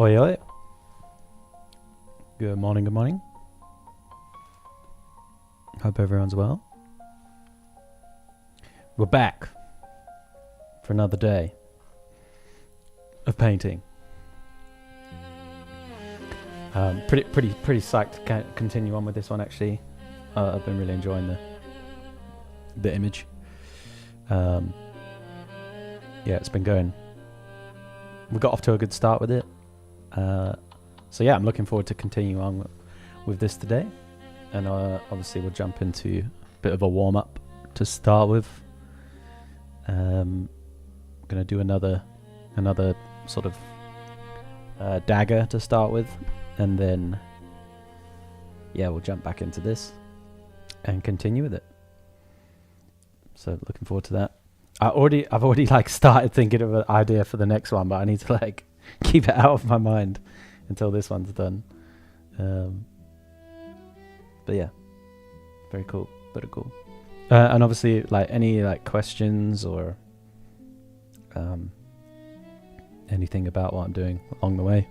Oi, oi. Good morning, good morning. Hope everyone's well. We're back for another day of painting. Pretty psyched to continue on with this one, actually. I've been really enjoying the image. Yeah, it's been going. We got off to a good start with it. So yeah, I'm looking forward to continuing on with this today. And obviously we'll jump into a bit of a warm-up to start with. I'm going to do another sort of dagger to start with. And then, yeah, we'll jump back into this and continue with it. So looking forward to that. I've already like started thinking of an idea for the next one, but I need to like keep it out of my mind until this one's done. But yeah, very cool. And obviously, like any like questions or anything about what I'm doing along the way,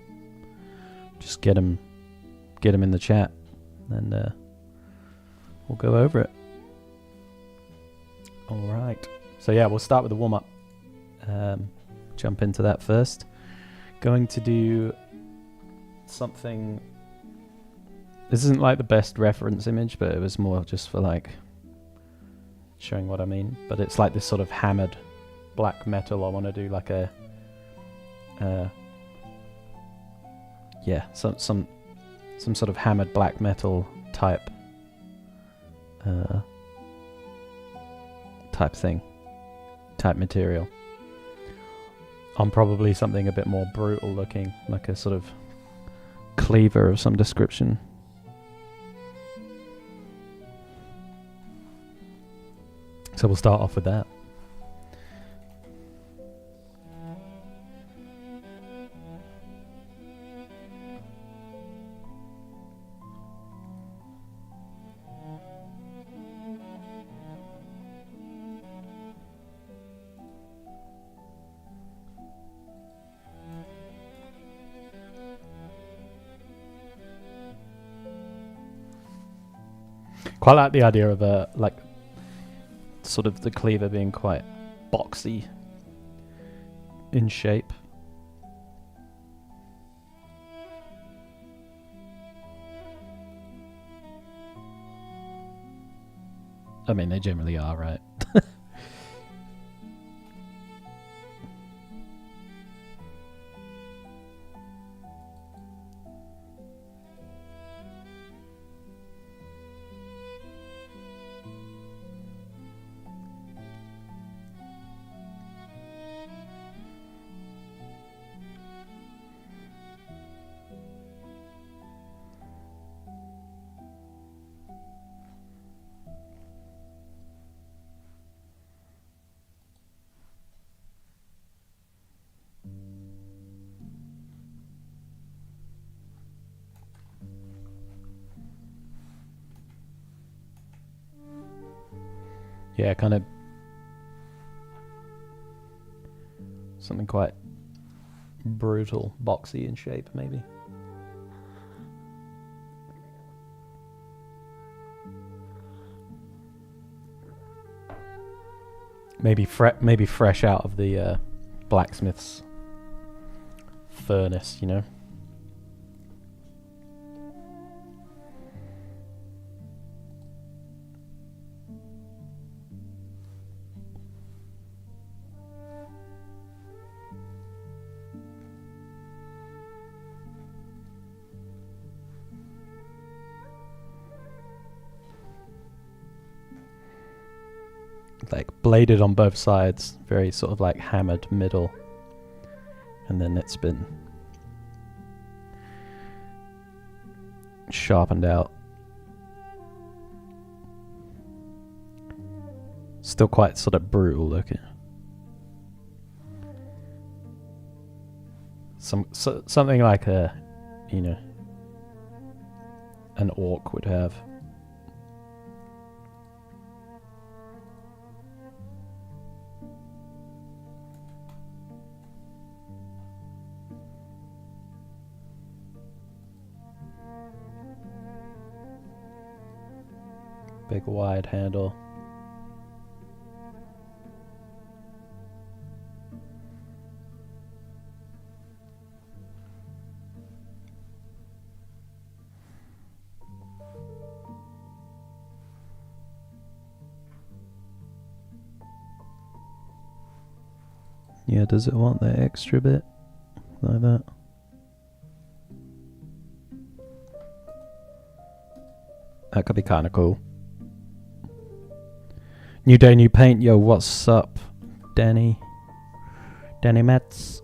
just get them in the chat, and we'll go over it. All right. So yeah, we'll start with the warm up. Jump into that first. Going to do something. This isn't like the best reference image, but it was more just for like showing what I mean. But it's like this sort of hammered black metal. I want to do like a some sort of hammered black metal type material on probably something a bit more brutal looking, like a sort of cleaver of some description. So we'll start off with that. Quite like the idea of a like sort of the cleaver being quite boxy in shape. I mean, they generally are, right? Yeah, kind of something quite brutal, boxy in shape, maybe. Maybe fresh out of the blacksmith's furnace, you know. Like bladed on both sides, very sort of like hammered middle, and then it's been sharpened out. Still quite sort of brutal looking. Something like a, you know, an orc would have. Big wide handle. Yeah, does it want that extra bit? Like that? That could be kind of cool. New day, new paint. Yo, what's up, Danny? Danny Metz.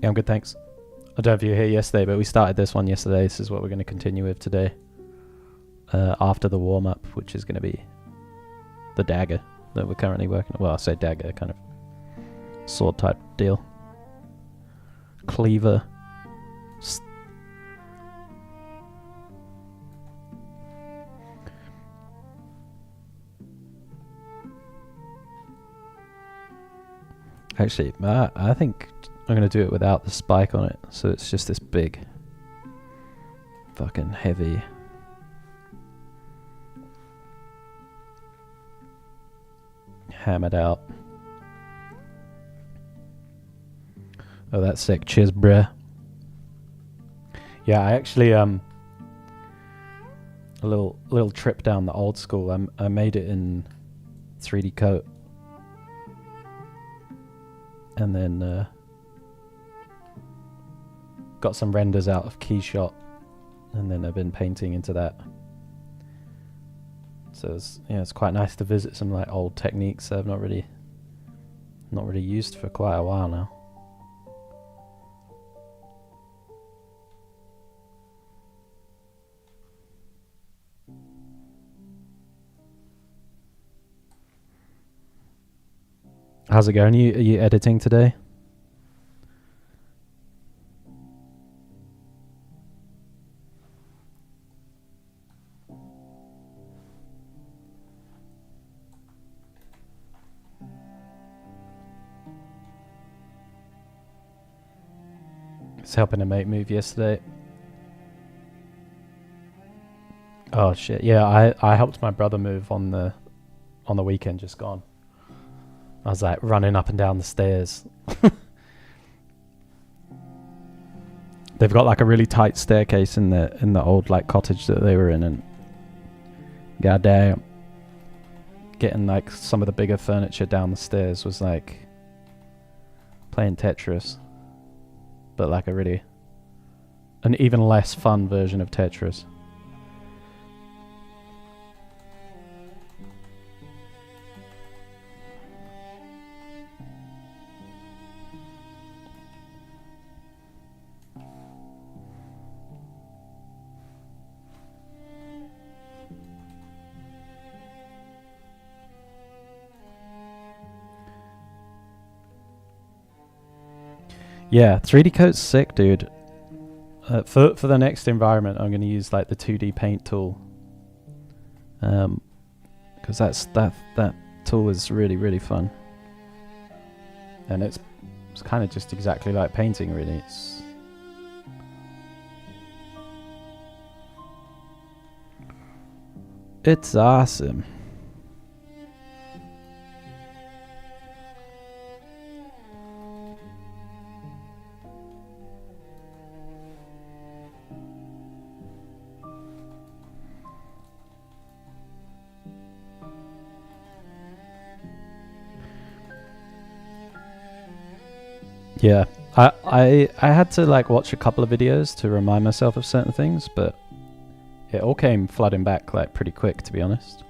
Yeah, I'm good, thanks. I don't know if you were here yesterday, but we started this one yesterday. This is what we're going to continue with today. After the warm-up, which is going to be the dagger that we're currently working on. Well, I say dagger, kind of sword type deal. Cleaver. Actually, I think I'm going to do it without the spike on it. So it's just this big, fucking heavy. Hammered out. Oh, that's sick. Cheers, bruh. Yeah, I actually, a little trip down the old school. I made it in 3D coat. And then got some renders out of Keyshot, and then I've been painting into that. So it's quite nice to visit some like old techniques that I've not really used for quite a while now. How's it going? Are you editing today? It's helping a mate move yesterday. Oh shit! Yeah, I helped my brother move on the weekend just gone. I was like running up and down the stairs. They've got like a really tight staircase in the old like cottage that they were in, and goddamn, getting like some of the bigger furniture down the stairs was like playing Tetris, but like an even less fun version of Tetris. Yeah, 3D coat's sick, dude. For the next environment, I'm going to use like the 2D paint tool, because that tool is really fun, and it's kind of just exactly like painting, really. It's awesome. Yeah, I had to like watch a couple of videos to remind myself of certain things, but it all came flooding back like pretty quick, to be honest.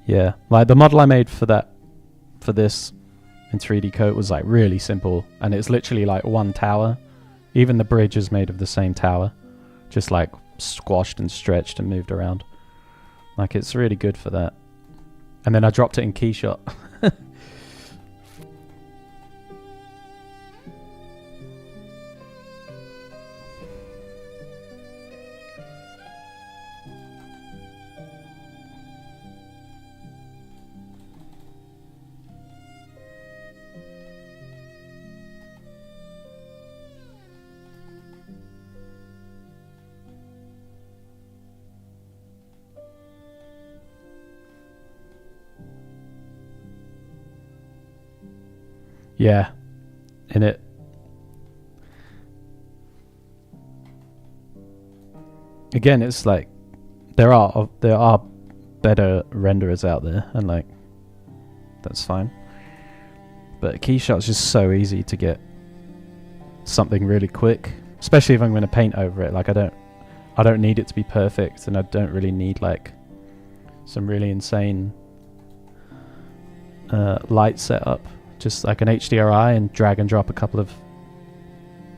Yeah, like the model I made for this in 3D coat was like really simple, and it's literally like one tower. Even the bridge is made of the same tower, just like squashed and stretched and moved around. Like it's really good for that. And then I dropped it in Keyshot. Yeah, and it. Again, it's like there are better renderers out there, and like that's fine. But KeyShot's just so easy to get something really quick, especially if I'm going to paint over it. Like I don't need it to be perfect, and I don't really need like some really insane light setup. Just like an HDRI and drag and drop a couple of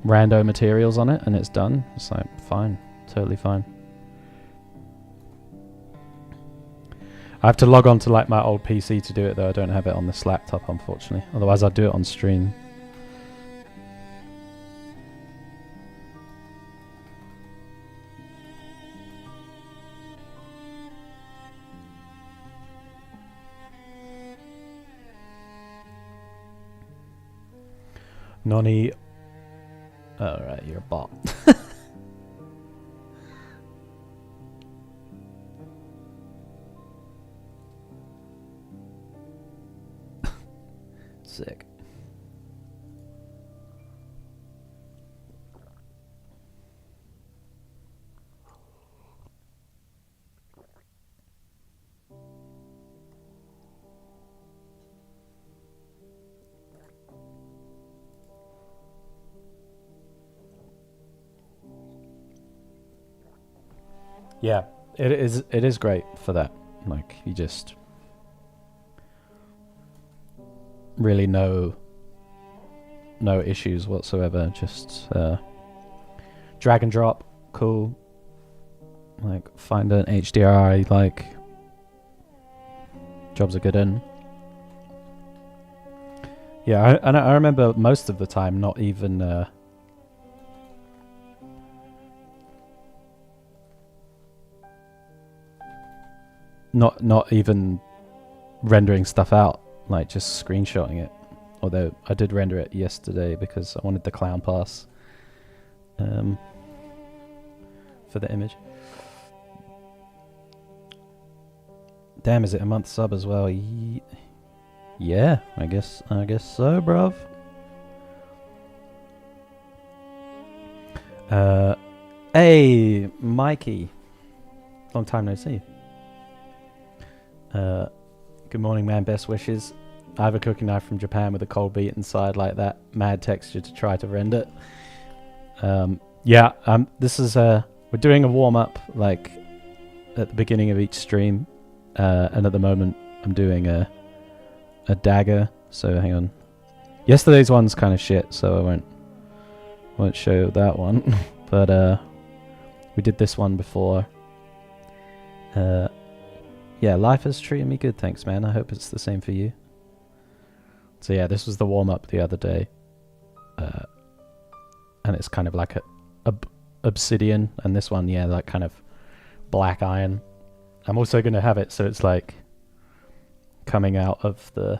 rando materials on it, and it's done. It's like fine, totally fine. I have to log on to like my old PC to do it though. I don't have it on this laptop, unfortunately. Otherwise I'd do it on stream. Noni. Alright, you're a bot. Sick. Yeah, it is great for that. Like you just really no issues whatsoever. Just drag and drop, cool. Like find an HDRI, like jobs are good in. Yeah, I remember most of the time not even not even rendering stuff out, like just screenshotting it. Although I did render it yesterday because I wanted the clown pass for the image. Damn, is it a month sub as well? Yeah, I guess so, bruv. Hey, Mikey. Long time no see. Good morning, man. Best wishes. I have a cooking knife from Japan with a cold beat inside like that. Mad texture to try to render. This is we're doing a warm up like at the beginning of each stream, and at the moment I'm doing a dagger. So hang on. Yesterday's one's kind of shit, so I won't show that one. But we did this one before. Yeah, life is treating me good, thanks, man. I hope it's the same for you. So yeah, this was the warm-up the other day. And it's kind of like a obsidian, and this one, yeah, like kind of black iron. I'm also going to have it so it's like coming out of the...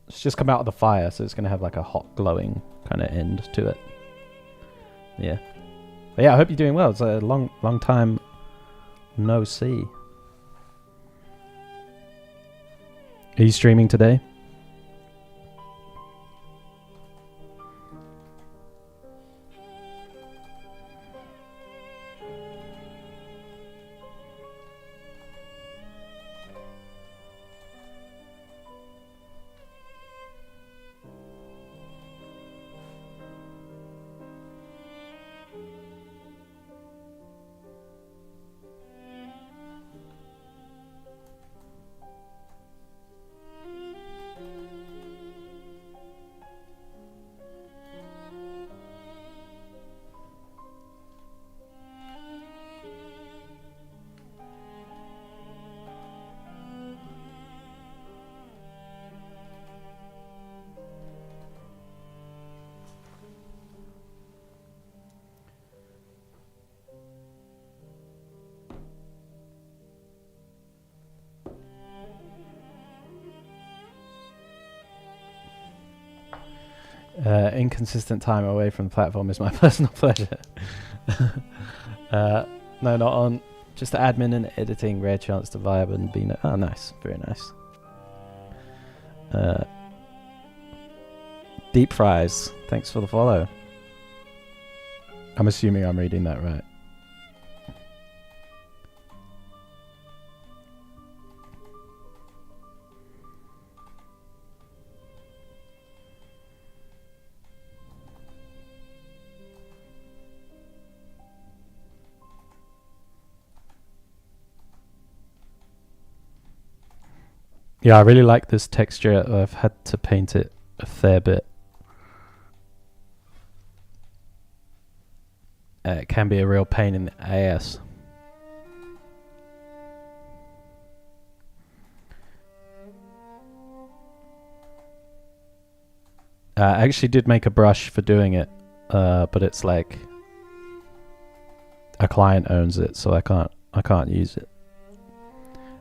It's just come out of the fire, so it's going to have like a hot glowing kind of end to it. Yeah. But yeah, I hope you're doing well. It's a long time no see. Are you streaming today? Inconsistent time away from the platform is my personal pleasure. No, not on. Just admin and editing. Rare chance to vibe and be. Oh, nice. Very nice. Deep Fries, thanks for the follow. I'm assuming I'm reading that right. Yeah, I really like this texture. I've had to paint it a fair bit. It can be a real pain in the ass. I actually did make a brush for doing it, but it's like a client owns it, so I can't use it.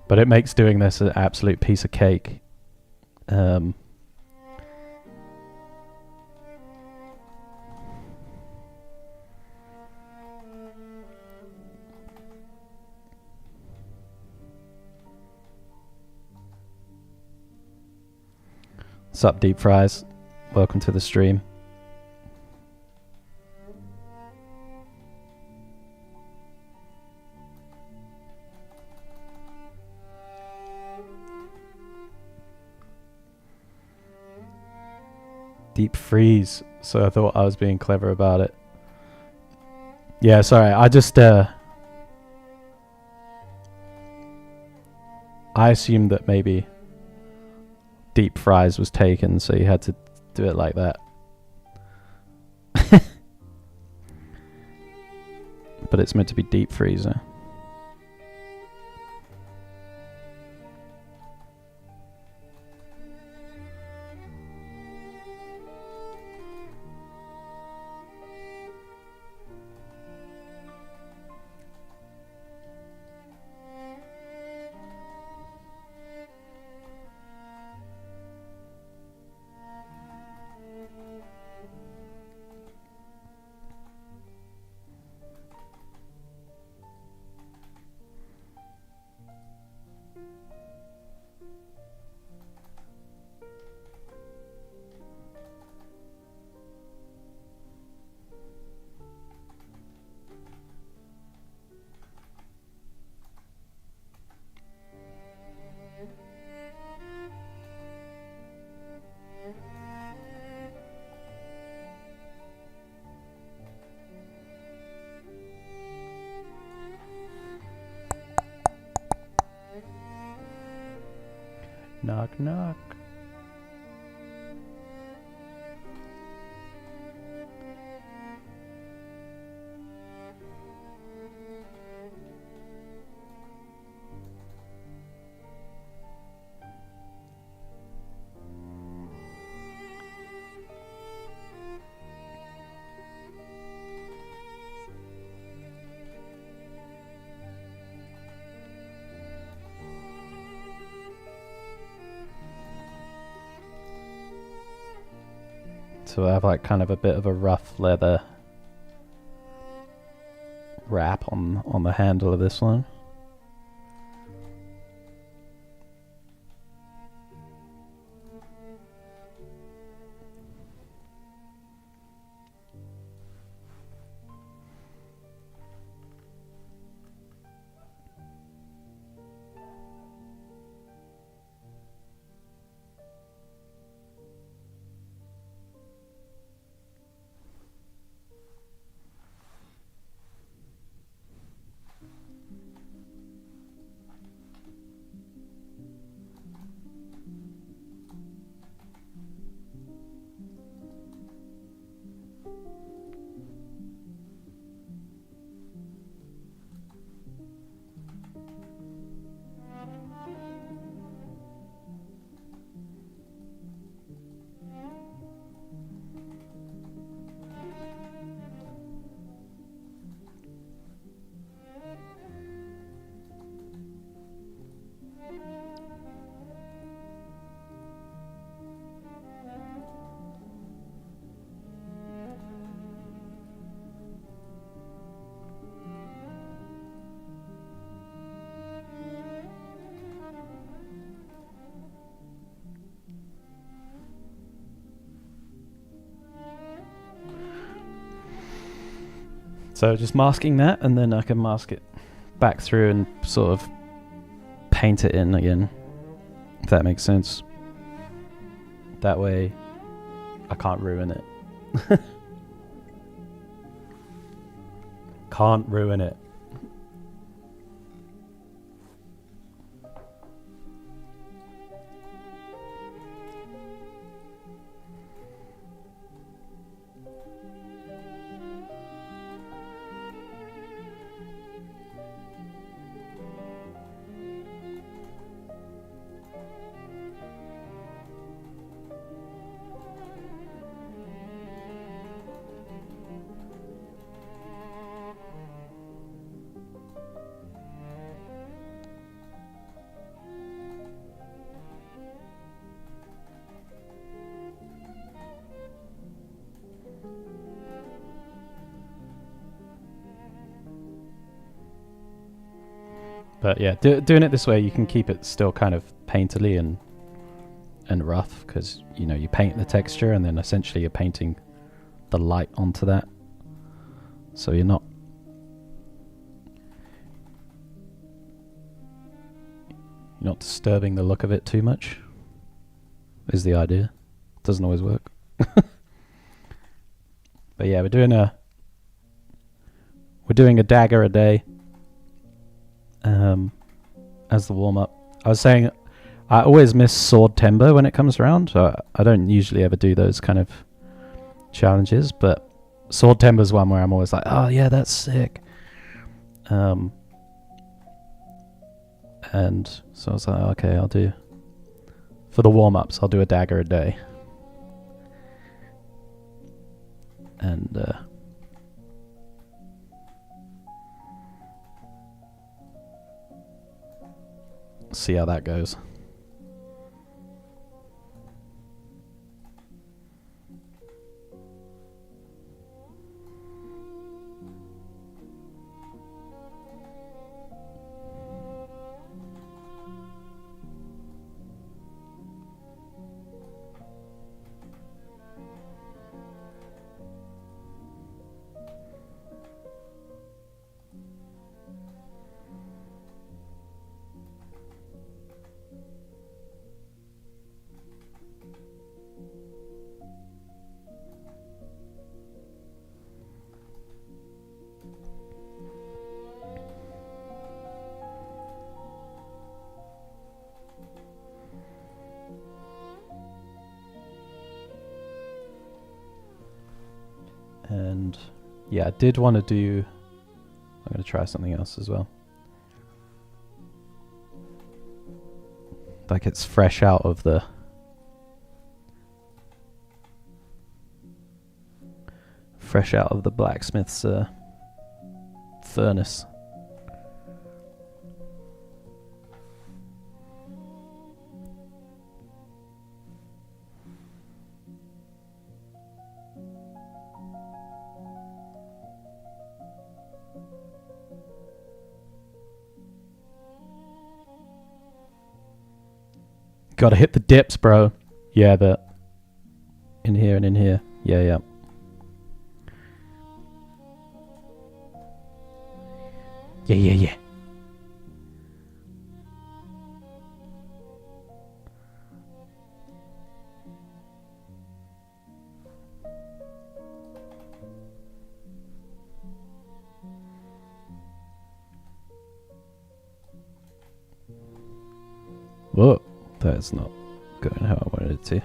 But it makes doing this an absolute piece of cake. Sup, Deep Fries? Welcome to the stream. Deep freeze. So I thought I was being clever about it. Yeah, sorry. I just I assumed that maybe deep fries was taken, so you had to do it like that. But it's meant to be deep freezer. Knock, knock. So I have like kind of a bit of a rough leather wrap on the handle of this one. So just masking that, and then I can mask it back through and sort of paint it in again, if that makes sense. That way I can't ruin it. Can't ruin it. But yeah, doing it this way, you can keep it still kind of painterly and rough, because you know you paint the texture and then essentially you're painting the light onto that, so you're not disturbing the look of it too much. Is the idea. Doesn't always work. But yeah, we're doing a dagger a day as the warm up. I was saying I always miss sword timber when it comes around. So I don't usually ever do those kind of challenges, but sword timber is one where I'm always like, oh yeah, that's sick. And so I was like, okay, I'll do, for the warm ups, I'll do a dagger a day. And see how that goes. And yeah, I did want to do, I'm going to try something else as well. Like it's fresh out of the blacksmith's furnace. Gotta hit the dips, bro. Yeah, the in here and in here. Yeah, yeah. Yeah, yeah, yeah. Whoa, that's not going how I wanted it to.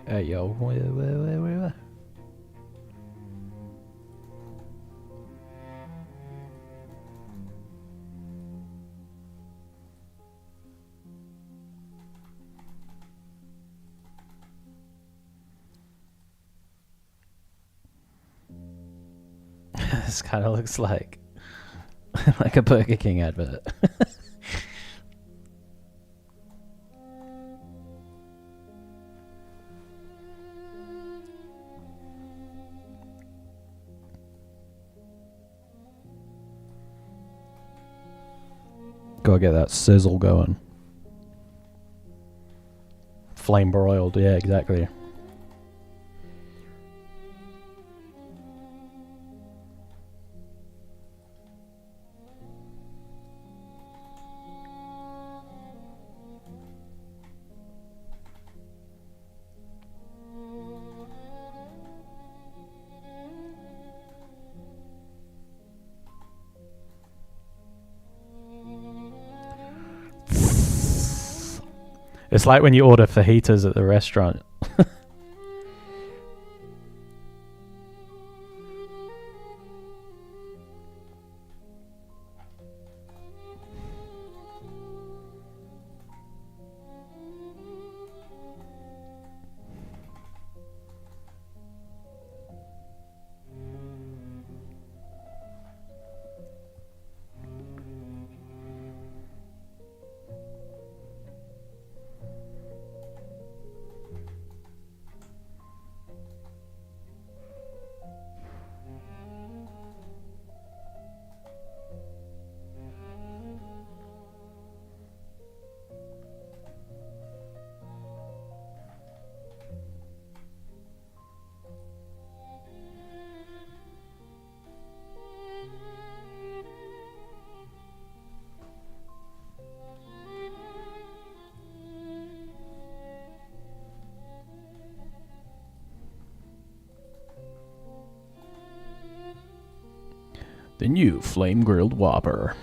Hey yo, where? This kind of looks like like a Burger King advert. Gotta get that sizzle going. Flame broiled, yeah, exactly. It's like when you order fajitas at the restaurant. The new flame grilled Whopper.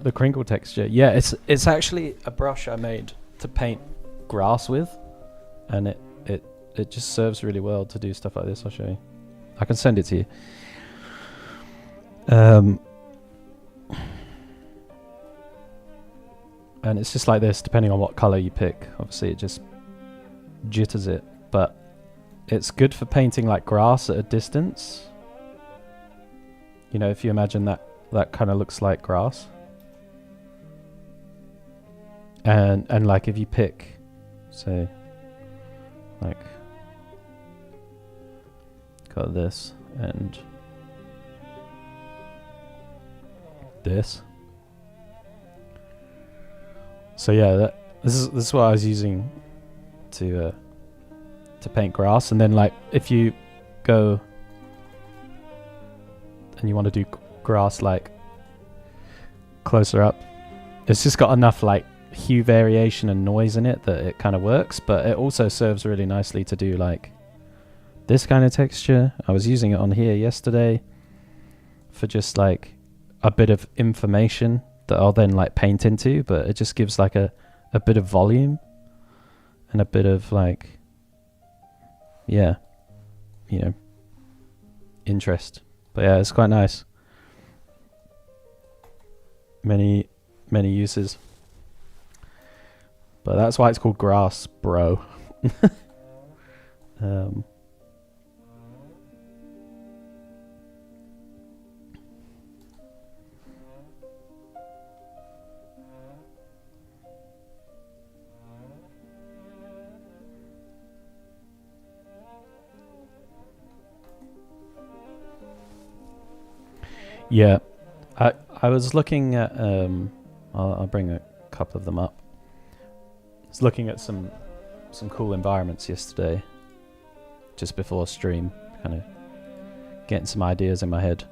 The crinkle texture. Yeah, it's actually a brush I made to paint grass with, and it just serves really well to do stuff like this. I'll show you. I can send it to you. And it's just like this, depending on what color you pick. Obviously, it just jitters it, but it's good for painting like grass at a distance. You know, if you imagine that kind of looks like grass. And like if you pick, say, like, got this and this. So yeah, this is what I was using to paint grass, and then like if you go and you want to do grass like closer up, it's just got enough like hue variation and noise in it that it kind of works, but it also serves really nicely to do like this kind of texture. I was using it on here yesterday for just like a bit of information that I'll then like paint into, but it just gives like a bit of volume, and a bit of like, yeah, interest. But yeah, it's quite nice. Many uses. But that's why it's called grass, bro. Yeah, I was looking at I'll bring a couple of them up. I was looking at some cool environments yesterday, just before stream, kind of getting some ideas in my head,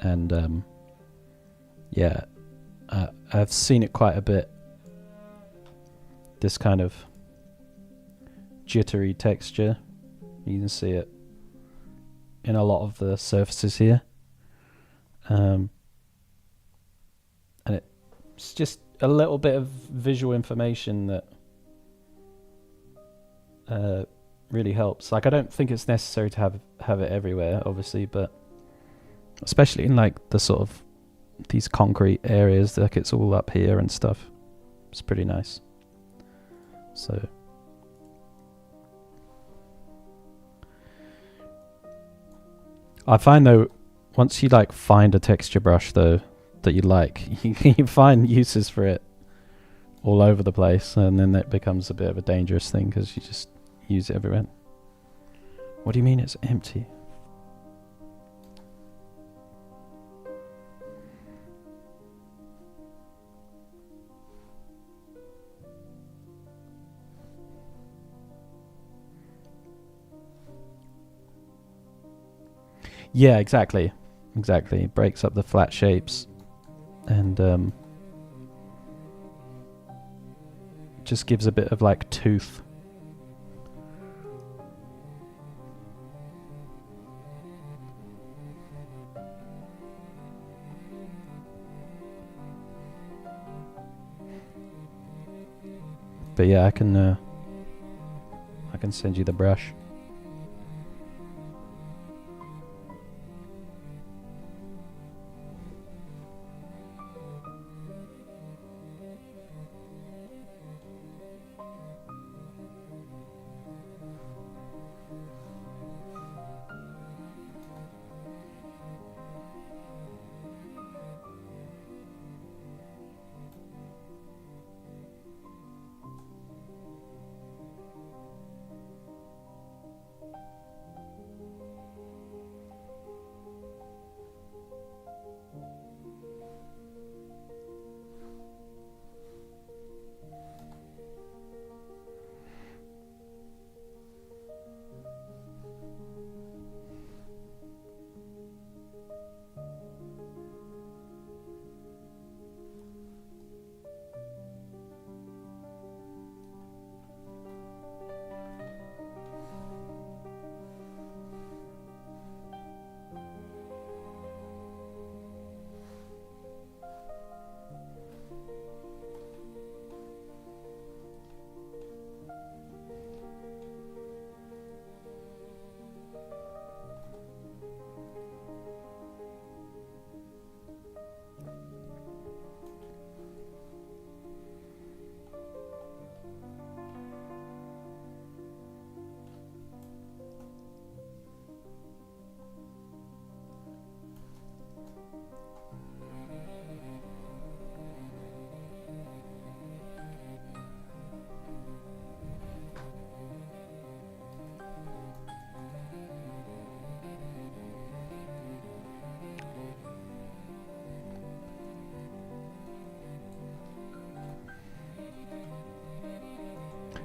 and yeah, I've seen it quite a bit. This kind of jittery texture, you can see it in a lot of the surfaces here. And it's just a little bit of visual information that really helps. Like, I don't think it's necessary to have it everywhere, obviously, but especially in like the sort of these concrete areas, like it's all up here and stuff. It's pretty nice. So I find though, once you like find a texture brush though that you like, you find uses for it all over the place, and then it becomes a bit of a dangerous thing because you just use it everywhere. What do you mean it's empty? Yeah, exactly. It breaks up the flat shapes and just gives a bit of like tooth. But yeah, I can send you the brush.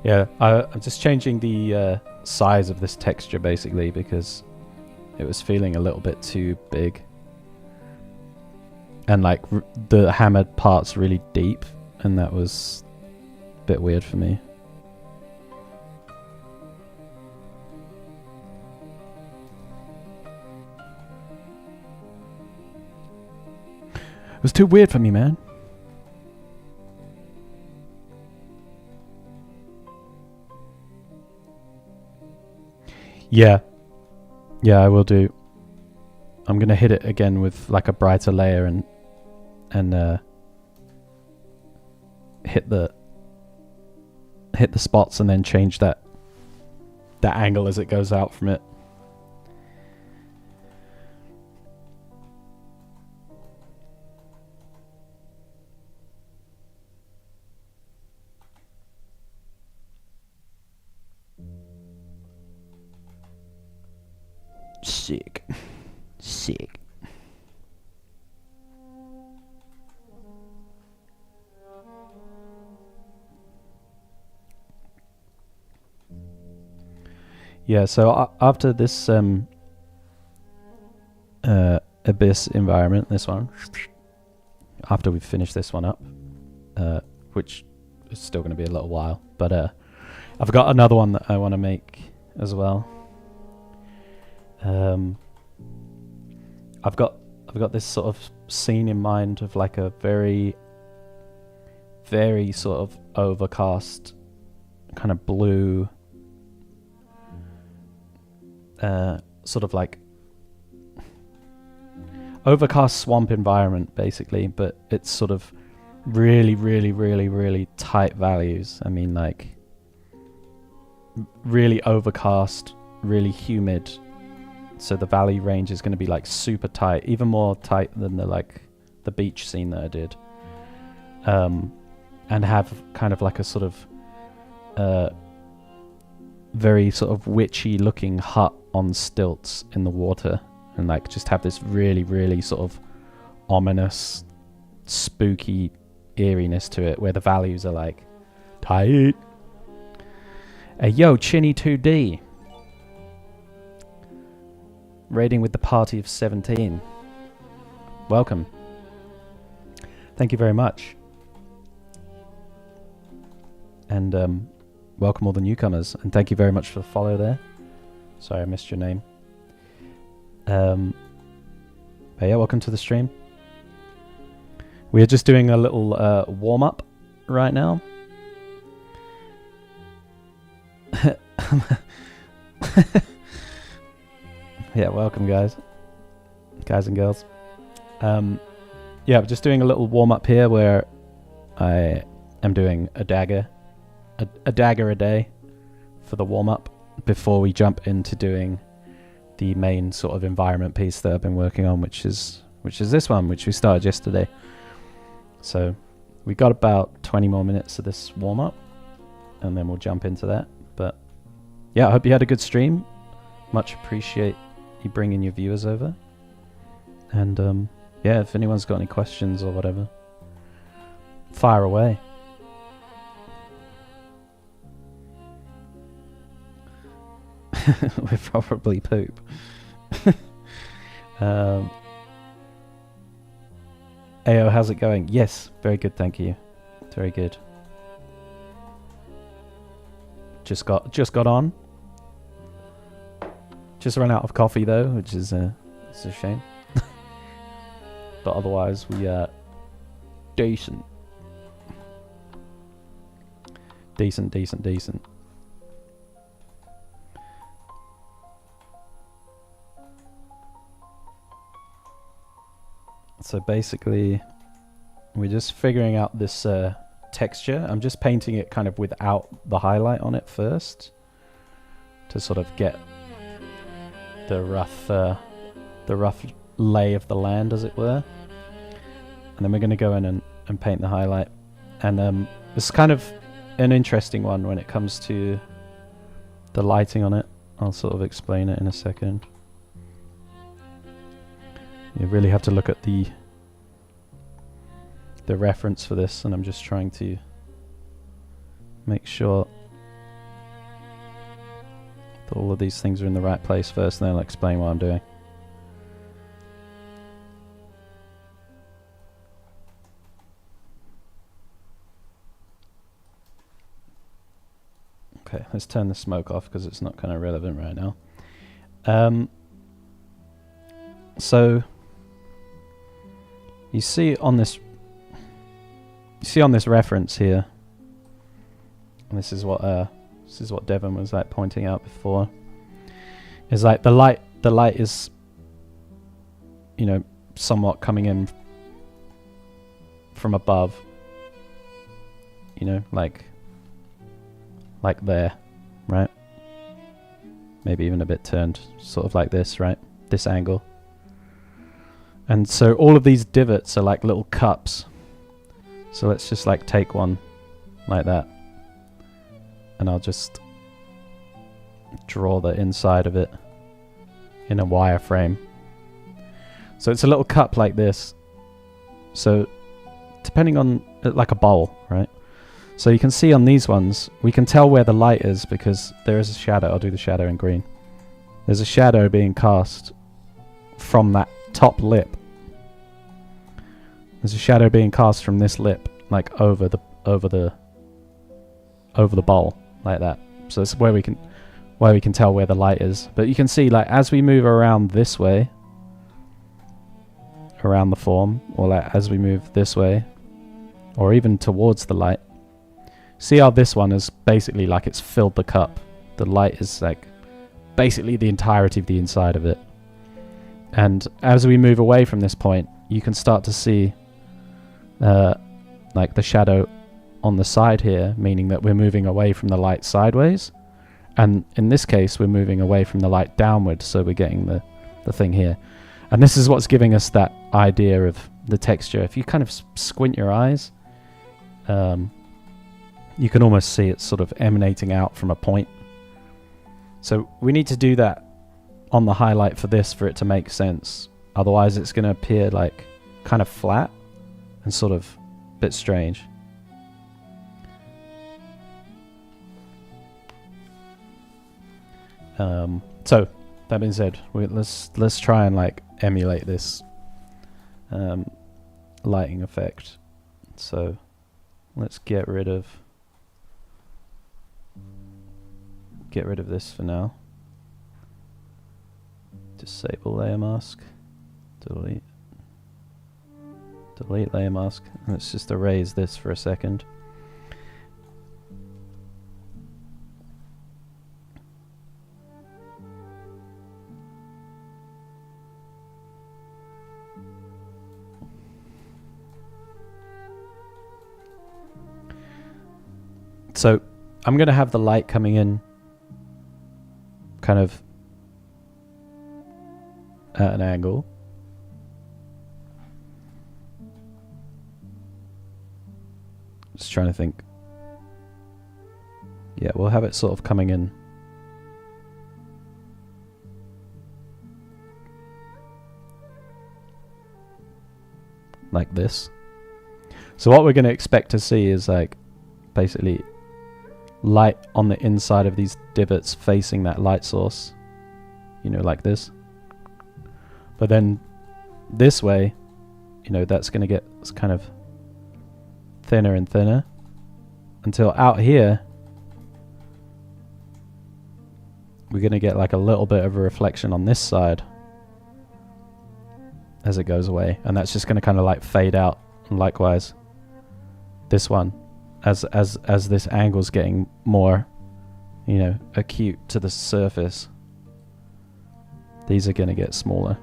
Yeah, I'm just changing the size of this texture basically because it was feeling a little bit too big. And like the hammered part's really deep, and that was a bit weird for me. It was too weird for me, man. Yeah. Yeah, I will do. I'm gonna hit it again with like a brighter layer and hit the spots and then change that angle as it goes out from it. Sick. Sick. Yeah, so after this Abyss environment, this one, after we've finished this one up, which is still going to be a little while, but I've got another one that I want to make as well. I've got this sort of scene in mind of like a very, very sort of overcast, kind of blue, sort of like overcast swamp environment basically, but it's sort of really, really, really, really tight values. I mean, like really overcast, really humid. So the value range is going to be like super tight, even more tight than the beach scene that I did, and have kind of like a sort of very sort of witchy looking hut on stilts in the water, and like just have this really, really sort of ominous, spooky eeriness to it, where the values are like tight. Hey yo, Chinny 2D. Raiding with the party of 17. Welcome. Thank you very much. And welcome all the newcomers. And thank you very much for the follow there. Sorry, I missed your name. But yeah, welcome to the stream. We are just doing a little warm-up right now. Yeah, welcome guys and girls. Yeah, we're just doing a little warm up here where I am doing a dagger a day for the warm up before we jump into doing the main sort of environment piece that I've been working on, which is this one, which we started yesterday. So we got about 20 more minutes of this warm up and then we'll jump into that. But yeah, I hope you had a good stream. Much appreciate you bringing your viewers over, and yeah, if anyone's got any questions or whatever, fire away. We probably poop. Ayo, how's it going? Yes, very good, thank you. Very good. Just got on. Just ran out of coffee though, which is it's a shame. But otherwise, we are decent. Decent. So basically, we're just figuring out this texture. I'm just painting it kind of without the highlight on it first, to sort of get the rough lay of the land, as it were, and then we're going to go in and paint the highlight. And it's kind of an interesting one when it comes to the lighting on it. I'll sort of explain it in a second. You really have to look at the reference for this, and I'm just trying to make sure that all of these things are in the right place first, and then I'll explain what I'm doing. Okay, let's turn the smoke off because it's not kind of relevant right now. So you see on this reference here, and this is what Devon was like pointing out before. is like the light is, you know, somewhat coming in from above, you know, like there, right? Maybe even a bit turned, sort of like this, right? This angle. And so all of these divots are like little cups. So let's just like take one like that. And I'll just draw the inside of it in a wireframe. So it's a little cup like this. So depending on, like a bowl, right? So you can see on these ones, we can tell where the light is because there is a shadow. I'll do the shadow in green. There's a shadow being cast from that top lip. There's a shadow being cast from this lip, like over the bowl, like that. So it's where we can tell where the light is. But you can see, like, as we move around this way, around the form, or like as we move this way, or even towards the light, see how this one is basically like it's filled the cup. The light is like basically the entirety of the inside of it. And as we move away from this point, you can start to see like the shadow on the side here, meaning that we're moving away from the light sideways. And in this case, we're moving away from the light downwards, so we're getting the thing here. And this is what's giving us that idea of the texture. If you kind of squint your eyes, you can almost see it sort of emanating out from a point. So we need to do that on the highlight for this for it to make sense. Otherwise it's going to appear like kind of flat and sort of a bit strange. So that being said, let's try and like emulate this lighting effect. So let's get rid of this for now. Disable layer mask. Delete layer mask. Let's just erase this for a second. So I'm going to have the light coming in kind of at an angle. Just trying to think. Yeah, we'll have it sort of coming in like this. So what we're going to expect to see is like basically light on the inside of these divots facing that light source, you know, like this. But then this way, you know, that's going to get kind of thinner and thinner until out here we're going to get like a little bit of a reflection on this side as it goes away, and that's just going to kind of like fade out. And likewise this one, as this angle's getting more, you know, acute to the surface, these are going to get smaller.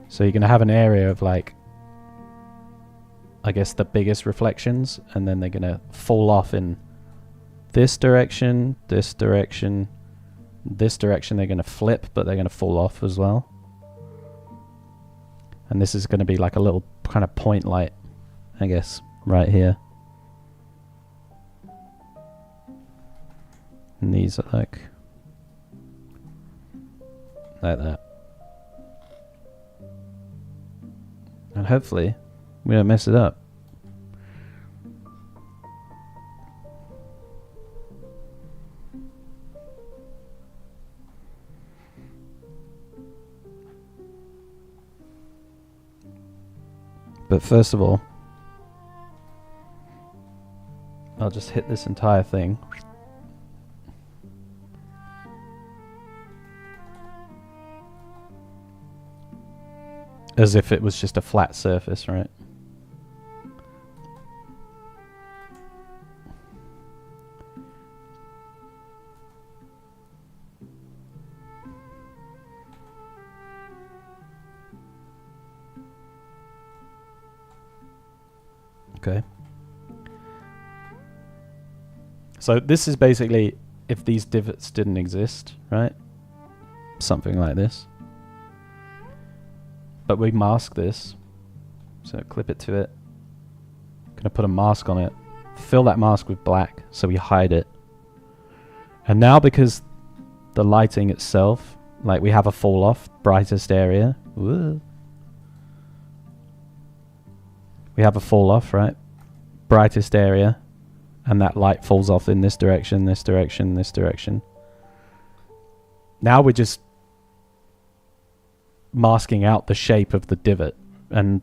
So you're going to have an area of like, I guess, the biggest reflections, and then they're going to fall off in this direction, this direction, this direction. They're going to flip, but they're going to fall off as well. And this is going to be like a little kind of point light, I guess, right here. And these are like that. And hopefully we don't mess it up. But first of all, I'll just hit this entire thing. As if it was just a flat surface, right? Okay. So this is basically if these divots didn't exist, right? Something like this. But we mask this. So clip it to it. Gonna put a mask on it. Fill that mask with black so we hide it. And now because the lighting itself, like we have a fall off, brightest area. Woo. We have a fall off, right? Brightest area. And that light falls off in this direction, this direction, this direction. Now we're just masking out the shape of the divot. And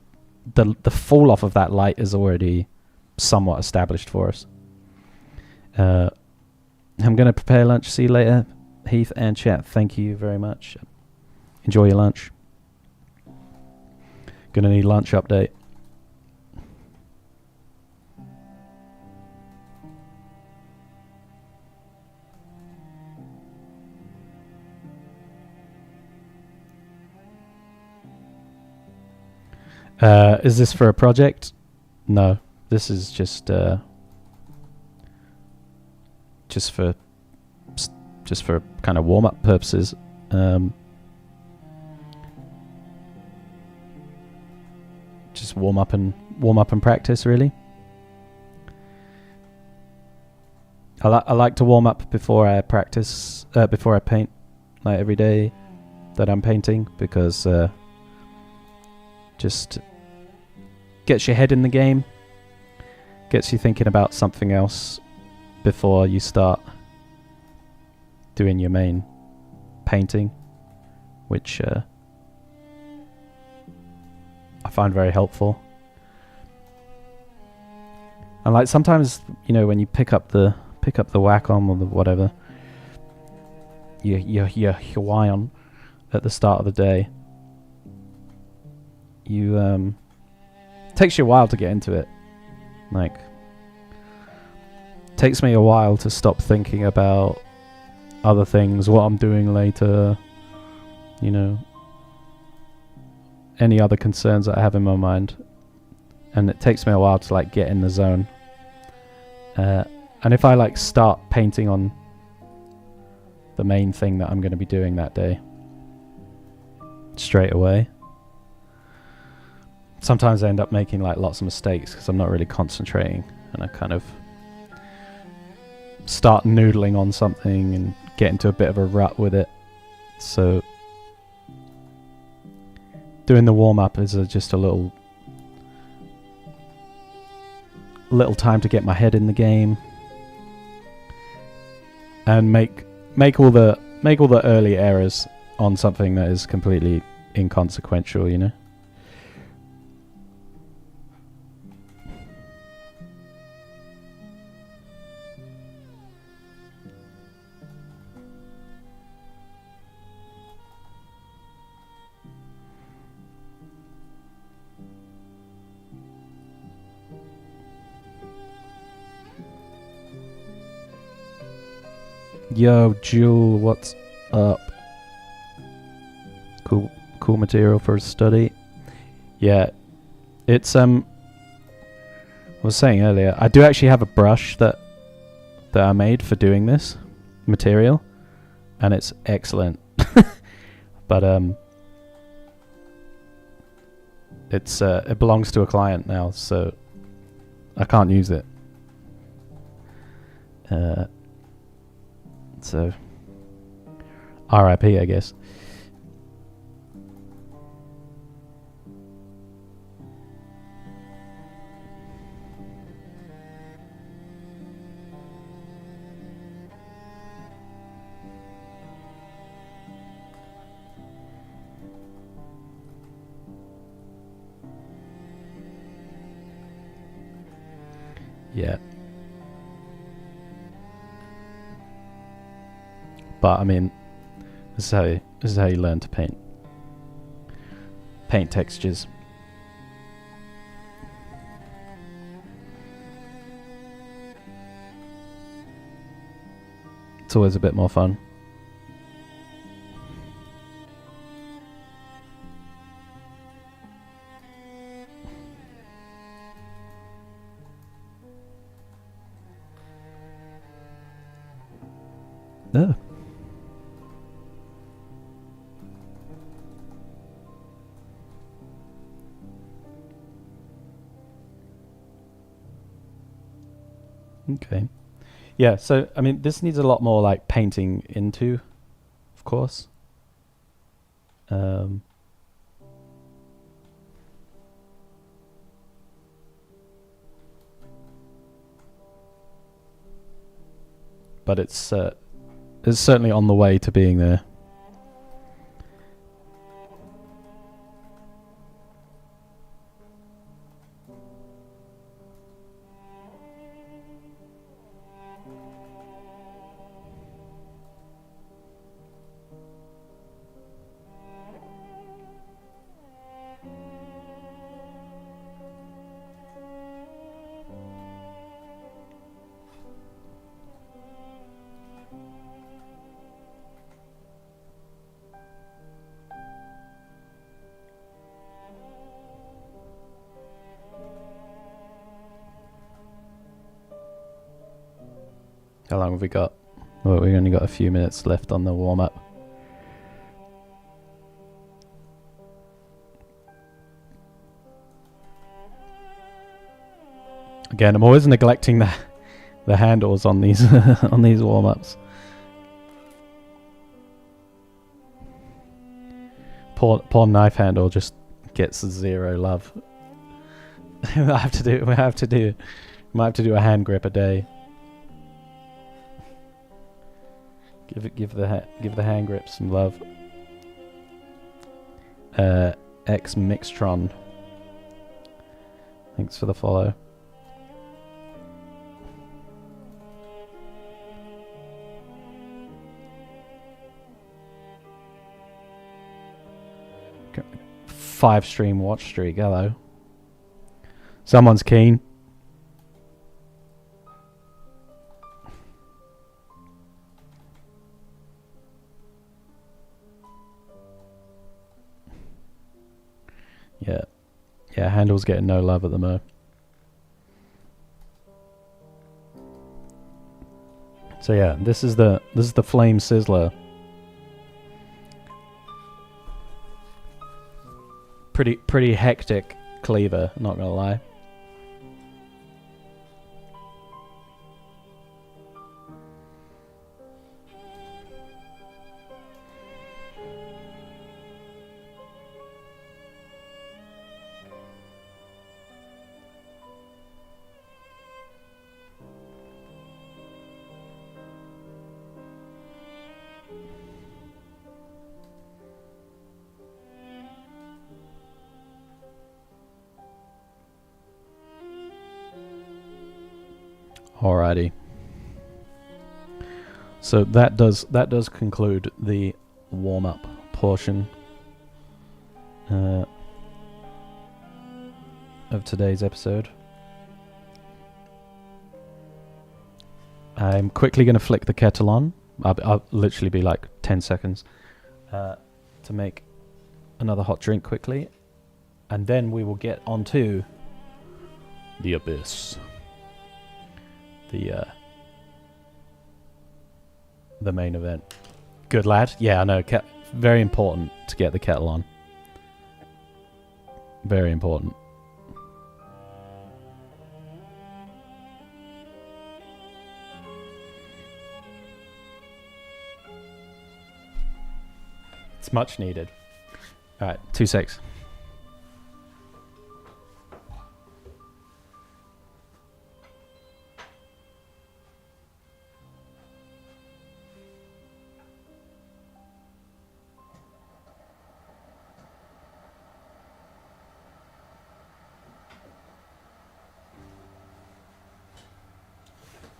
the fall off of that light is already somewhat established for us. I'm going to prepare lunch. See you later. Heath and chat, thank you very much. Enjoy your lunch. Gonna need lunch update. Is this for a project? No, this is just for kind of warm-up purposes. Just warm up and practice, really. I like to warm up before I practice, before I paint, like every day that I'm painting, because just gets your head in the game, gets you thinking about something else before you start doing your main painting, which I find very helpful. And like sometimes, you know, when you pick up the Wacom or the whatever, your Hawaiian at the start of the day, you takes you a while to get into it. Like, takes me a while to stop thinking about other things, what I'm doing later, you know, any other concerns that I have in my mind, and it takes me a while to like get in the zone. And if I like start painting on the main thing that I'm going to be doing that day straight away, sometimes I end up making like lots of mistakes because I'm not really concentrating, and I kind of start noodling on something and get into a bit of a rut with it. So doing the warm-up is just a little time to get my head in the game and make all the early errors on something that is completely inconsequential, you know. Yo, Jewel, what's up? Cool material for a study. Yeah, it's I was saying earlier, I do actually have a brush that I made for doing this material, and it's excellent. But it belongs to a client now, so I can't use it. So, RIP, I guess. Yeah. But I mean, this is how you learn to paint. Paint textures. It's always a bit more fun. Oh. Okay. Yeah, so, I mean, this needs a lot more, like, painting into, of course. But it's certainly on the way to being there. How long have we got? Well, we've only got a few minutes left on the warm-up. Again, I'm always neglecting the handles on these on these warm-ups. Poor knife handle just gets 0 love. We have to do a hand grip a day. Give the hand grip some love. X Mixtron. Thanks for the follow. . 5 stream watch streak. Hello. Someone's keen. Yeah, handle's getting no love at the moment. So yeah, this is the Flame Sizzler. Pretty hectic cleaver, not gonna lie. Alrighty. So that does conclude the warm-up portion of today's episode. I'm quickly going to flick the kettle on. I'll literally be like 10 seconds to make another hot drink quickly, and then we will get onto the abyss. The main event. Good lad. Yeah, I know. Very important to get the kettle on. Very important. It's much needed. All right, 2 secs.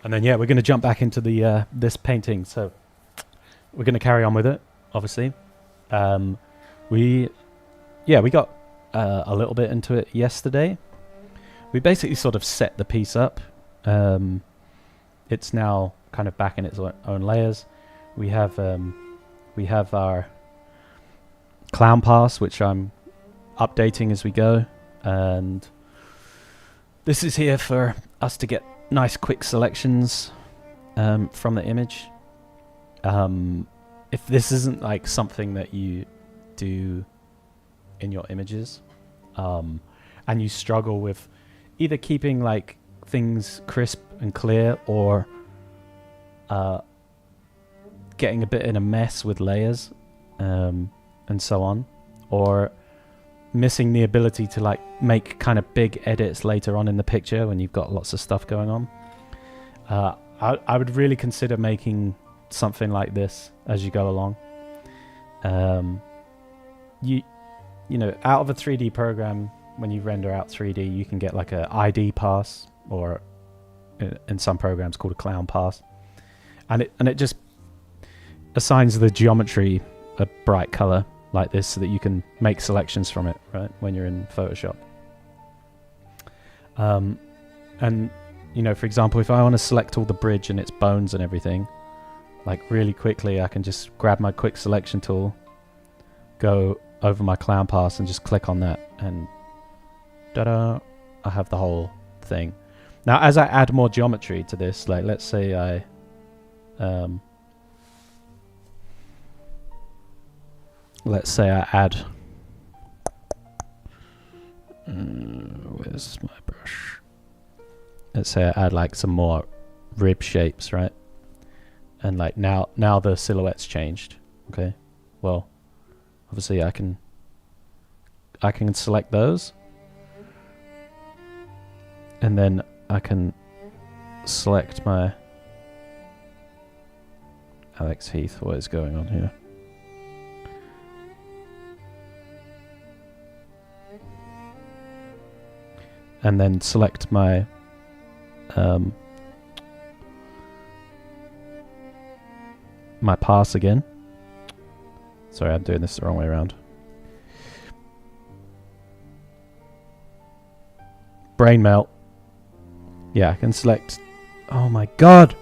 And then yeah, we're going to jump back into the this painting. So we're going to carry on with it, obviously. We got a little bit into it yesterday. We basically sort of set the piece up. It's now kind of back in its own layers. We have our clown pass, which I'm updating as we go, and this is here for us to get nice quick selections from the image. if this isn't like something that you do in your images, and you struggle with either keeping like things crisp and clear, or getting a bit in a mess with layers, and so on, or missing the ability to like make kind of big edits later on in the picture when you've got lots of stuff going on, I would really consider making something like this as you go along. You know, out of a 3D program, when you render out 3D, you can get like a ID pass, or in some programs called a clown pass, and it just assigns the geometry a bright color like this so that you can make selections from it, right, when you're in Photoshop. And you know, for example, if I want to select all the bridge and its bones and everything, like really quickly, I can just grab my quick selection tool, go over my clown pass and just click on that, and ta-da, I have the whole thing. Now, as I add more geometry to this, like let's say I add where's my brush? Let's say I add like some more rib shapes, right? And like now the silhouette's changed. Okay, well, obviously I can select those, and then I can select my Alex Heath. What is going on here? And then select my my pass again. Sorry, I'm doing this the wrong way around. Brain melt. Yeah, I can select. Oh my god!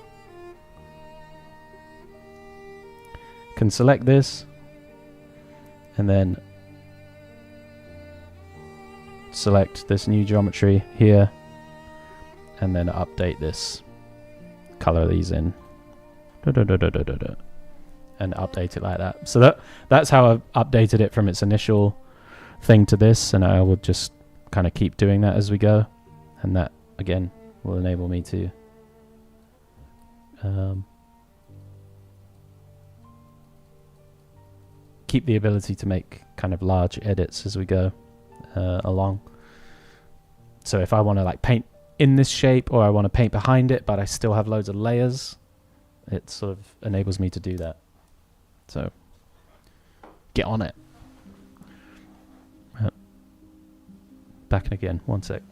Can select this, and then select this new geometry here, and then update this, color these in, and update it like that. So that's how I've updated it from its initial thing to this, and I will just kind of keep doing that as we go, and that again will enable me to keep the ability to make kind of large edits as we go along. So if I want to like paint in this shape, or I want to paint behind it but I still have loads of layers, it sort of enables me to do that. So get on it. Back in again, one sec.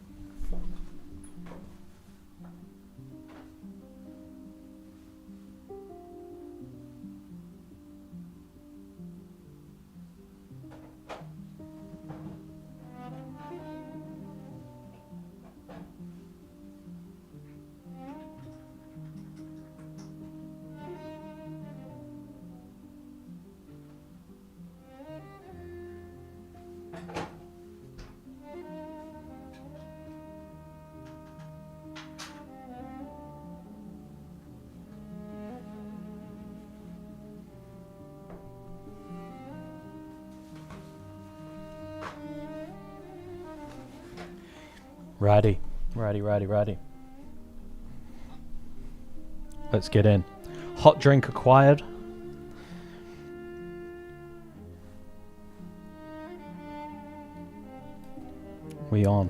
Righty. Let's get in. Hot drink acquired. We on.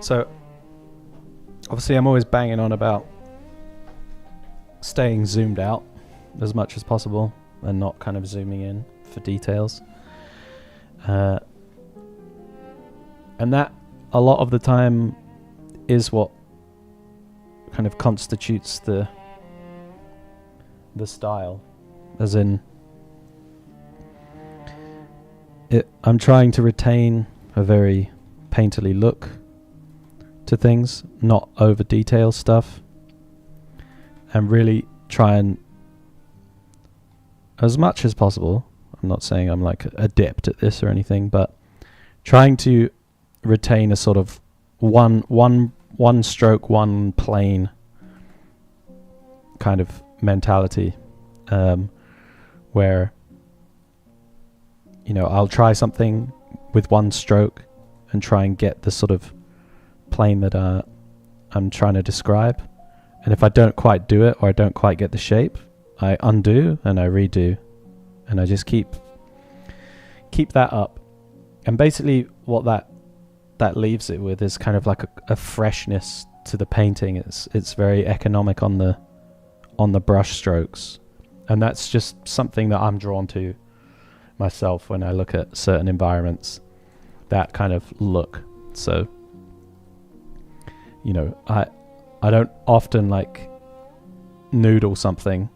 So, obviously I'm always banging on about staying zoomed out as much as possible and not kind of zooming in for details. And that, a lot of the time, is what kind of constitutes the style. As in, I'm trying to retain a very painterly look to things, not over detail stuff, and really try and, as much as possible, I'm not saying I'm like adept at this or anything, but trying to retain a sort of one stroke, one plane kind of mentality, where, you know, I'll try something with one stroke and try and get the sort of plane that I'm trying to describe. And if I don't quite do it, or I don't quite get the shape, I undo and I redo, and I just keep that up. And basically what that leaves it with is kind of like a freshness to the painting. It's very economic on the brush strokes, and that's just something that I'm drawn to myself when I look at certain environments, that kind of look. So, you know, I don't often like noodle something,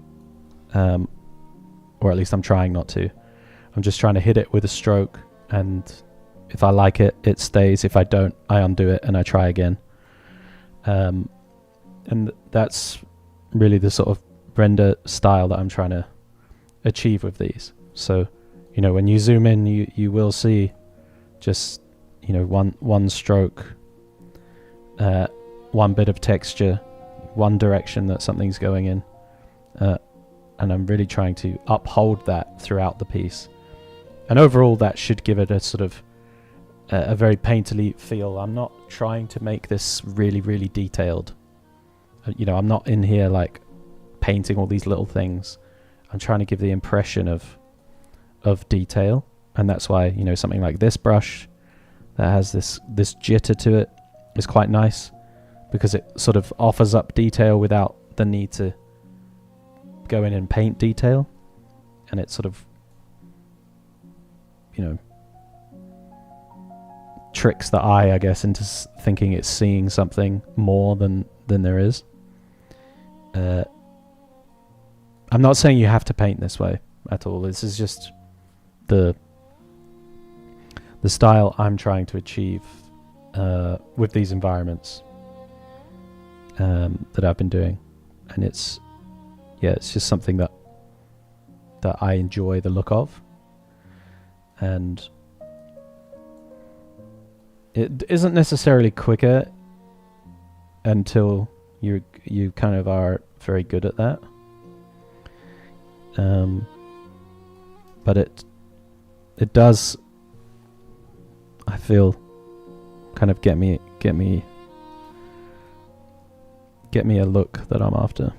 or at least I'm trying not to. I'm just trying to hit it with a stroke, and if I like it, it stays. If I don't, I undo it and I try again. And that's really the sort of render style that I'm trying to achieve with these. So, you know, when you zoom in, you will see just, you know, one stroke, one bit of texture, one direction that something's going in, and I'm really trying to uphold that throughout the piece. And overall, that should give it a sort of a very painterly feel. I'm not trying to make this really, really detailed. You know, I'm not in here like painting all these little things. I'm trying to give the impression of detail, and that's why, you know, something like this brush that has this jitter to it is quite nice, because it sort of offers up detail without the need to go in and paint detail, and it sort of, you know, tricks the eye, I guess, into thinking it's seeing something more than there is. I'm not saying you have to paint this way at all. This is just the style I'm trying to achieve with these environments that I've been doing, and it's just something that I enjoy the look of, and it isn't necessarily quicker until you kind of are very good at that. But it does, I feel, kind of get me a look that I'm after.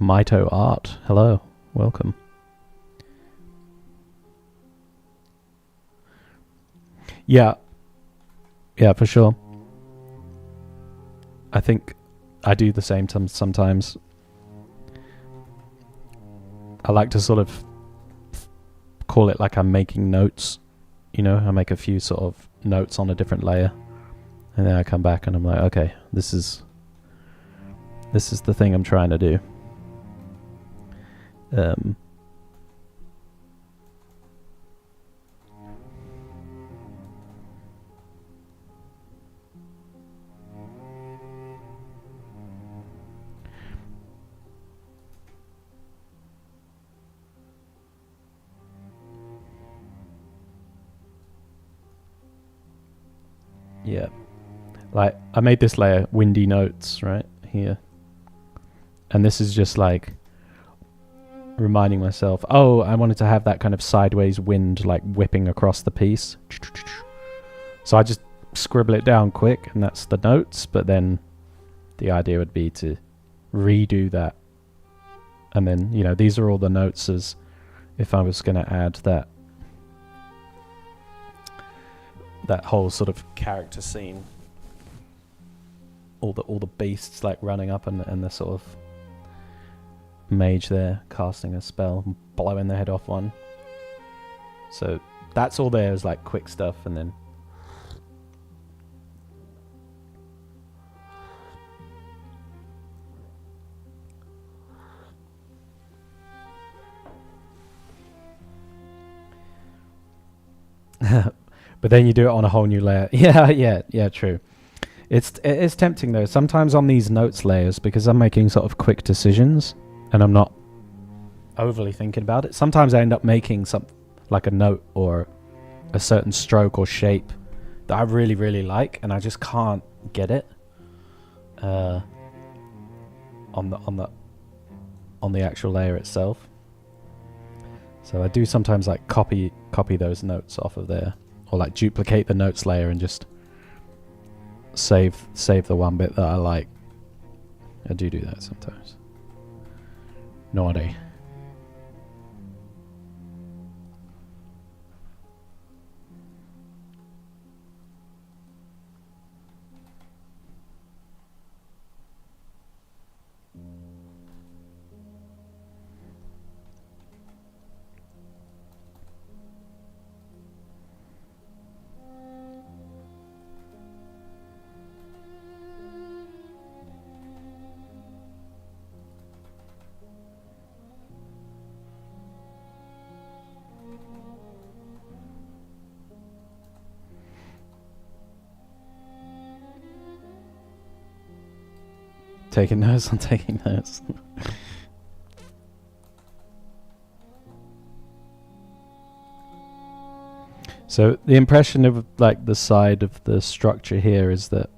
Mito Art, hello, welcome. Yeah, for sure. I think I do the same sometimes. I like to sort of call it like I'm making notes. You know, I make a few sort of notes on a different layer, and then I come back and I'm like, okay, this is the thing I'm trying to do. Yeah, like I made this layer windy notes right here, and this is just like reminding myself, oh, I wanted to have that kind of sideways wind like whipping across the piece, so I just scribble it down quick, and that's the notes. But then the idea would be to redo that. And then, you know, these are all the notes as if I was going to add that whole sort of character scene. All the beasts like running up and the sort of mage there casting a spell, blowing the head off one. So that's all there is like quick stuff, and then but then you do it on a whole new layer. Yeah, true. It is tempting though. Sometimes on these notes layers, because I'm making sort of quick decisions and I'm not overly thinking about it, sometimes I end up making something like a note or a certain stroke or shape that I really, really like, and I just can't get it on the actual layer itself. So I do sometimes like copy those notes off of there, or like duplicate the notes layer and just save the one bit that I like. I do that sometimes. Naughty. Taking notes on taking notes. So the impression of like the side of the structure here is that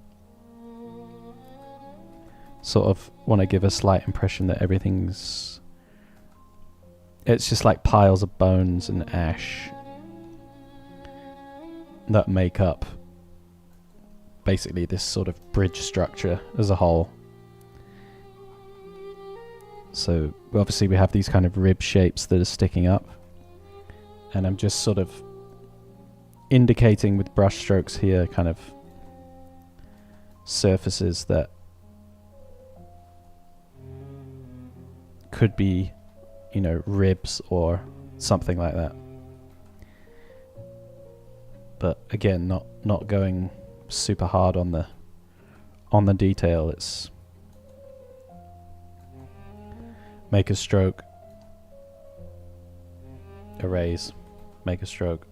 sort of want to give a slight impression that it's just like piles of bones and ash that make up basically this sort of bridge structure as a whole. So obviously we have these kind of rib shapes that are sticking up, and I'm just sort of indicating with brush strokes here kind of surfaces that could be, you know, ribs or something like that. But again, not going super hard on the detail. It's make a stroke, erase, make a stroke.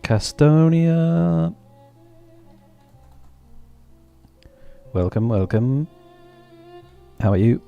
Castonia. Welcome, welcome. How are you?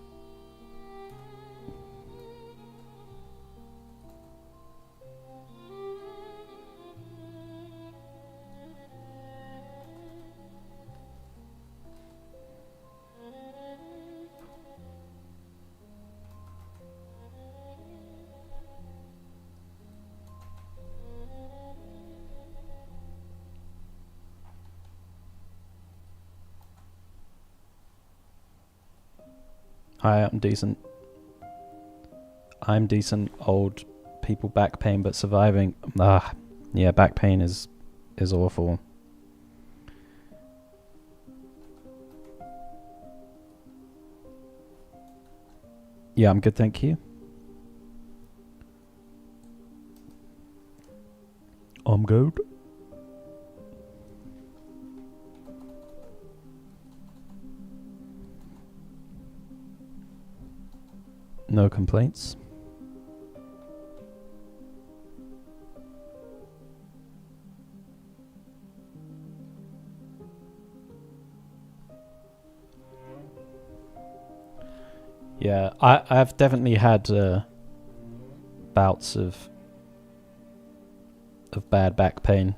Hi, I'm decent. I'm decent. Old people back pain, but surviving. Yeah, back pain is awful. Yeah, I'm good, thank you. I'm good. No complaints. Yeah, I've definitely had bouts of bad back pain.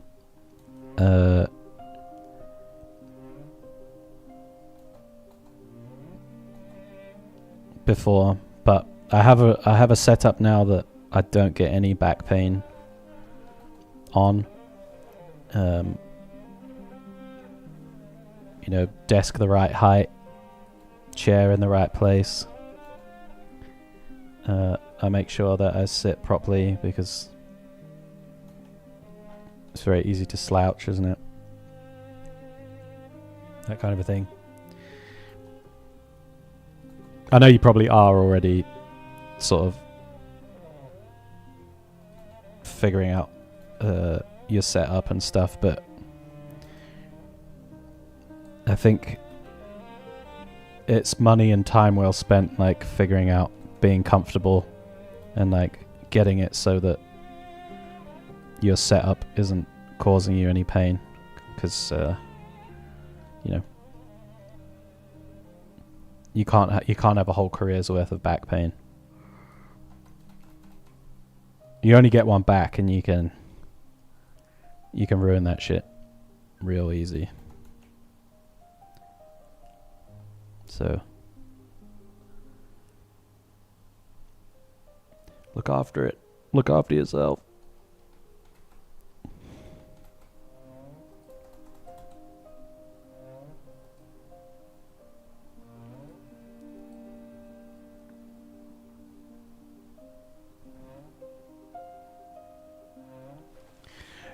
before, but I have a setup now that I don't get any back pain on. You know, desk the right height, chair in the right place. I make sure that I sit properly because it's very easy to slouch, isn't it? That kind of a thing. I know you probably are already sort of figuring out your setup and stuff, but I think it's money and time well spent, like figuring out being comfortable and like getting it so that your setup isn't causing you any pain, because you know, you can't have a whole career's worth of back pain. You only get one back, and you can ruin that shit real easy. So look after it. Look after yourself.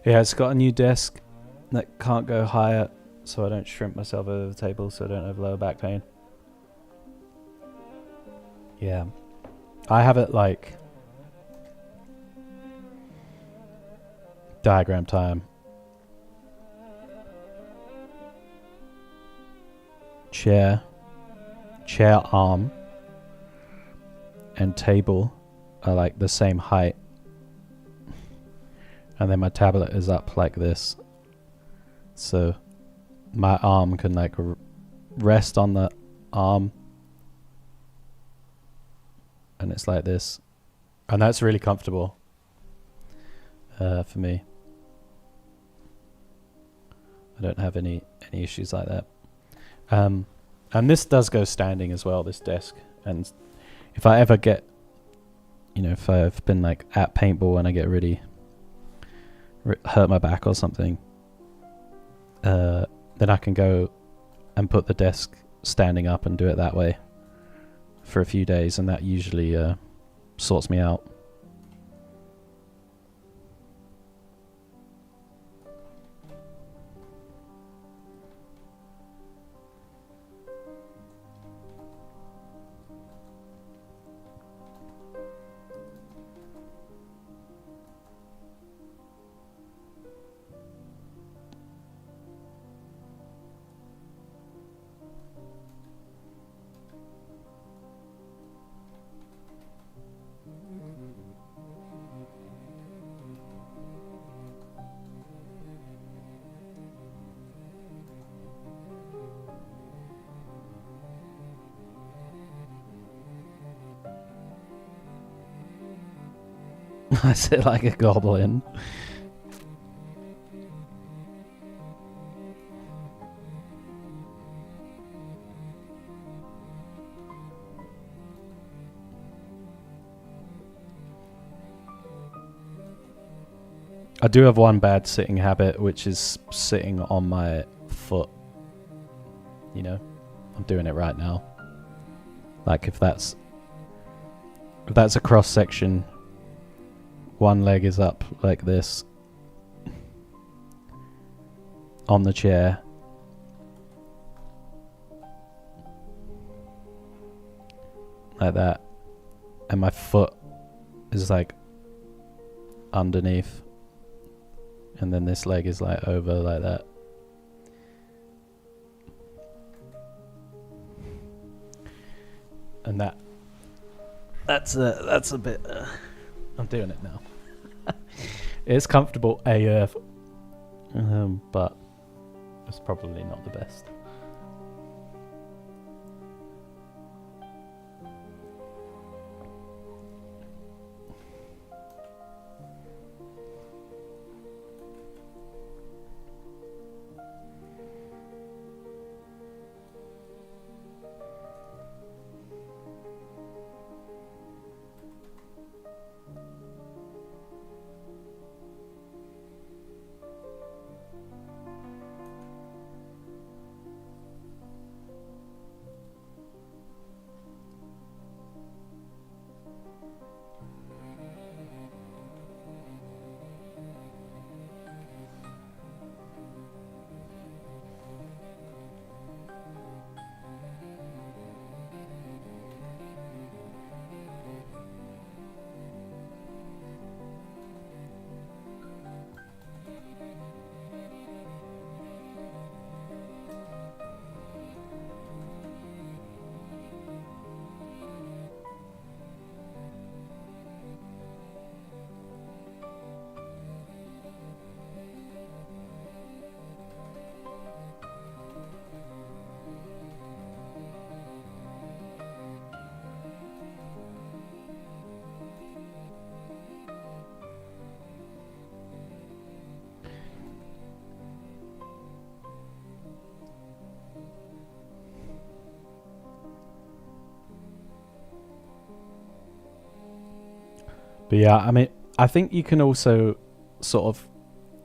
Yeah, it's got a new desk that can't go higher, so I don't shrimp myself over the table, so I don't have lower back pain. Yeah. I have it like diagram time. Chair arm and table are like the same height. And then my tablet is up like this. So my arm can like rest on the arm. And it's like this. And that's really comfortable for me. I don't have any issues like that. And this does go standing as well, this desk. And if I ever get, you know, if I've been like at paintball and I get really hurt my back or something, then I can go and put the desk standing up and do it that way for a few days, and that usually sorts me out. I sit like a goblin. I do have one bad sitting habit, which is sitting on my foot. You know, I'm doing it right now. Like if that's a cross section, one leg is up like this on the chair. Like that. And my foot is like underneath. And then this leg is like over like that. And that's a bit I'm doing it now. It's comfortable AF, but it's probably not the best. But yeah, I mean, I think you can also sort of,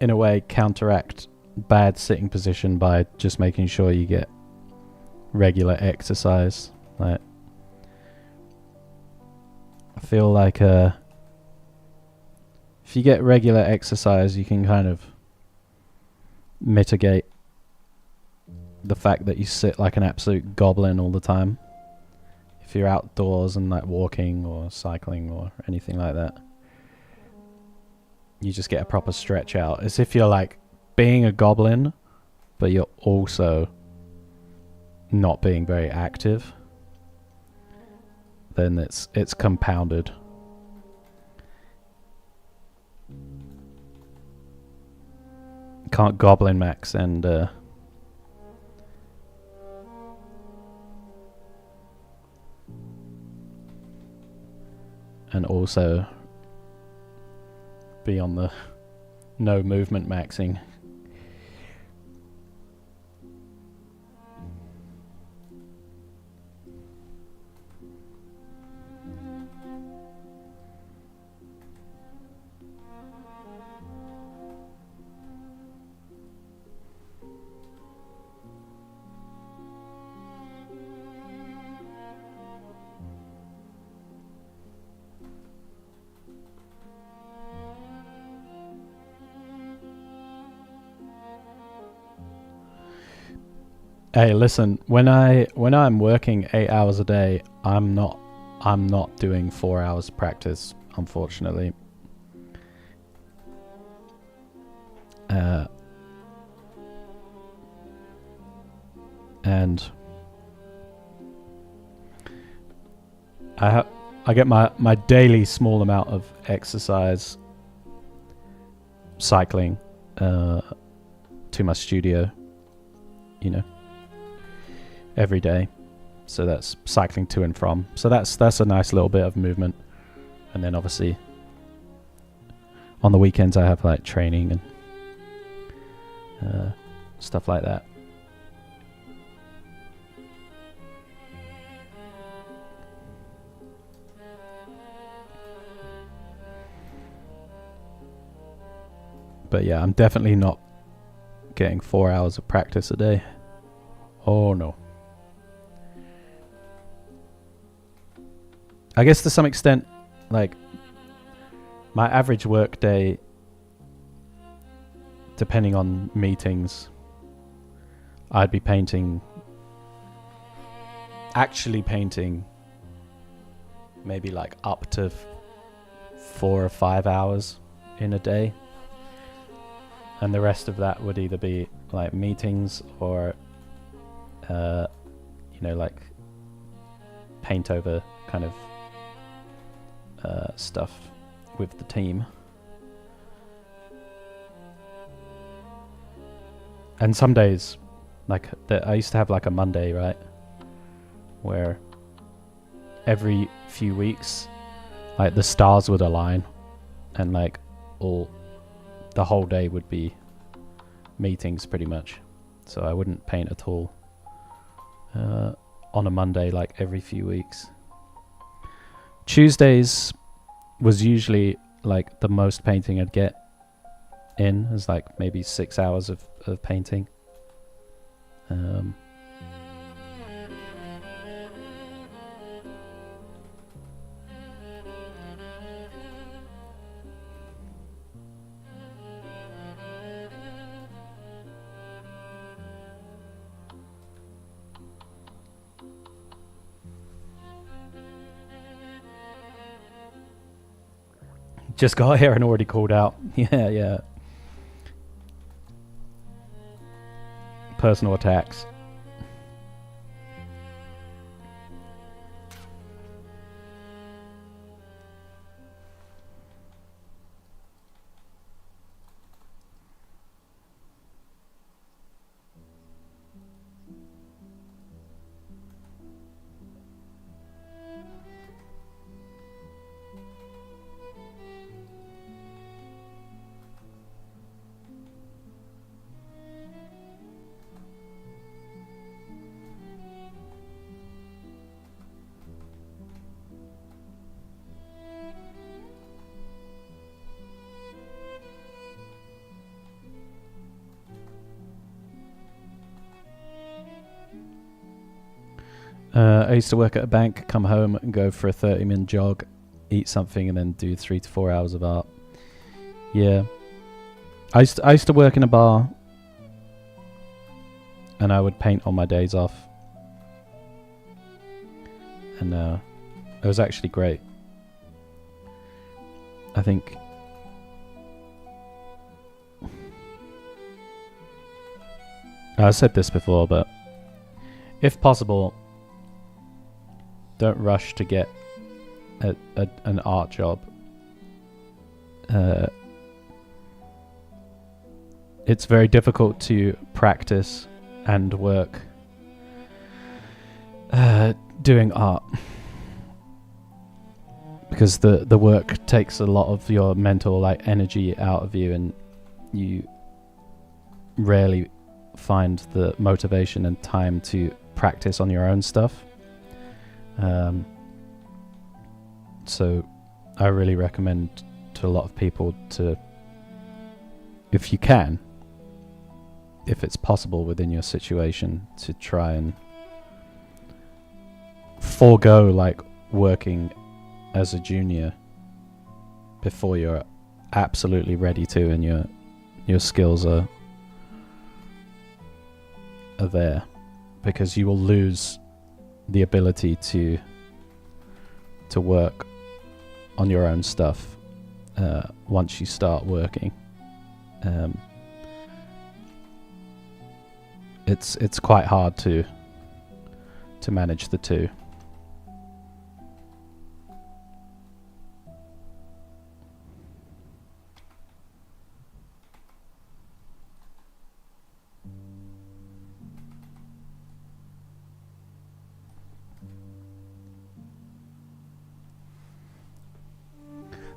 in a way, counteract bad sitting position by just making sure you get regular exercise. Like, I feel like if you get regular exercise, you can kind of mitigate the fact that you sit like an absolute goblin all the time. If you're outdoors and like walking or cycling or anything like that, you just get a proper stretch out. As if you're like being a goblin, but you're also not being very active. Then it's compounded. Can't goblin max and also be on the no movement maxing. Hey, listen, when I'm working 8 hours a day, I'm not doing 4 hours practice, unfortunately. And I get my daily small amount of exercise cycling to my studio, you know, every day. So that's cycling to and from. So that's a nice little bit of movement. And then obviously on the weekends I have like training and stuff like that. But yeah, I'm definitely not getting 4 hours of practice a day. Oh no. I guess to some extent, like, my average work day, depending on meetings, I'd be actually painting maybe like up to 4 or 5 hours in a day. And the rest of that would either be like meetings or, like paint over kind of stuff with the team. And some days, like I used to have like a Monday, right, where every few weeks, like the stars would align, and like the whole day would be meetings pretty much. So I wouldn't paint at all on a Monday, like every few weeks. Tuesdays was usually like the most painting I'd get in, is like maybe 6 hours of painting. Just got here and already called out. Yeah. Personal attacks. I used to work at a bank, come home and go for a 30-minute jog, eat something, and then do 3 to 4 hours of art. Yeah. I used to work in a bar, and I would paint on my days off. And it was actually great. I think I said this before, but if possible, don't rush to get an art job. It's very difficult to practice and work doing art, because the work takes a lot of your mental energy out of you, and you rarely find the motivation and time to practice on your own stuff. So I really recommend to a lot of people to, if you can, if it's possible within your situation, to try and forego working as a junior before you're absolutely ready to, and your skills are there, because you will lose the ability to work on your own stuff once you start working. It's quite hard to manage the two.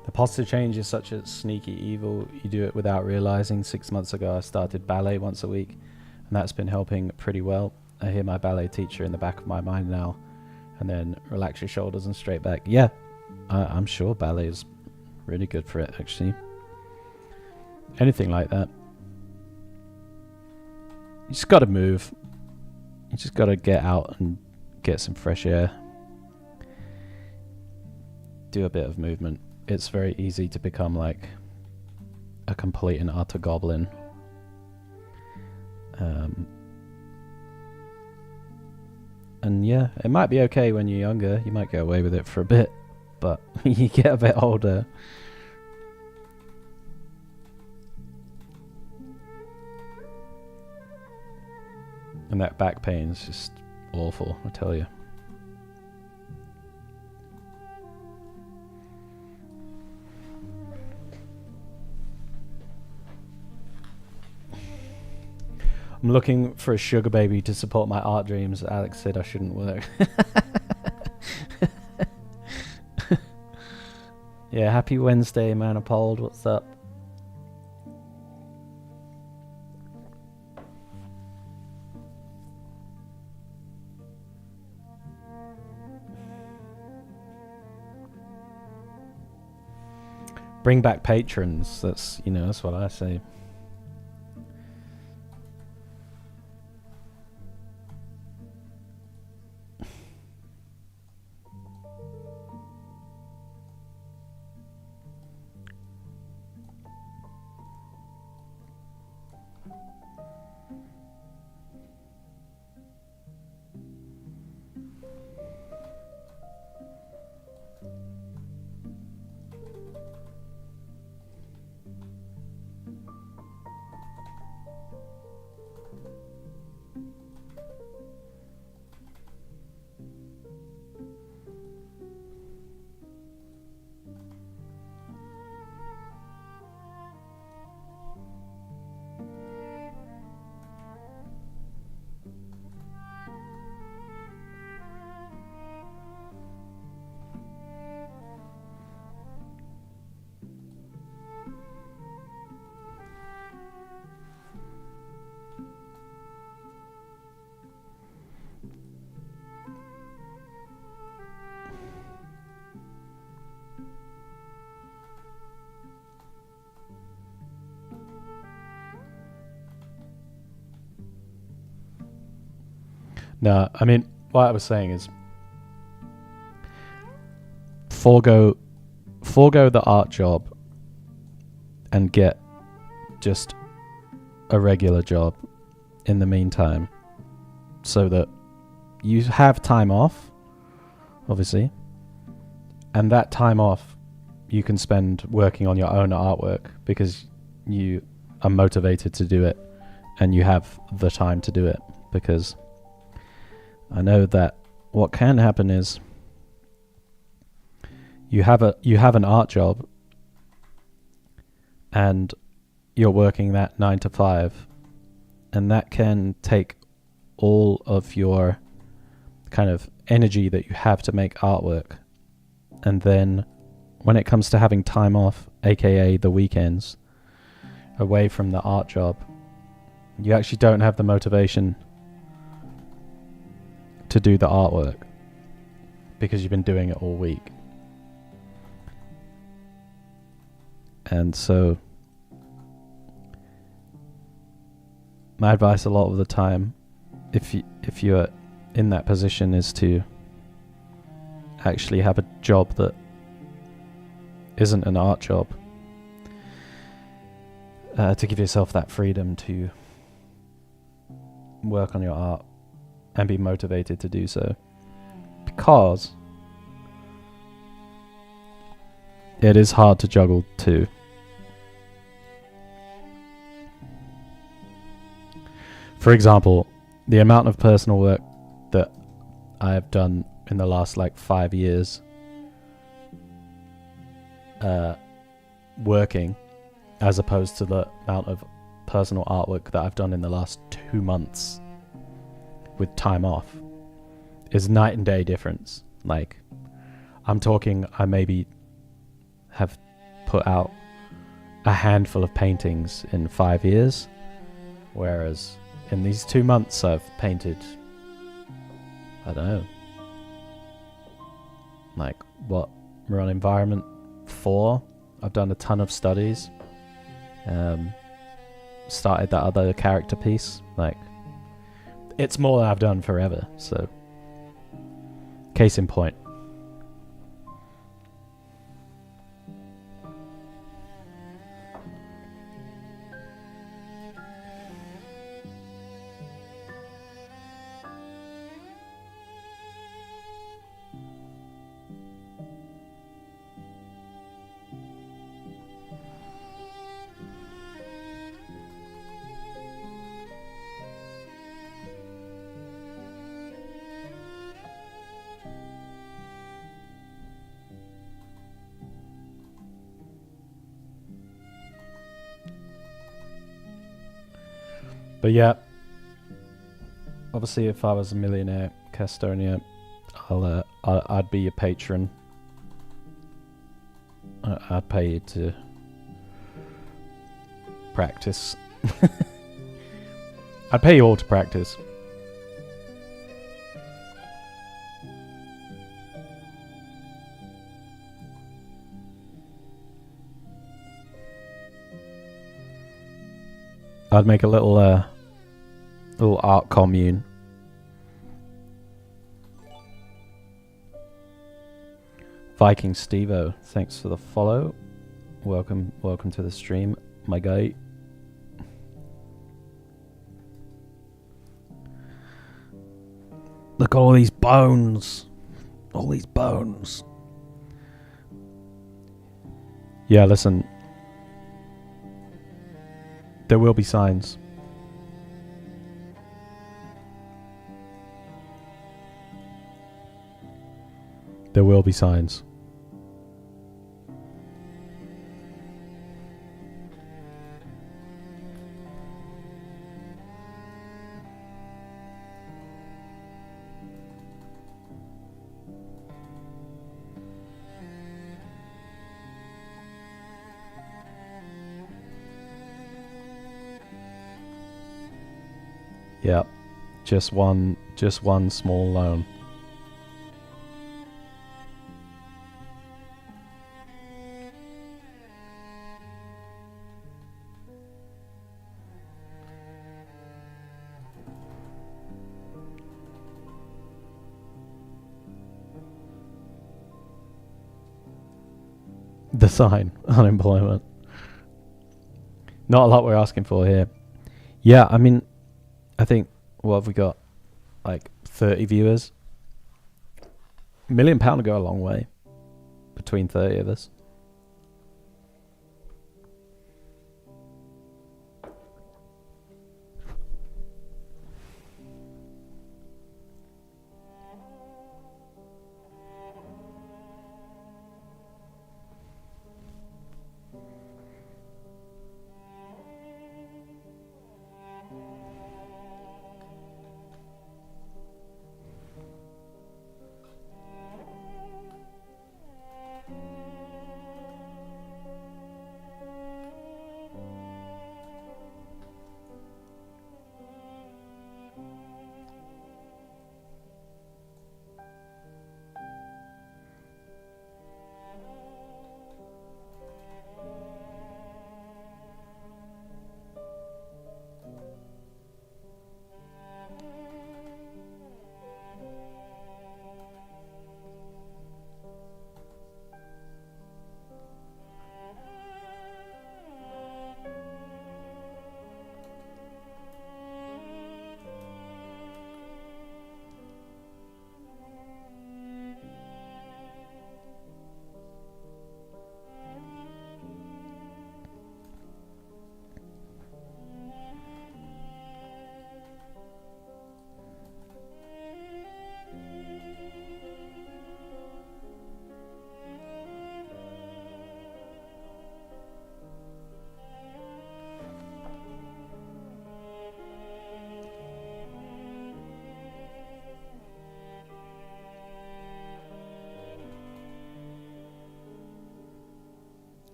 The positive change is such a sneaky evil. You do it without realizing. 6 months ago, I started ballet once a week, and that's been helping pretty well. I hear my ballet teacher in the back of my mind now, and then relax your shoulders and straight back. Yeah, I'm sure ballet is really good for it, actually. Anything like that. You just got to move. You just got to get out and get some fresh air. Do a bit of movement. It's very easy to become like a complete and utter goblin. And yeah, it might be okay when you're younger. You might get away with it for a bit, but you get a bit older, and that back pain is just awful, I tell you. I'm looking for a sugar baby to support my art dreams. Alex said I shouldn't work. Yeah, happy Wednesday, Manipold. What's up? Bring back patrons. That's what I say. No, I mean, what I was saying is forego the art job and get just a regular job in the meantime, so that you have time off, obviously, and that time off you can spend working on your own artwork because you are motivated to do it and you have the time to do it. Because I know that what can happen is you have an art job and you're working that 9 to 5, and that can take all of your kind of energy that you have to make artwork. And then when it comes to having time off, aka the weekends, away from the art job, you actually don't have the motivation to do the artwork because you've been doing it all week. And so my advice a lot of the time, if you're in that position, is to actually have a job that isn't an art job, to give yourself that freedom to work on your art and be motivated to do so, because it is hard to juggle too. For example, the amount of personal work that I have done in the last 5 years working, as opposed to the amount of personal artwork that I've done in the last 2 months with time off, is night and day difference. I'm talking, I maybe have put out a handful of paintings in 5 years, whereas in these 2 months I've painted, I don't know, we're on environment 4. I've done a ton of studies, started that other character piece. It's more than I've done forever, so case in point. But yeah, obviously, if I was a millionaire, Castonia, I'd be your patron. I'd pay you to practice. I'd pay you all to practice. I'd make a little art commune. Viking Stevo, thanks for the follow. Welcome to the stream, my guy. Look at all these bones. All these bones. Yeah, listen. There will be signs. There will be signs. Yep, just one small loan. the sign, unemployment. Not a lot we're asking for here. Yeah, I mean, I think, what have we got? Like 30 viewers? £1 million would go a long way. Between 30 of us.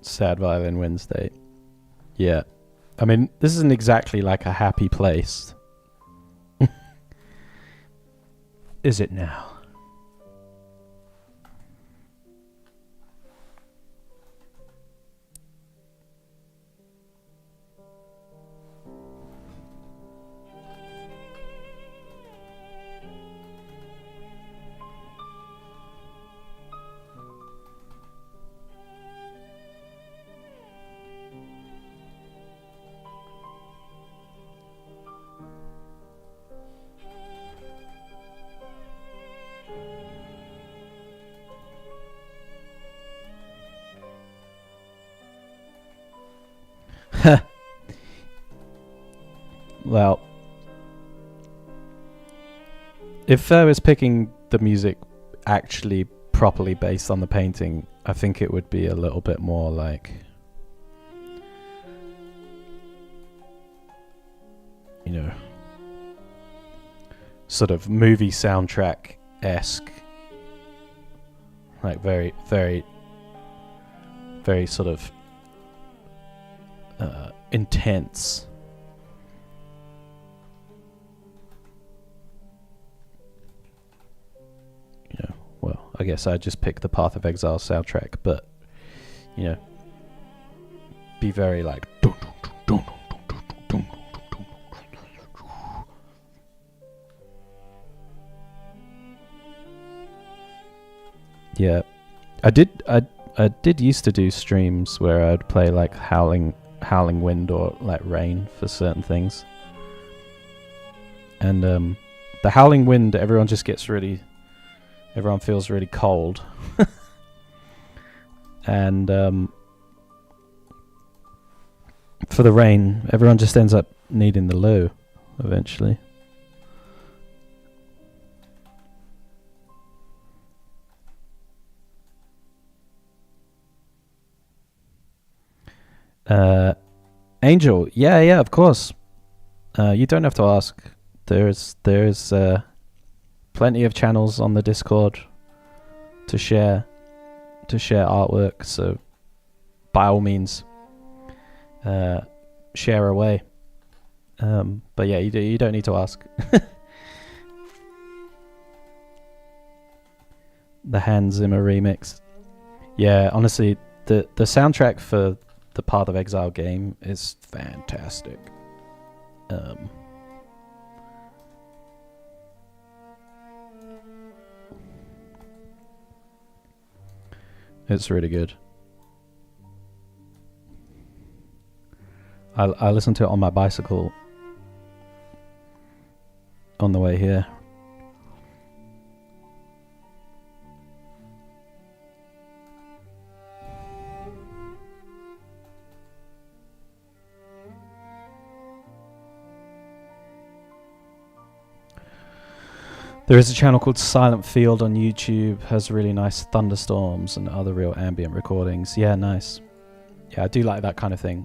Sad Violin Wednesday. Yeah. I mean, this isn't exactly like a happy place. Is it now? Well, if I was picking the music actually properly based on the painting, I think it would be a little bit more like, you know, sort of movie soundtrack-esque. Like very, very, very sort of intense. You know, well, I guess I'd just pick the Path of Exile soundtrack, but, you know, be very like... Yeah, I did used to do streams where I'd play like howling wind or like rain for certain things, and the howling wind, everyone feels really cold, and for the rain, everyone just ends up needing the loo eventually. Angel, yeah, of course. You don't have to ask. There's plenty of channels on the Discord to share artwork. So by all means, share away. But yeah, you don't need to ask. The Hans Zimmer remix. Yeah, honestly, the soundtrack for the Path of Exile game is fantastic. It's really good. I listen to it on my bicycle on the way here. There is a channel called Silent Field on YouTube, has really nice thunderstorms and other real ambient recordings. Yeah, nice. Yeah, I do like that kind of thing.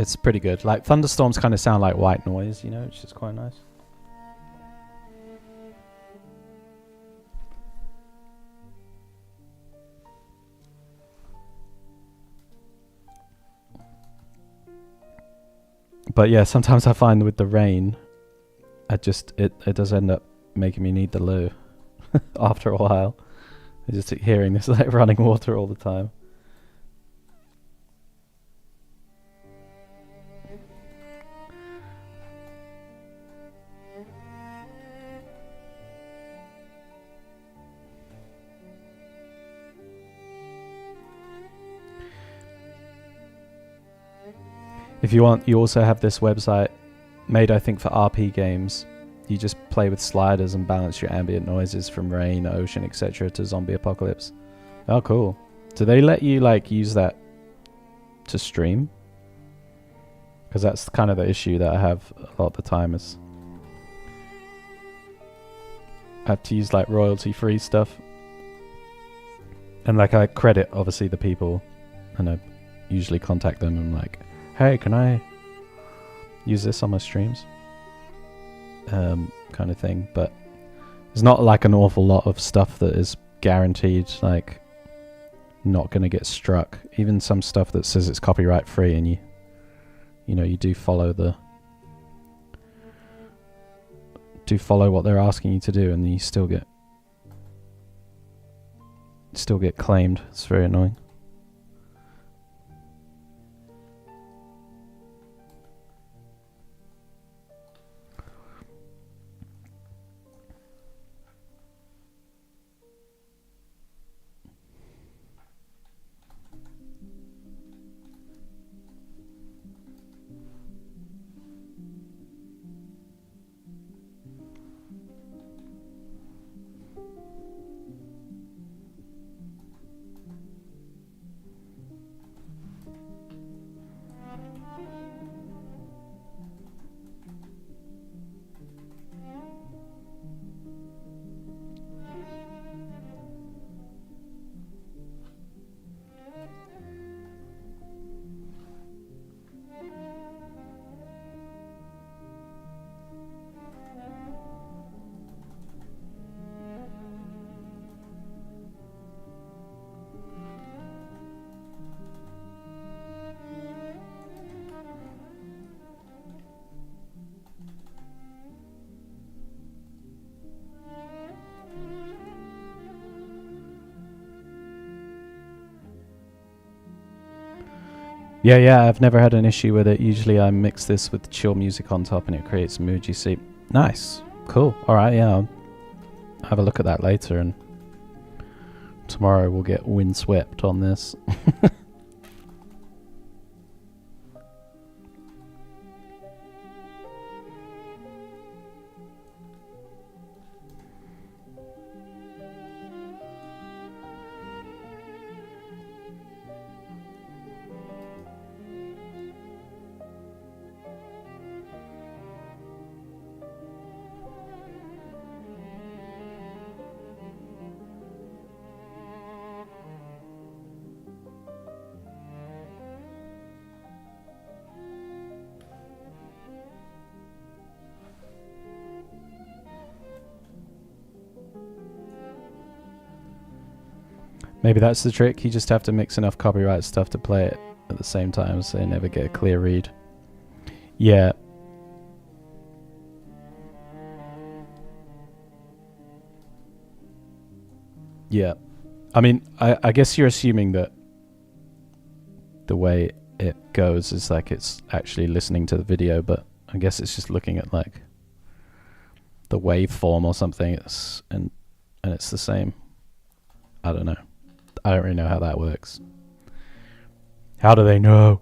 It's pretty good. Like thunderstorms kind of sound like white noise, you know, which is quite nice. But yeah, sometimes I find with the rain, it does end up making me need the loo after a while. I just hearing this like running water all the time. If you want, you also have this website made, I think, for RP games. You just play with sliders and balance your ambient noises from rain, ocean, etc. to zombie apocalypse. Oh, cool. Do they let you like use that to stream? Because that's kind of the issue that I have a lot of the time is I have to use like royalty-free stuff. And like I credit obviously the people, and I usually contact them and like, hey, can I use this on my streams? Kind of thing. But there's not like an awful lot of stuff that is guaranteed like not going to get struck. Even some stuff that says it's copyright free and you know, you do follow what they're asking you to do, and you still get claimed. It's very annoying. Yeah, I've never had an issue with it. Usually I mix this with chill music on top and it creates mood, you see. Nice. Cool. Alright, yeah. I'll have a look at that later, and tomorrow we'll get windswept on this. Maybe that's the trick. You just have to mix enough copyright stuff to play it at the same time so you never get a clear read. Yeah. Yeah. I mean, I guess you're assuming that the way it goes is like it's actually listening to the video, but I guess it's just looking at like the waveform or something. And it's the same. I don't know. I don't really know how that works. How do they know?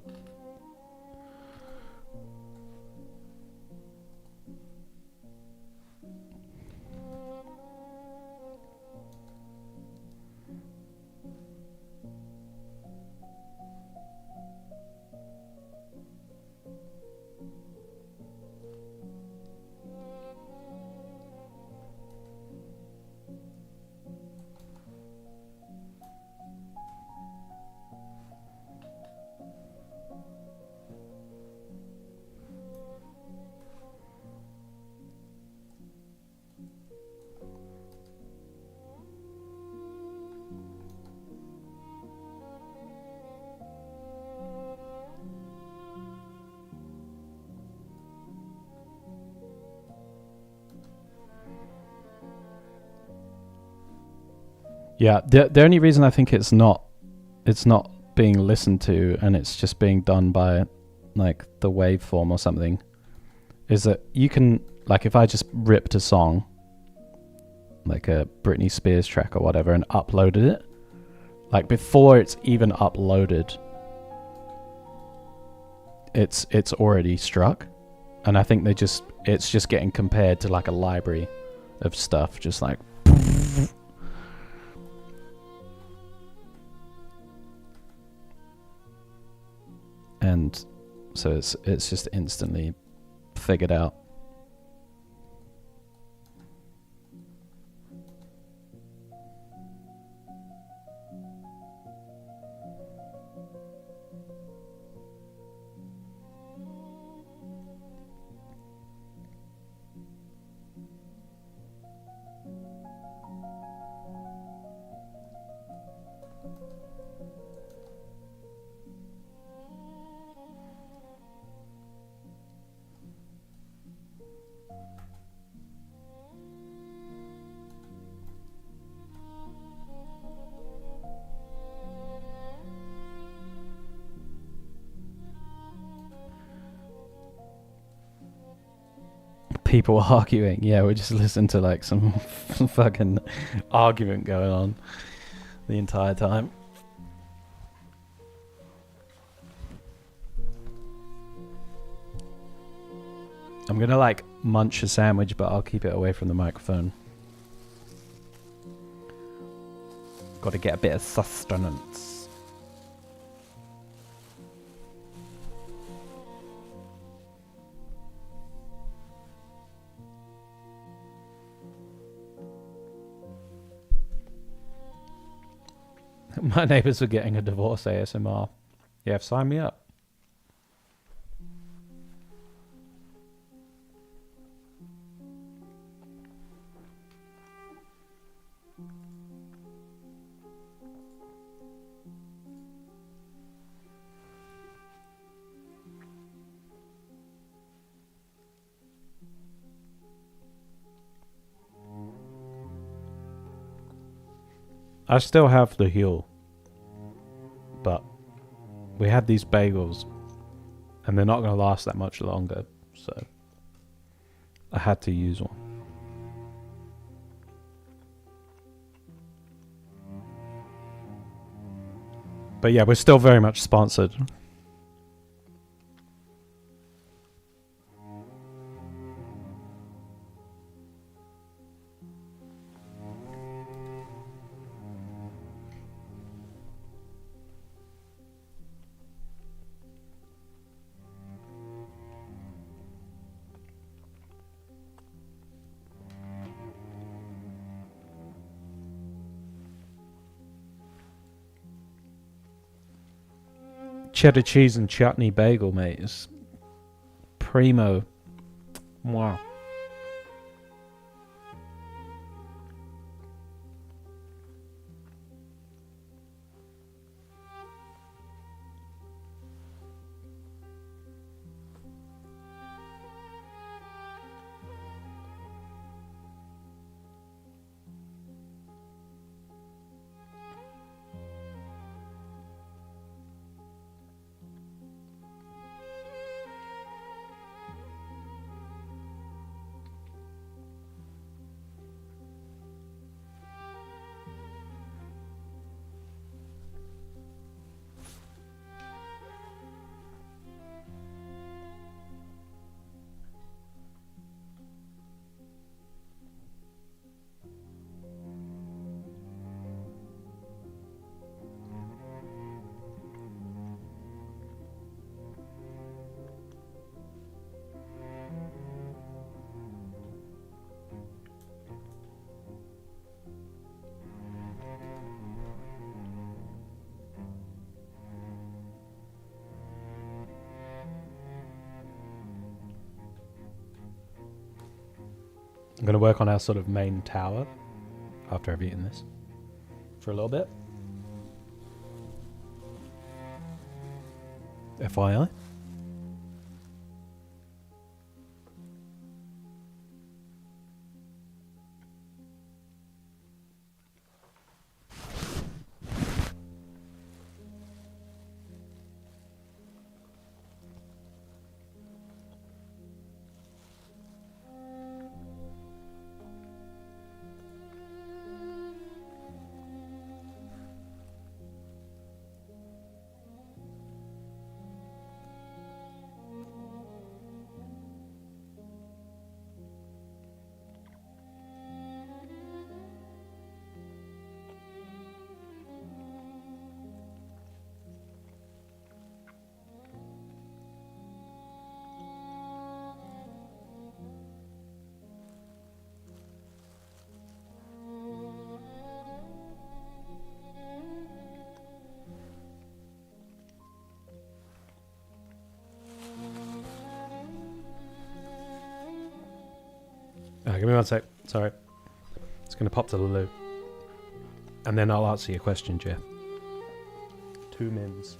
Yeah, the only reason I think it's not being listened to and it's just being done by like the waveform or something is that you can, like, if I just ripped a song like a Britney Spears track or whatever and uploaded it, like before it's even uploaded, it's already struck. And I think it's just getting compared to like a library of stuff, just like and so it's just instantly figured out. People arguing. Yeah, we just listened to like some fucking argument going on the entire time. I'm gonna like munch a sandwich, but I'll keep it away from the microphone. Got to get a bit of sustenance. My neighbours were getting a divorce ASMR. Yeah, sign me up. I still have the heel, but we had these bagels and they're not going to last that much longer, so I had to use one. But yeah, we're still very much sponsored. Cheddar cheese and chutney bagel, mate, is primo. Wow. I'm going to work on our sort of main tower after I've eaten this for a little bit. FYI. Give me 1 sec. Sorry. It's going to pop to the loop. And then I'll answer your question, Jeff. 2 mins.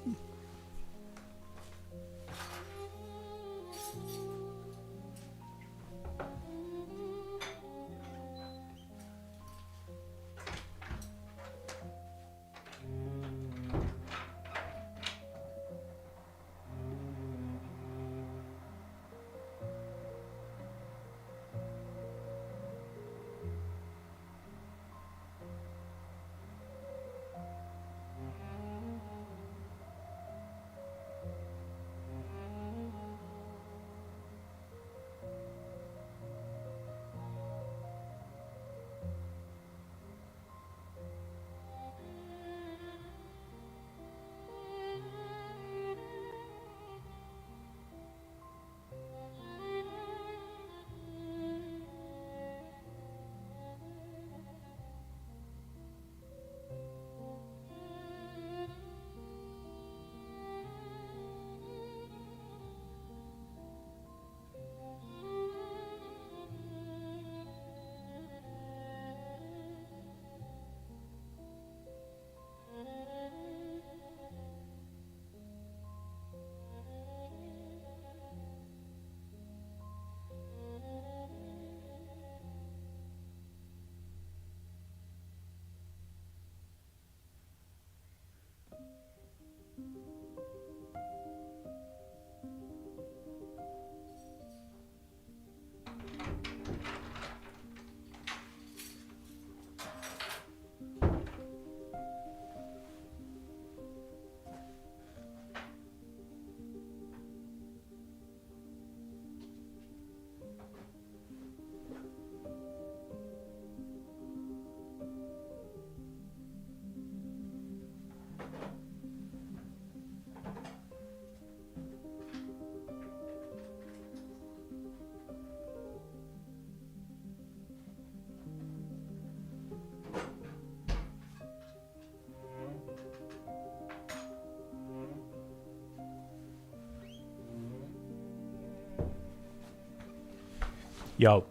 Yo.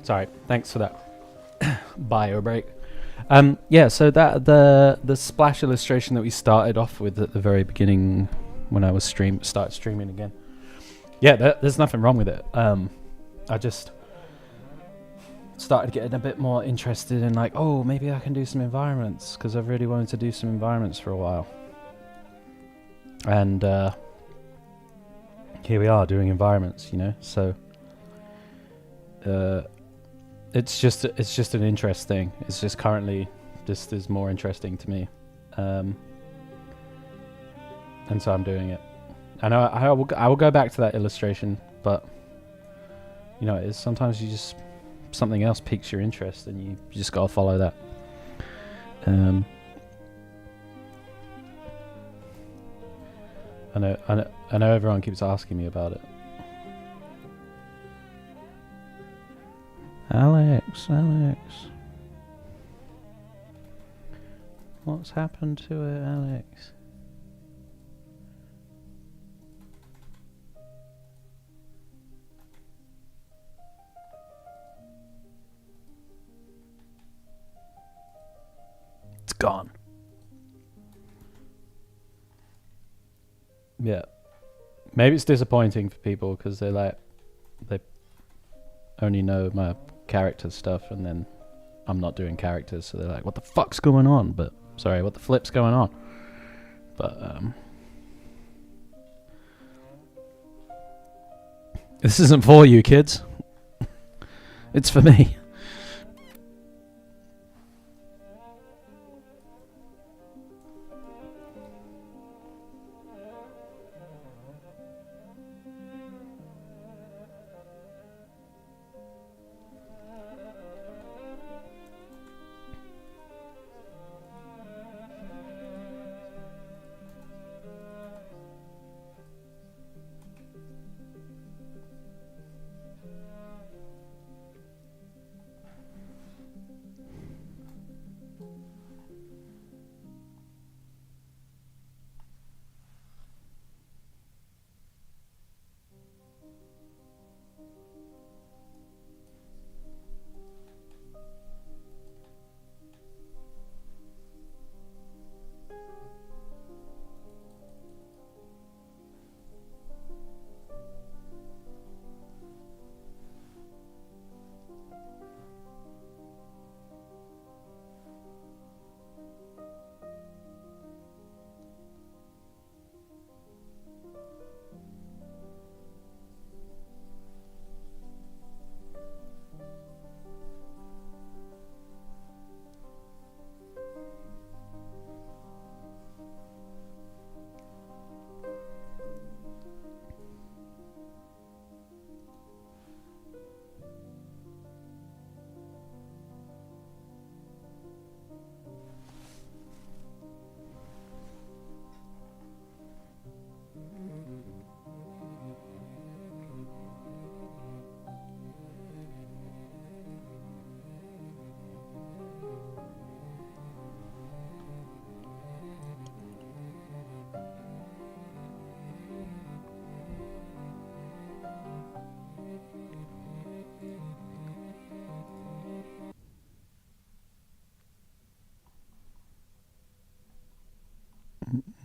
Sorry, thanks for that bio break. Yeah, so that the splash illustration that we started off with at the very beginning when I was started streaming again. Yeah, there's nothing wrong with it. I just started getting a bit more interested in like, oh, maybe I can do some environments because I've really wanted to do some environments for a while. And here we are doing environments, you know. So it's just an interest thing. It's just currently just is more interesting to me, and so I'm doing it. I know I will go back to that illustration, but you know, it's sometimes you just something else piques your interest, and you just gotta follow that. I know everyone keeps asking me about it. Alex, what's happened to it, Alex? gone. Yeah. Maybe it's disappointing for people because they only know my character stuff, and then I'm not doing characters, so they're like, what the fuck's going on? But sorry, what the flip's going on? But this isn't for you kids. It's for me.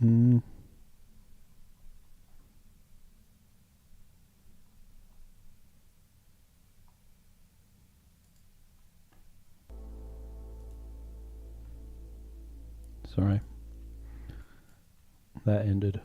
Mm. Sorry. That ended.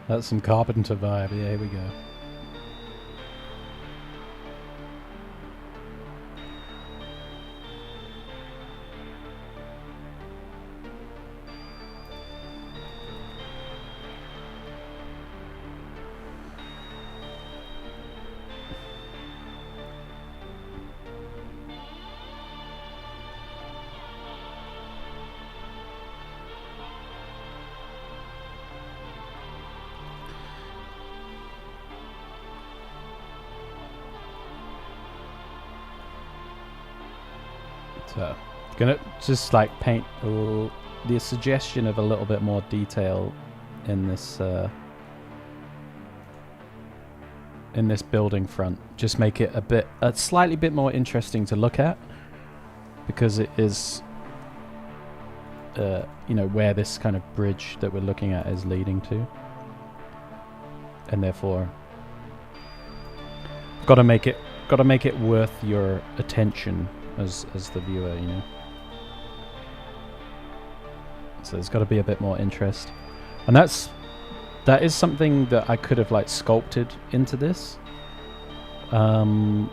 That's some Carpenter vibe. Yeah, here we go. So, gonna just like paint the suggestion of a little bit more detail in this building front. Just make it a slightly bit more interesting to look at, because it is, you know, where this kind of bridge that we're looking at is leading to, and therefore, got to make it worth your attention as the viewer, you know. So there's got to be a bit more interest, and that is something that I could have like sculpted into this, and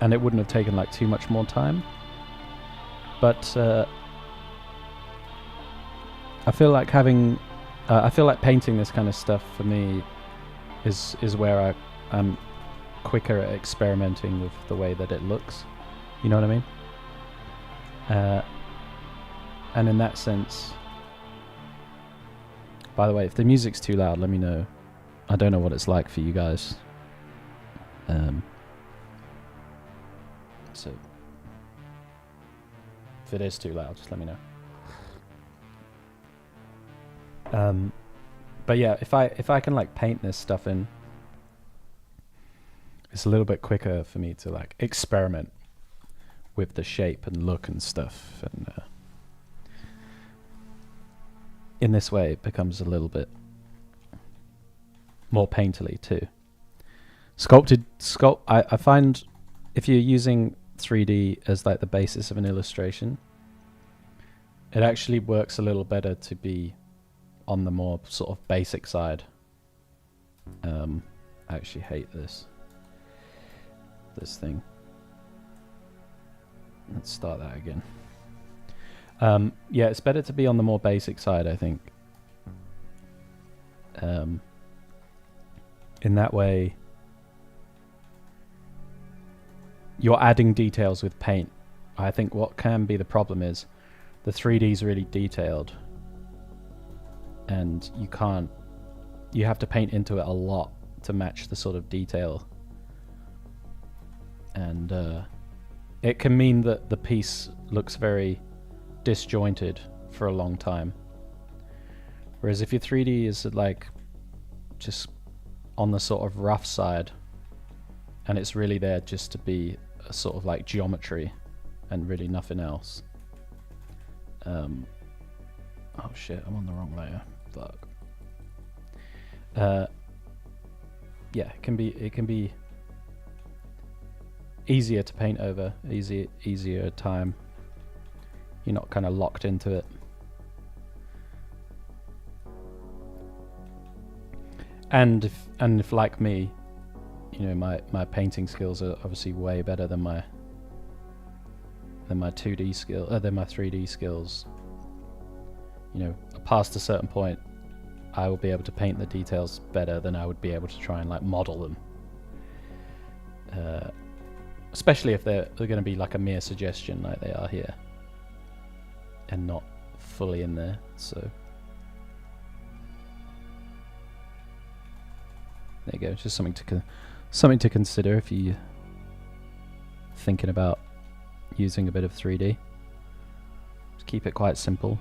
it wouldn't have taken like too much more time. But I feel like painting this kind of stuff for me is where I'm quicker at experimenting with the way that it looks. You know what I mean? And in that sense, by the way, if the music's too loud, let me know. I don't know what it's like for you guys. So if it is too loud, just let me know. But yeah, if I can like paint this stuff in, it's a little bit quicker for me to like experiment with the shape and look and stuff, and in this way it becomes a little bit more painterly too. I find if you're using 3D as like the basis of an illustration, it actually works a little better to be on the more sort of basic side. I actually hate this thing. Let's start that again. Yeah, it's better to be on the more basic side, I think. In that way, you're adding details with paint. I think what can be the problem is the 3D is really detailed, and you have to paint into it a lot to match the sort of detail, and it can mean that the piece looks very disjointed for a long time. Whereas if your 3D is like just on the sort of rough side, and it's really there just to be a sort of like geometry and really nothing else. Oh shit, I'm on the wrong layer. Fuck. Yeah, it can be easier to paint over, easier time. You're not kind of locked into it. And if like me, you know, my painting skills are obviously way better than my 2D skill, than my 3D skills. You know, past a certain point, I will be able to paint the details better than I would be able to try and like model them. Especially if they're going to be like a mere suggestion, like they are here, and not fully in there. So there you go. It's just something to consider if you're thinking about using a bit of 3D. Just keep it quite simple.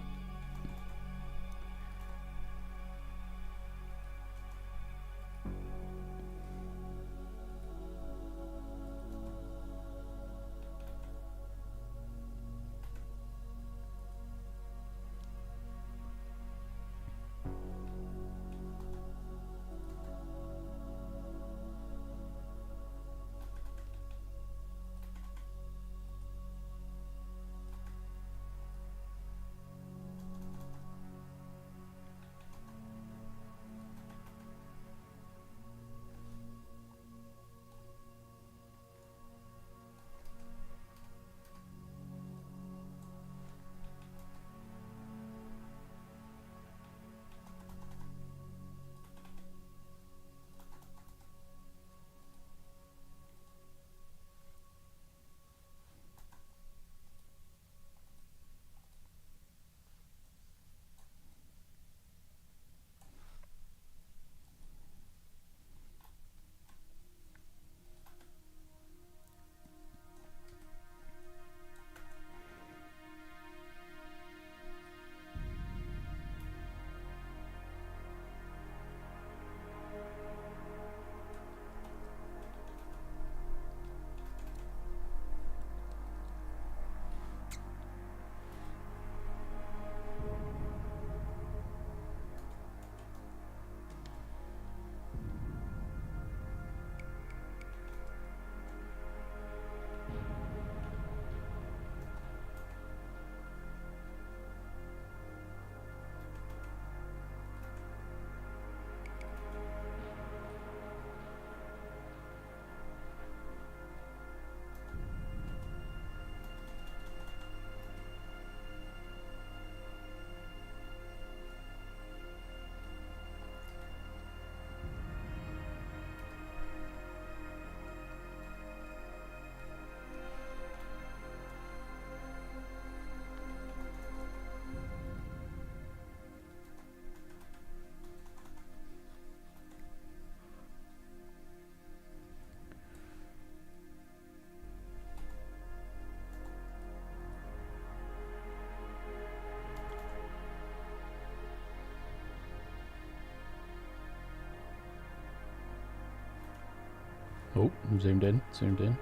Oh, zoomed in, zoomed in.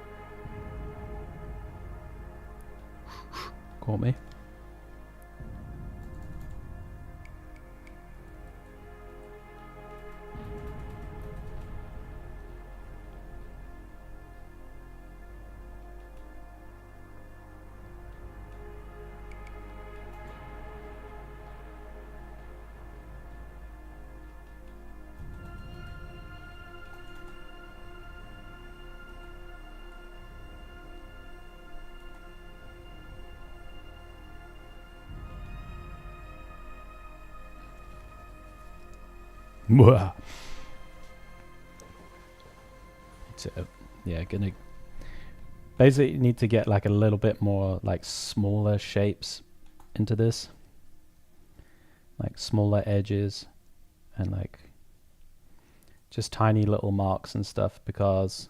Caught me. So, yeah, gonna basically need to get like a little bit more like smaller shapes into this, like smaller edges and like just tiny little marks and stuff, because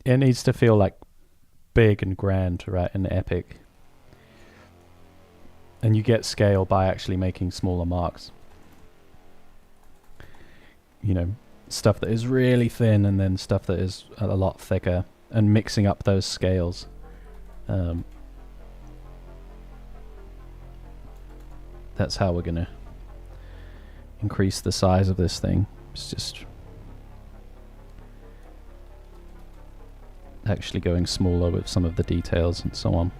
it needs to feel like big and grand, right, and epic. And you get scale by actually making smaller marks. You know, stuff that is really thin and then stuff that is a lot thicker, and mixing up those scales. That's how we're gonna increase the size of this thing. It's just actually going smaller with some of the details and so on.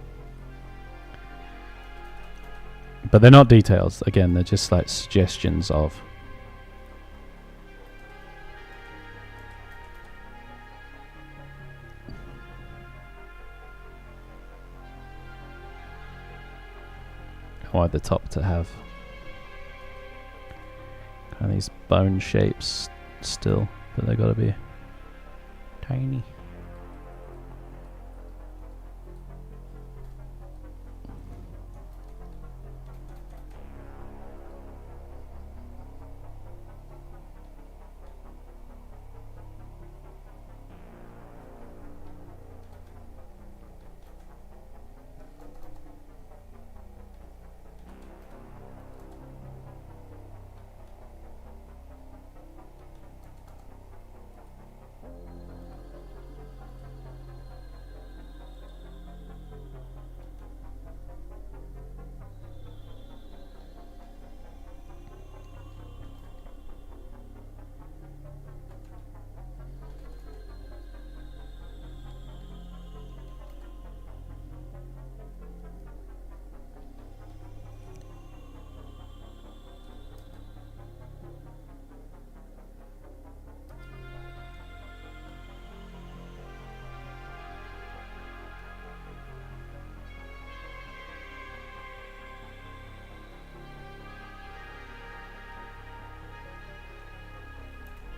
But they're not details, again, they're just like suggestions of. I want the top to have kind of these bone shapes still, but they gotta be tiny.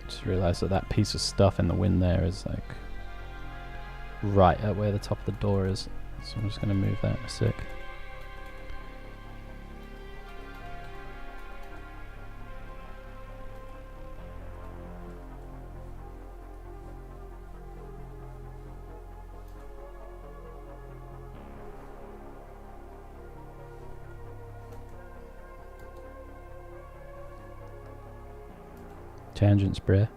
Just realised that that piece of stuff in the wind there is like right at where the top of the door is, so I'm just going to move that in a sec. Tangent spray.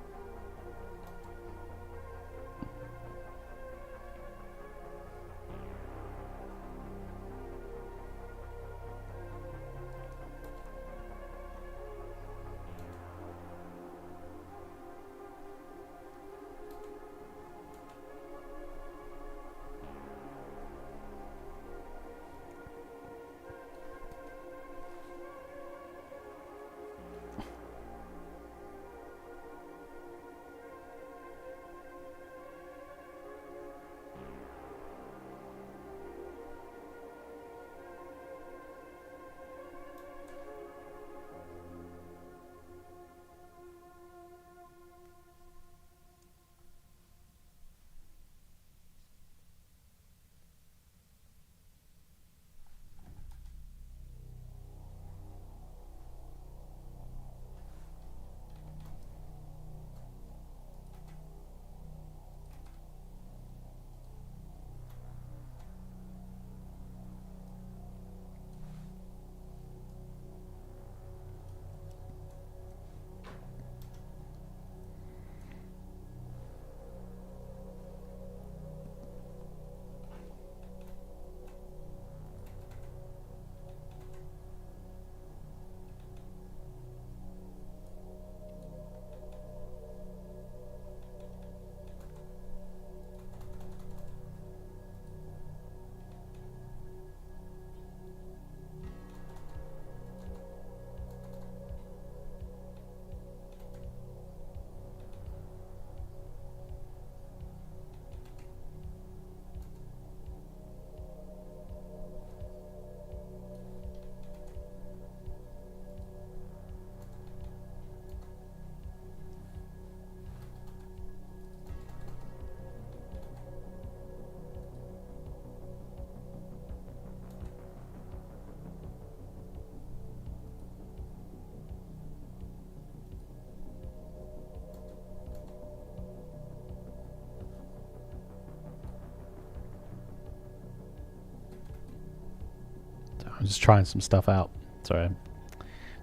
just trying some stuff out. Sorry.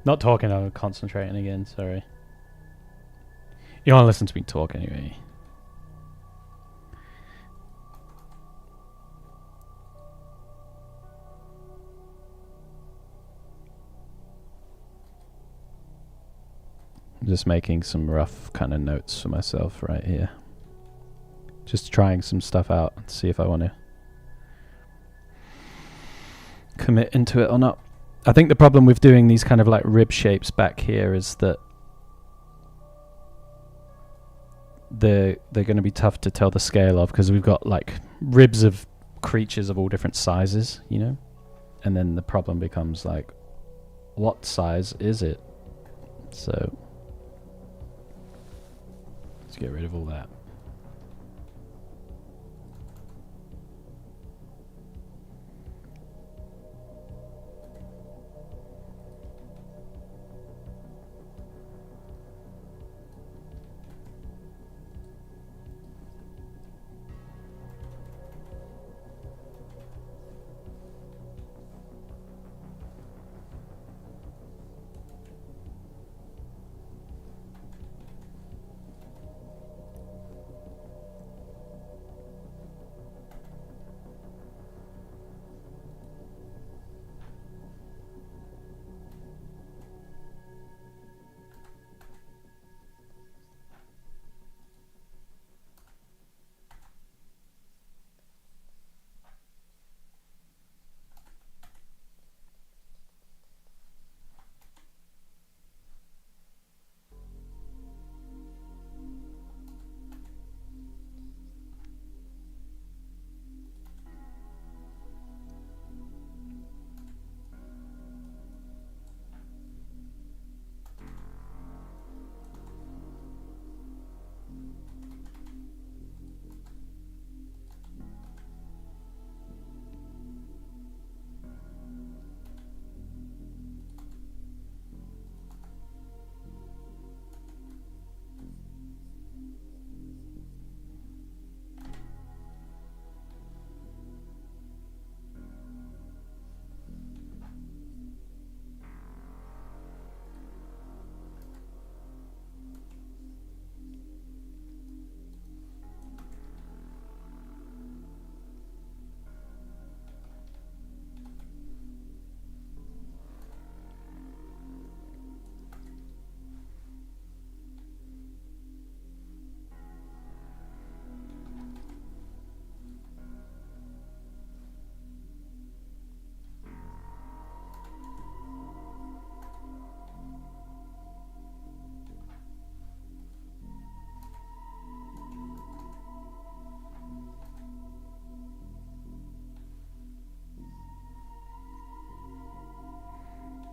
Not talking, I'm concentrating again, sorry. You want to listen to me talk anyway. I'm just making some rough kind of notes for myself right here. Just trying some stuff out and see if I want to commit into it or not. I think the problem with doing these kind of like rib shapes back here is that they're going to be tough to tell the scale of, because we've got like ribs of creatures of all different sizes, you know? And then the problem becomes like, what size is it? So let's get rid of all that.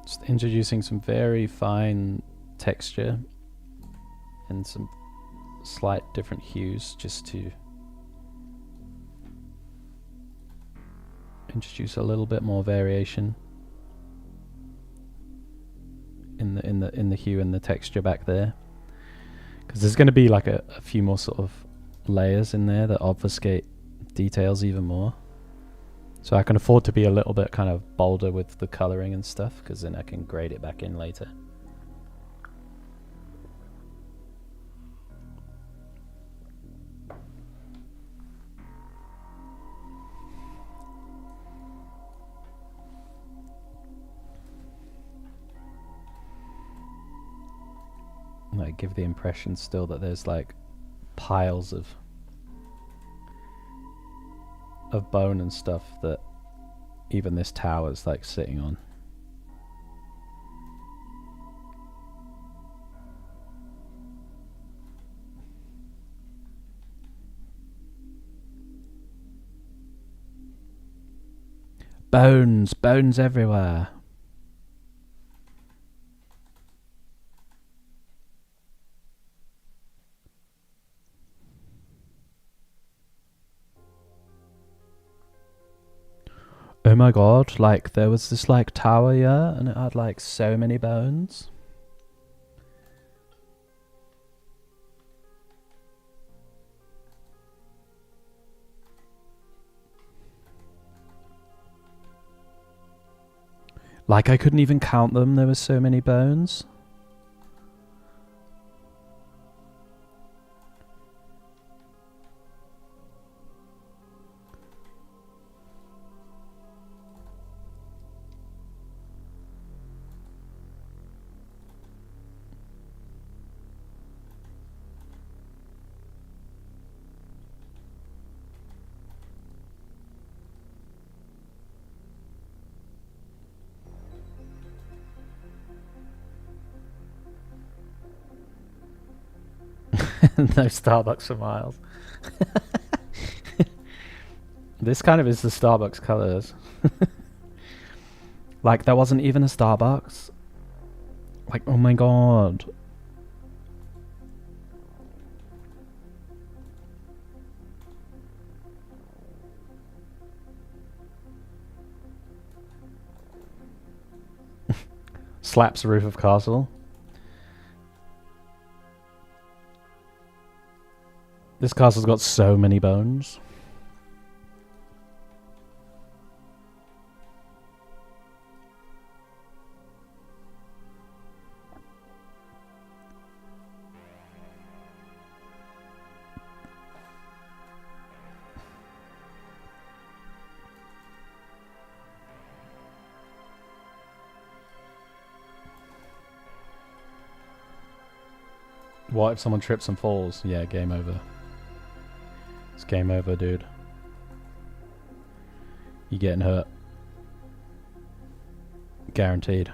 Just introducing some very fine texture and some slight different hues, just to introduce a little bit more variation in the hue and the texture back there, because there's going to be like a few more sort of layers in there that obfuscate details even more. So I can afford to be a little bit kind of bolder with the coloring and stuff, because then I can grade it back in later. Like give the impression still that there's like piles of bone and stuff that even this tower's like sitting on. Bones everywhere. Oh my god, like there was this like tower, yeah, and it had like so many bones. Like, I couldn't even count them. There were so many bones. No Starbucks for miles. This kind of is the Starbucks colours. Like, there wasn't even a Starbucks. Like, oh my god. Slaps the roof of castle. This castle's got so many bones. What if someone trips and falls? Yeah, game over. It's game over, dude. You're getting hurt. Guaranteed.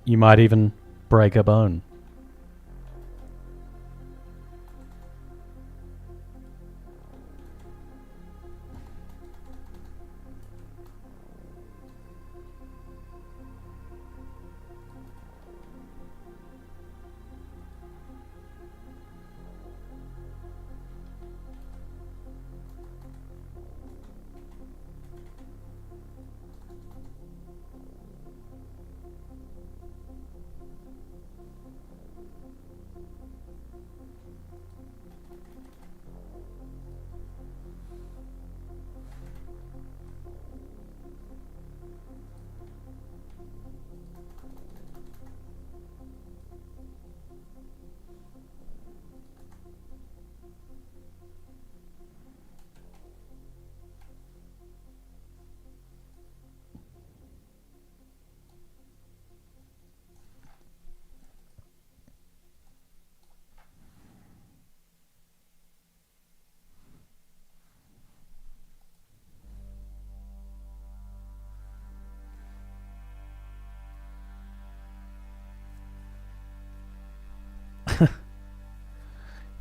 You might even break a bone.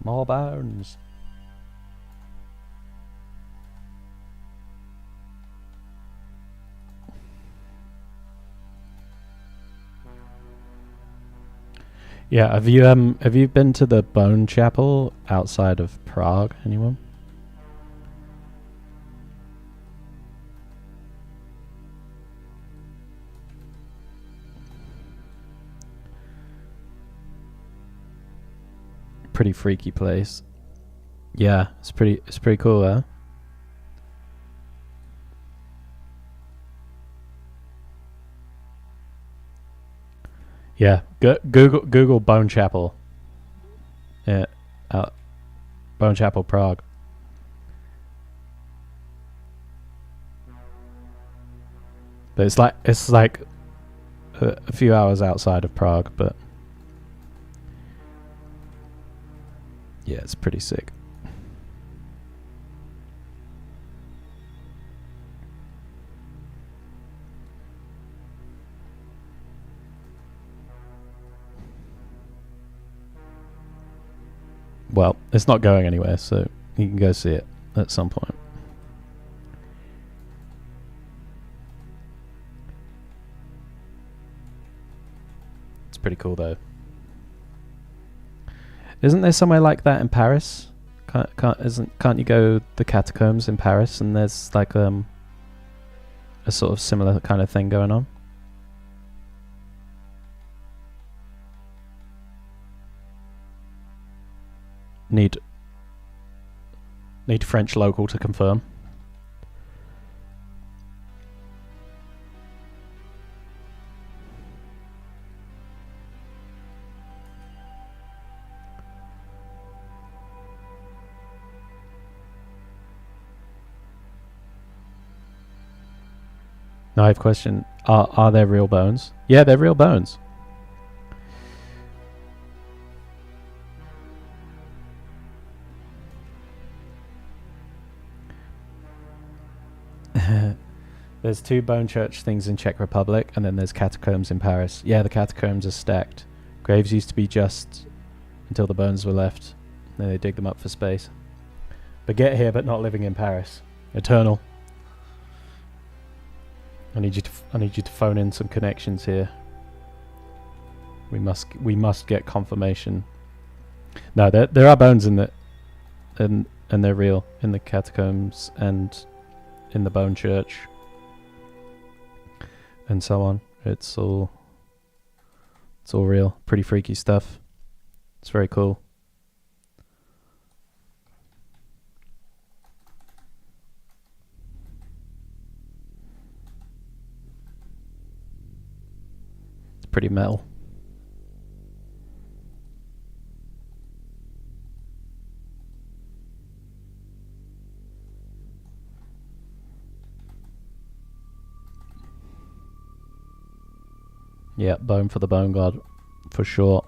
More bones. Yeah, have you been to the Bone Chapel outside of Prague? Anyone? Pretty freaky place. Yeah, it's pretty cool, huh? Yeah, Google Bone Chapel. Yeah, Bone Chapel, Prague. But it's like a few hours outside of Prague, but yeah, it's pretty sick. Well, it's not going anywhere, so you can go see it at some point. It's pretty cool, though. Isn't there somewhere like that in Paris? Can't you go the catacombs in Paris and there's like a sort of similar kind of thing going on? Need French local to confirm. Naive question. Are there real bones? Yeah, they're real bones. There's 2 bone church things in Czech Republic, and then there's catacombs in Paris. Yeah, the catacombs are stacked. Graves used to be just until the bones were left. Then they dig them up for space. But get here, but not living in Paris. Eternal. I need you to phone in some connections here. We must get confirmation. No, there are bones in the and they're real in the catacombs and in the bone church and so on. It's all real. Pretty freaky stuff. It's very cool. It's pretty metal. Yeah, bone for the bone god, for sure.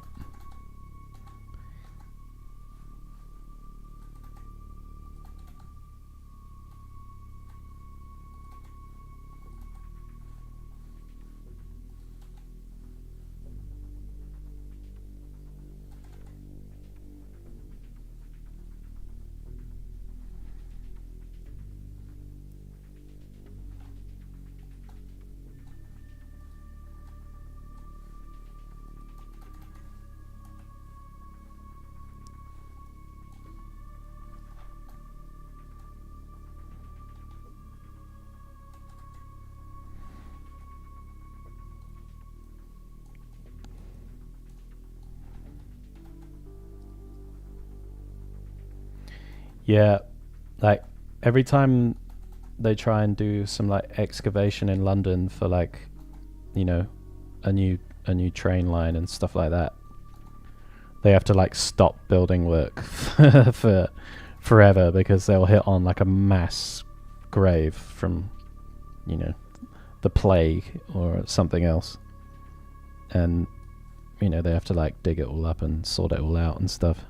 Yeah, like every time they try and do some like excavation in London for like, you know, a new train line and stuff like that, they have to like stop building work for forever because they'll hit on like a mass grave from, you know, the plague or something else, and you know they have to like dig it all up and sort it all out and stuff.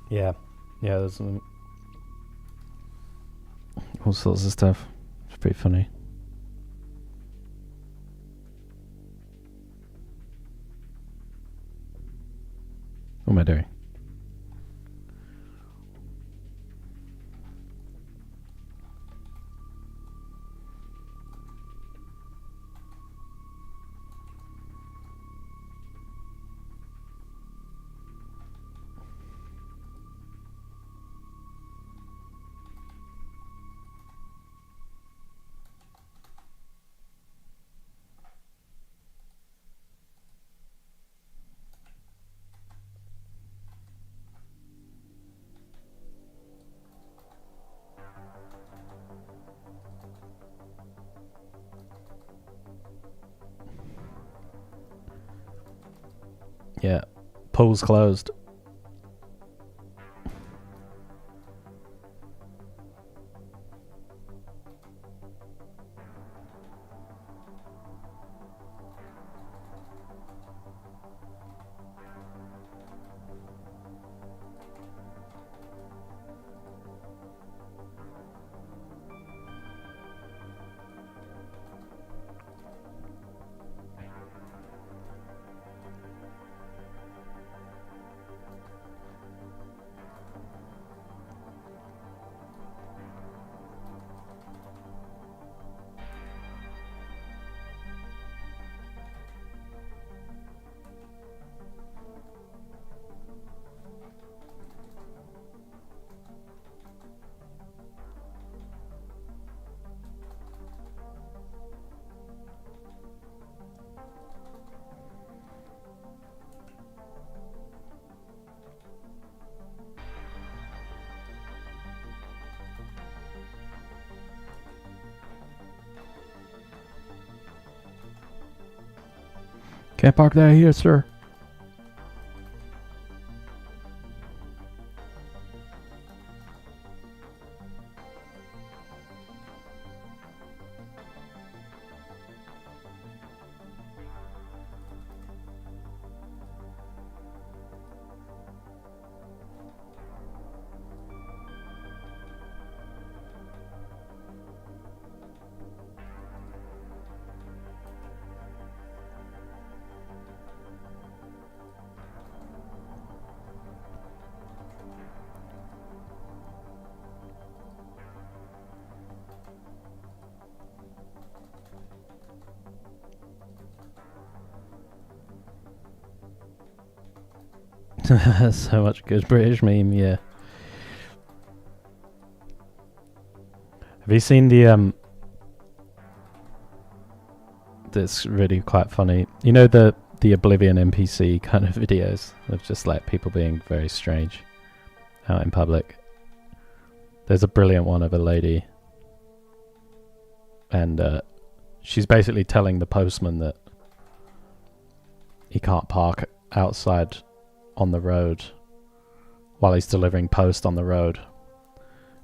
Yeah, there's some all sorts of stuff. It's pretty funny. What am I doing? Yeah, pool's closed. Can't park there here, sir. So much good British meme, yeah. Have you seen the that's really quite funny. You know the Oblivion NPC kind of videos of just like people being very strange out in public. There's a brilliant one of a lady and she's basically telling the postman that he can't park outside on the road while he's delivering post on the road.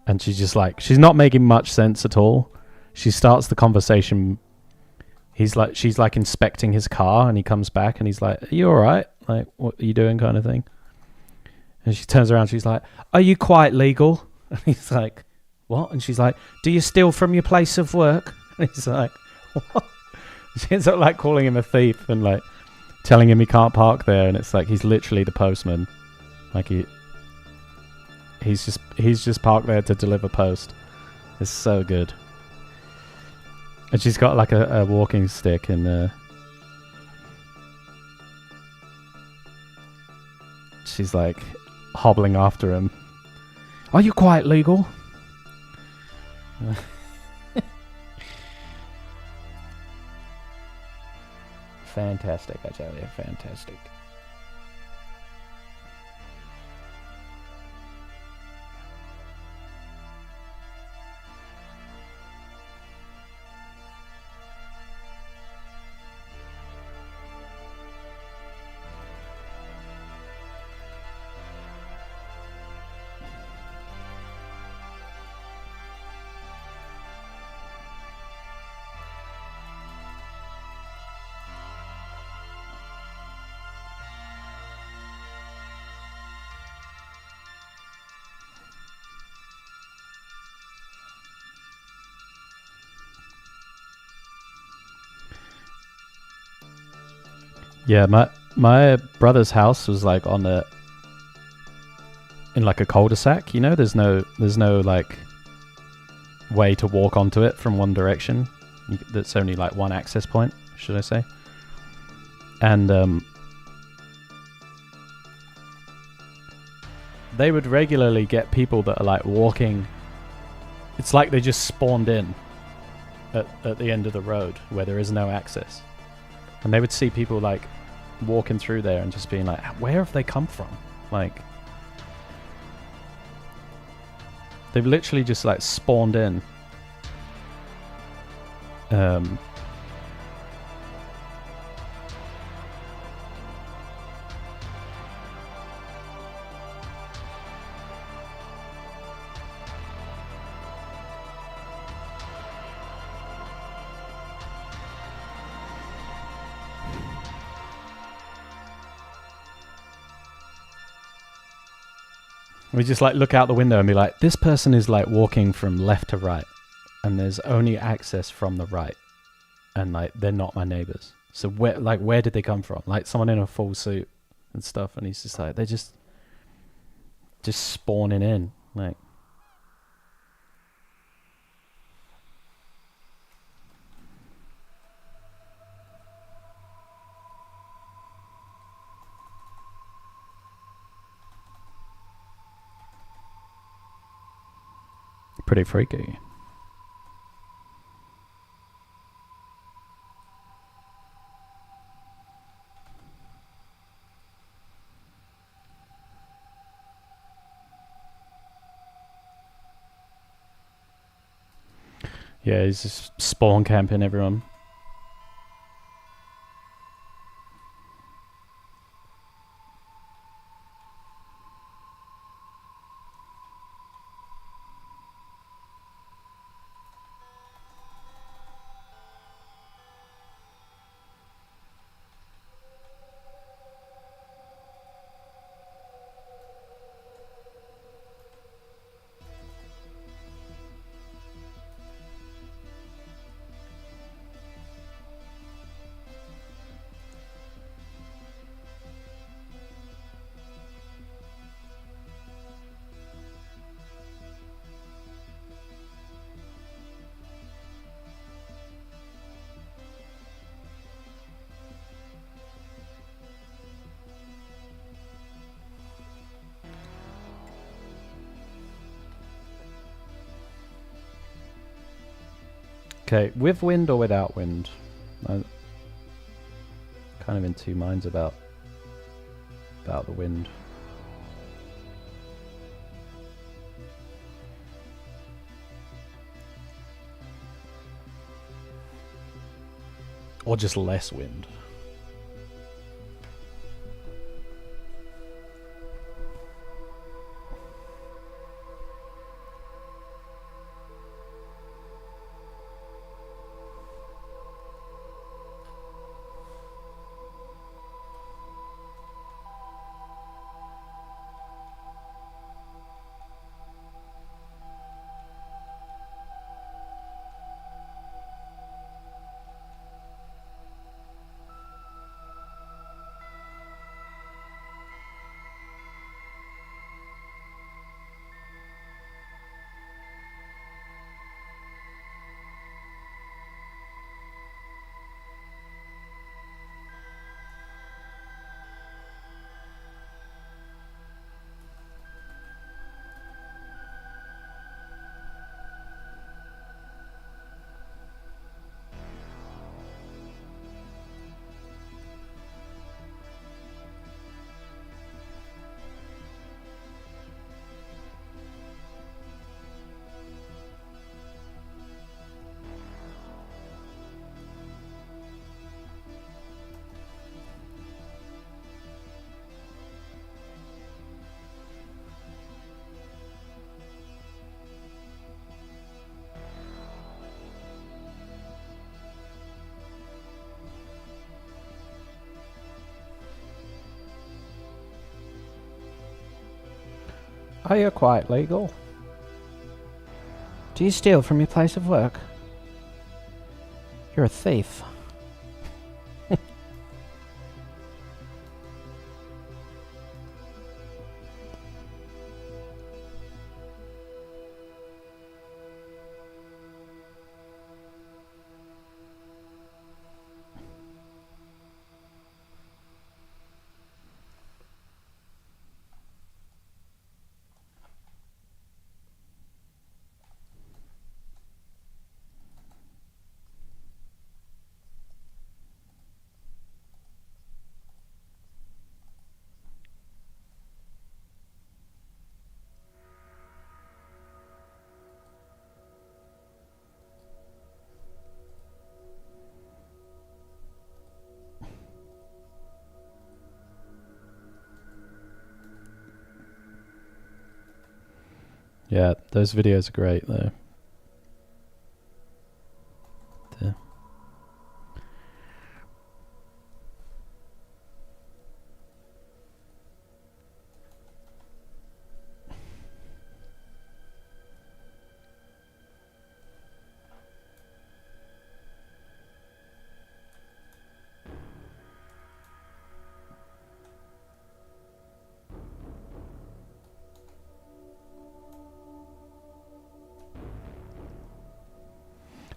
And she's just like, she's not making much sense at all. She starts the conversation. She's like inspecting his car, and he comes back and he's like, "Are you all right? Like, what are you doing?" kind of thing. And she turns around, she's like, "Are you quite legal?" And he's like, "What?" And she's like, "Do you steal from your place of work?" And he's like, "What?" She ends up like calling him a thief and like telling him he can't park there, and it's like he's literally the postman. Like he's just parked there to deliver post. It's so good. And she's got like a walking stick, and she's like hobbling after him. "Are you quite legal?" Fantastic, I tell you, fantastic. Yeah, my brother's house was like in like a cul-de-sac, you know, there's no like way to walk onto it from one direction. That's only like one access point, should I say. And they would regularly get people that are like walking. It's like they just spawned in at the end of the road where there is no access. And they would see people like walking through there and just being like, where have they come from? Like, they've literally just like spawned in. We just like look out the window and be like, this person is like walking from left to right, and there's only access from the right, and like they're not my neighbors. So where did they come from? Like someone in a full suit and stuff, and he's just like, they're just spawning in, like. Pretty freaky. Yeah, he's just spawn camping everyone. Okay, with wind or without wind? I'm kind of in two minds about the wind. Or just less wind. Are you quite legal? Do you steal from your place of work? You're a thief. Yeah, those videos are great though.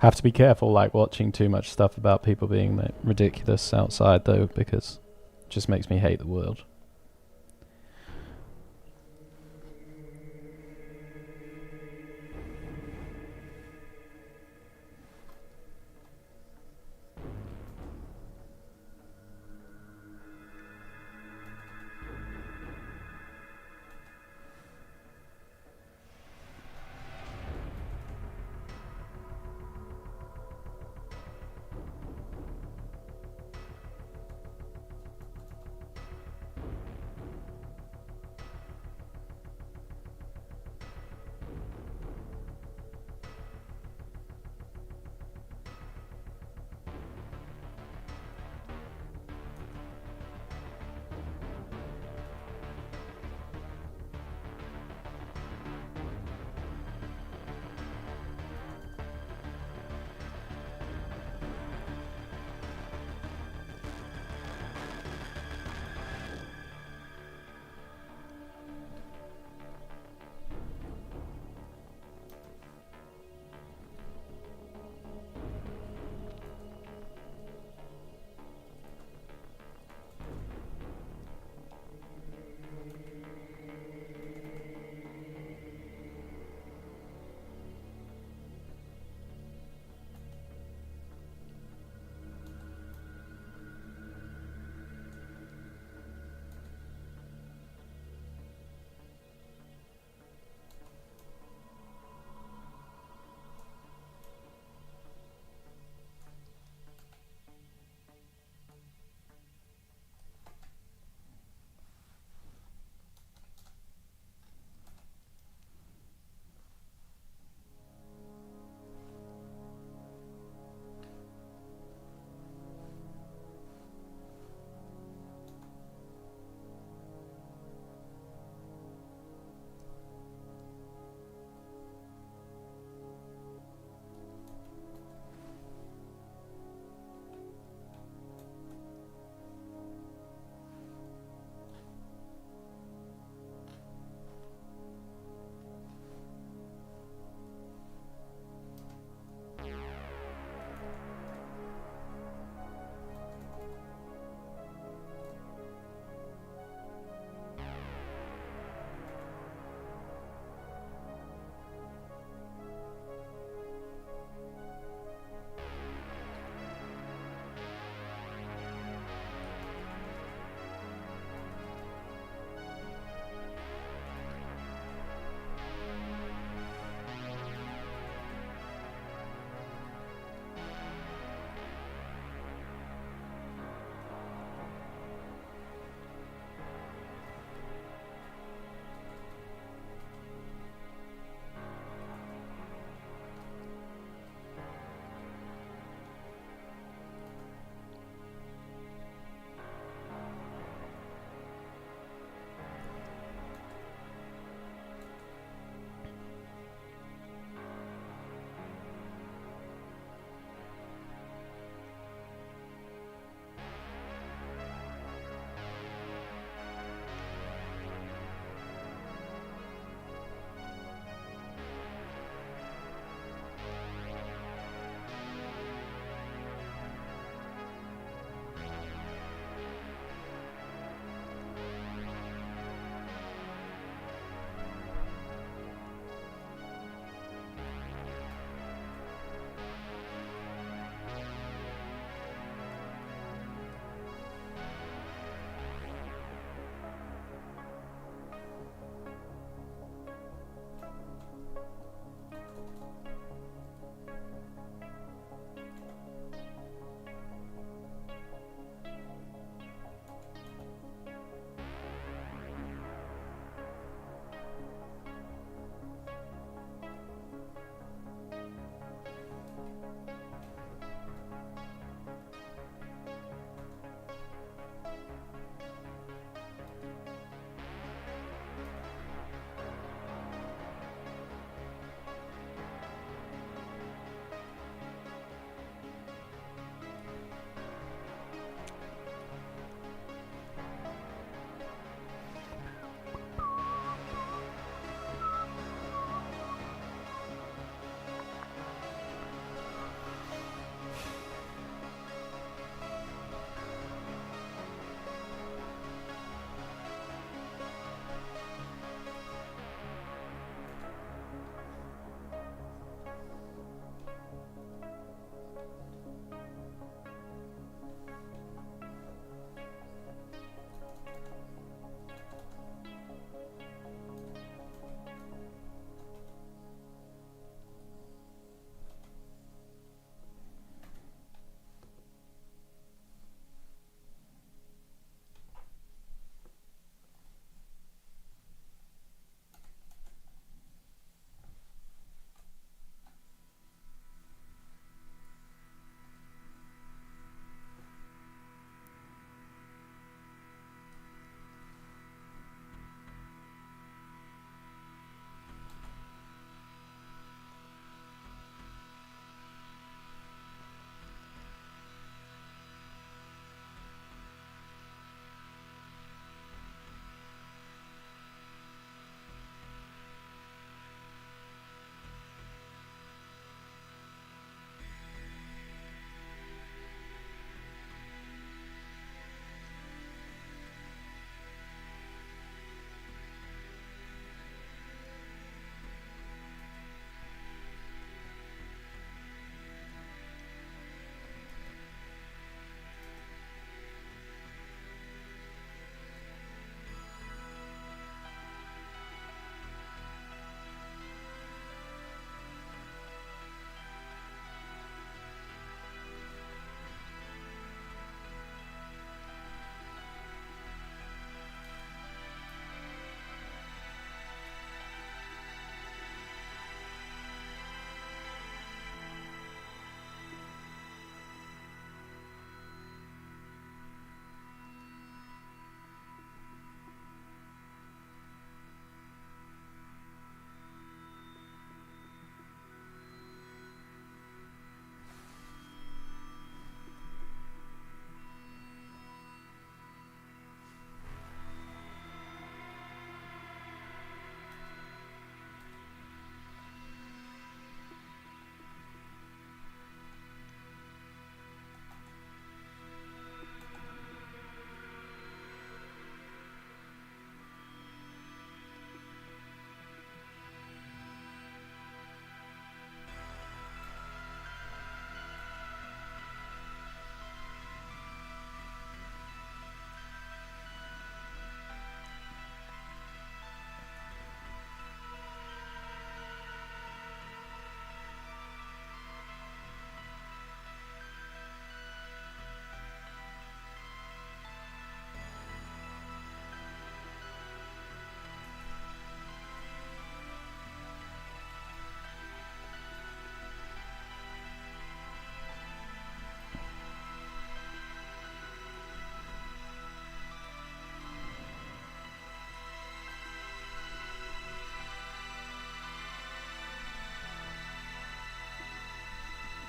Have to be careful, like watching too much stuff about people being like, ridiculous outside though, because it just makes me hate the world.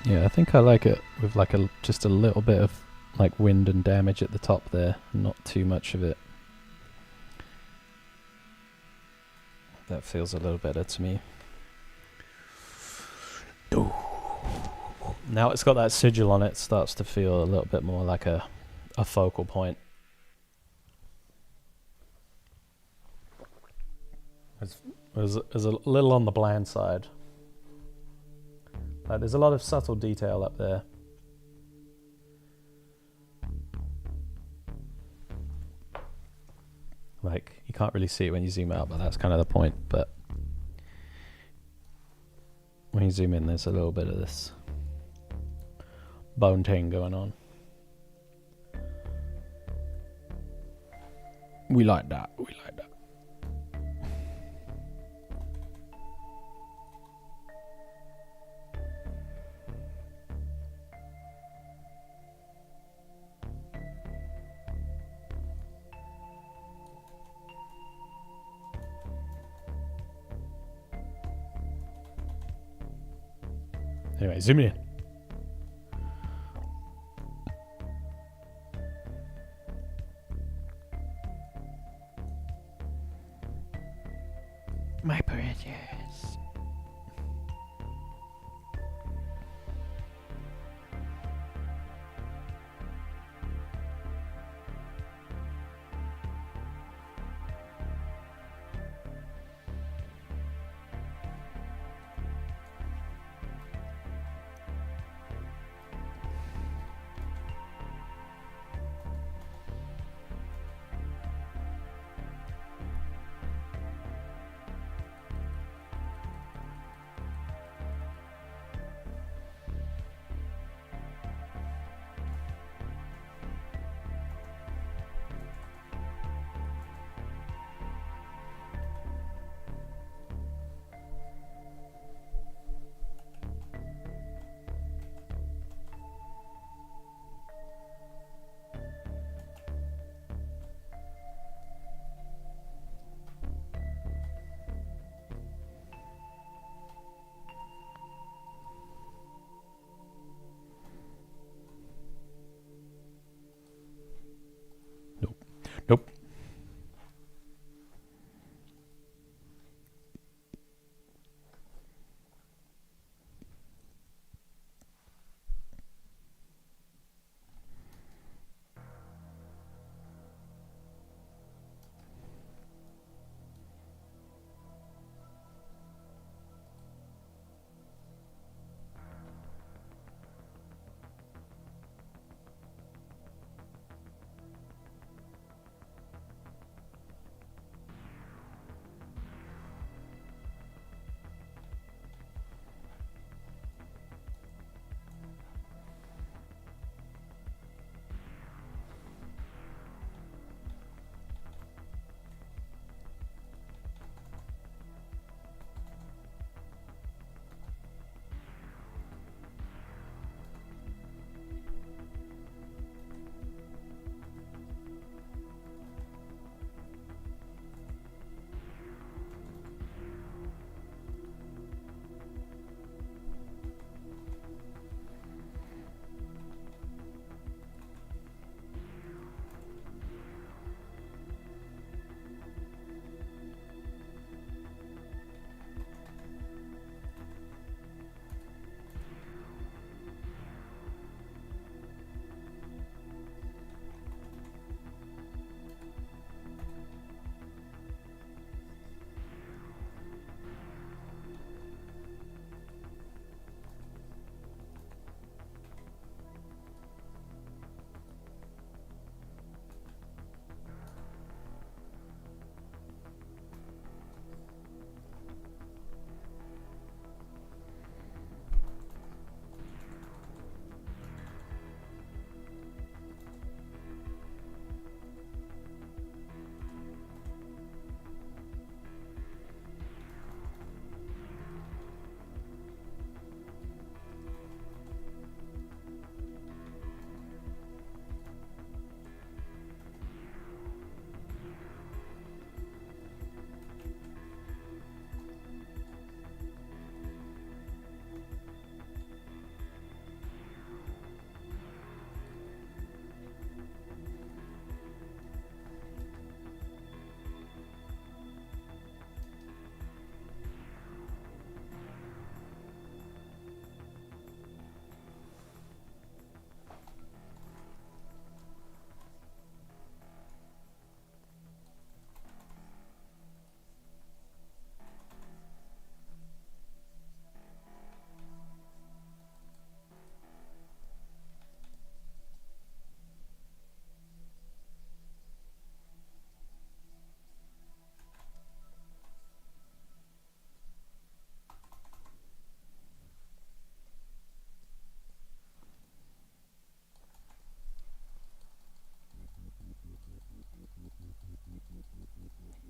Yeah, I think I like it with like just a little bit of like wind and damage at the top there, not too much of it. That feels a little better to me. Now it's got that sigil on it, starts to feel a little bit more like a focal point. It's a little on the bland side. There's a lot of subtle detail up there. Like, you can't really see it when you zoom out, but that's kind of the point. But when you zoom in, there's a little bit of this bone ting going on. We like that. We like that. Anyway, zoom in. My precious.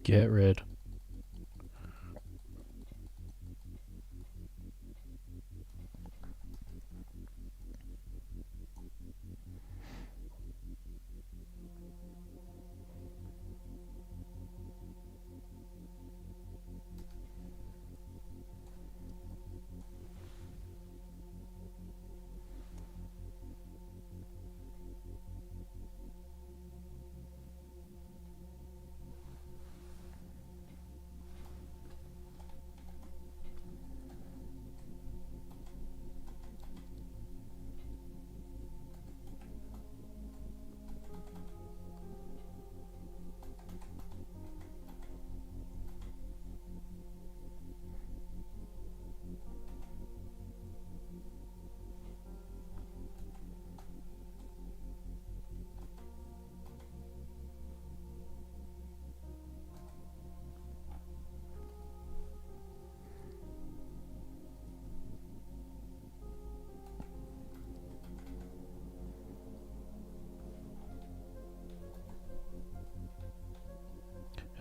Get rid.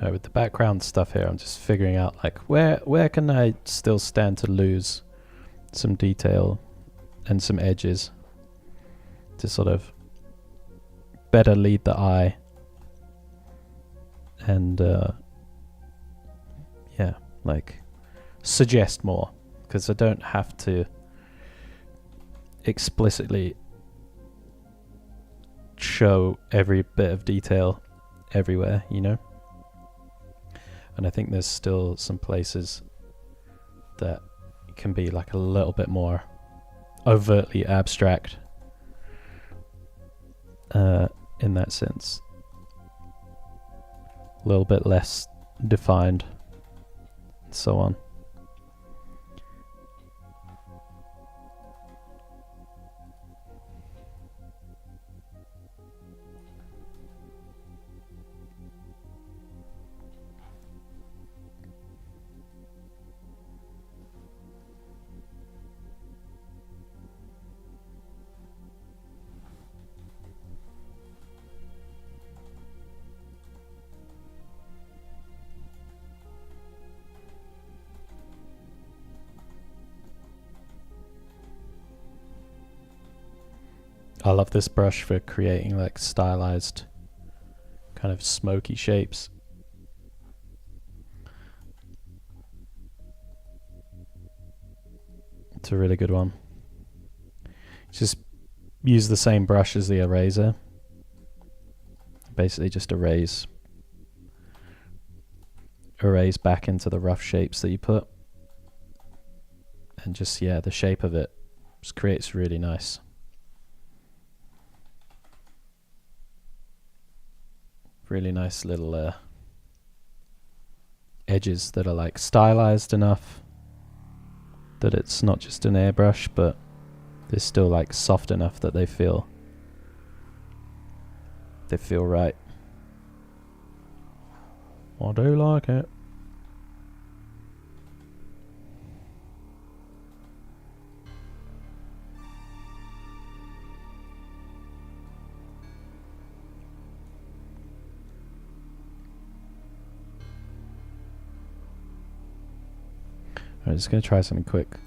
With the background stuff here, I'm just figuring out like where can I still stand to lose some detail and some edges to sort of better lead the eye and yeah, like suggest more, because I don't have to explicitly show every bit of detail everywhere, you know? And I think there's still some places that can be like a little bit more overtly abstract in that sense. A little bit less defined, and so on. I love this brush for creating like stylized kind of smoky shapes. It's a really good one. Just use the same brush as the eraser. Basically just erase back into the rough shapes that you put. And just, yeah, the shape of it just creates really nice. Really nice little edges that are like stylized enough that it's not just an airbrush, but they're still like soft enough that they feel right. I do like it. I'm just going to try something quick.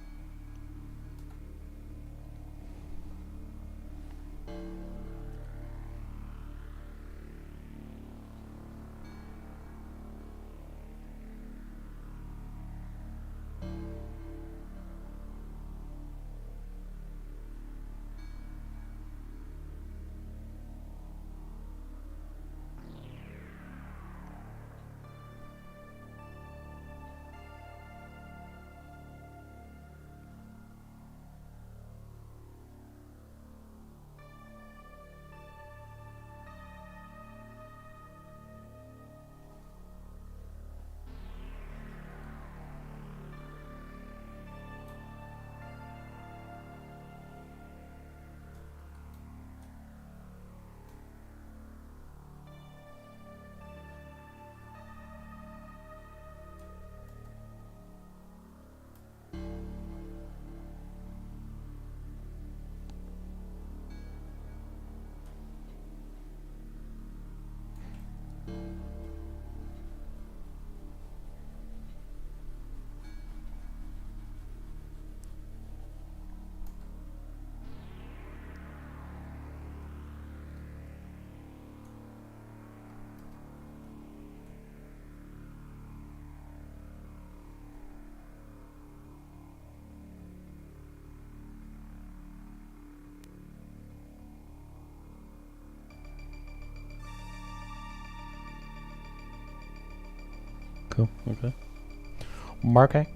Cool. Okay. Mark.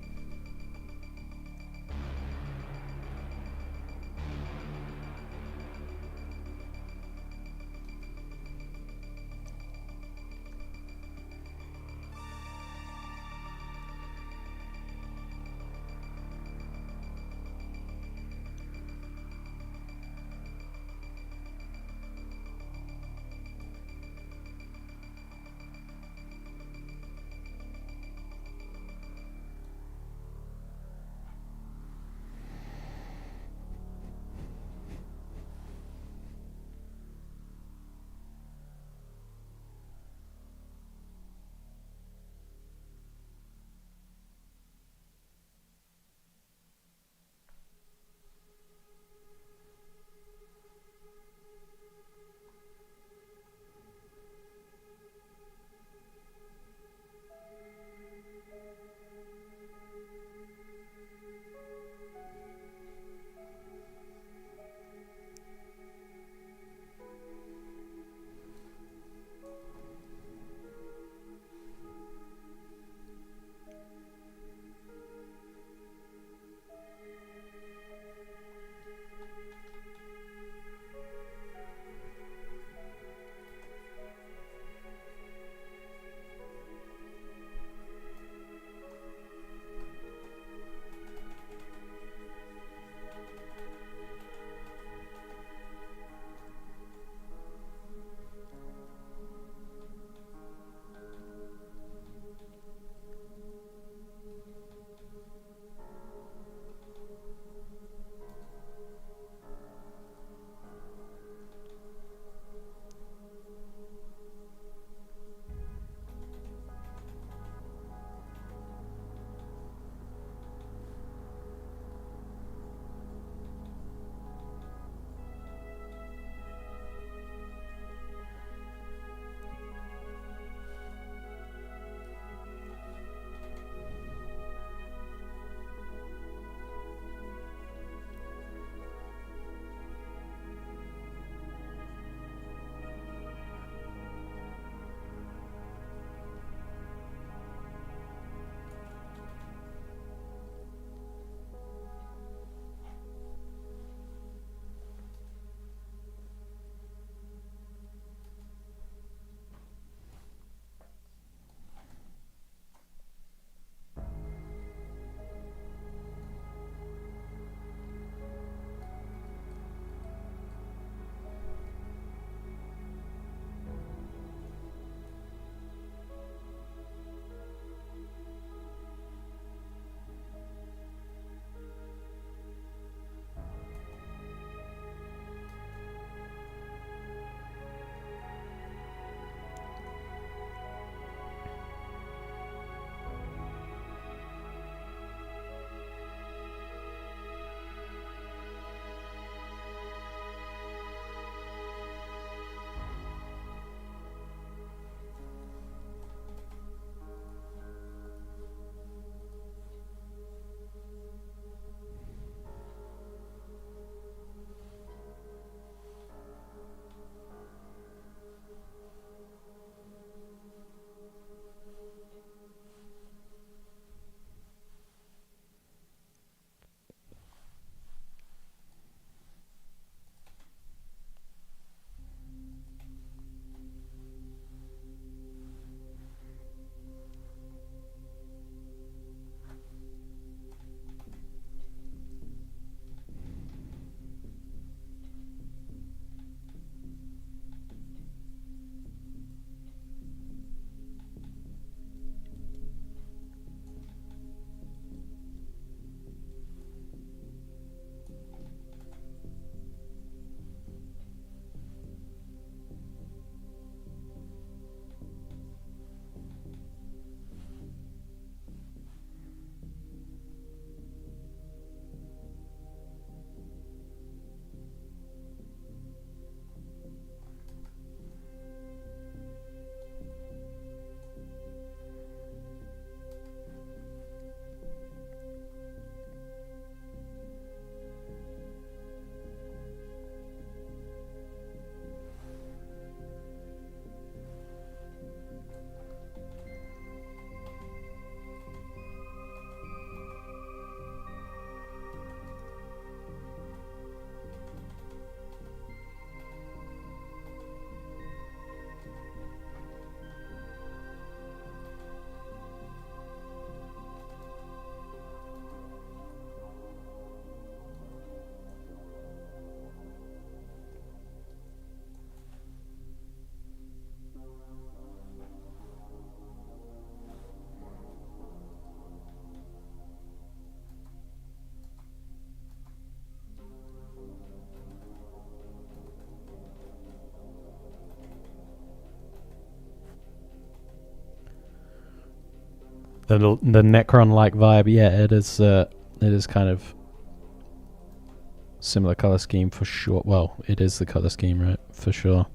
The Necron-like vibe. Yeah, it is. It is kind of similar color scheme for sure. Well, it is the color scheme, right? For sure.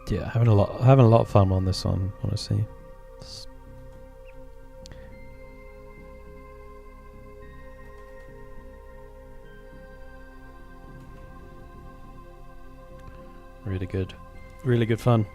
Yeah, having a lot of fun on this one, honestly. It's really good. Really good fun.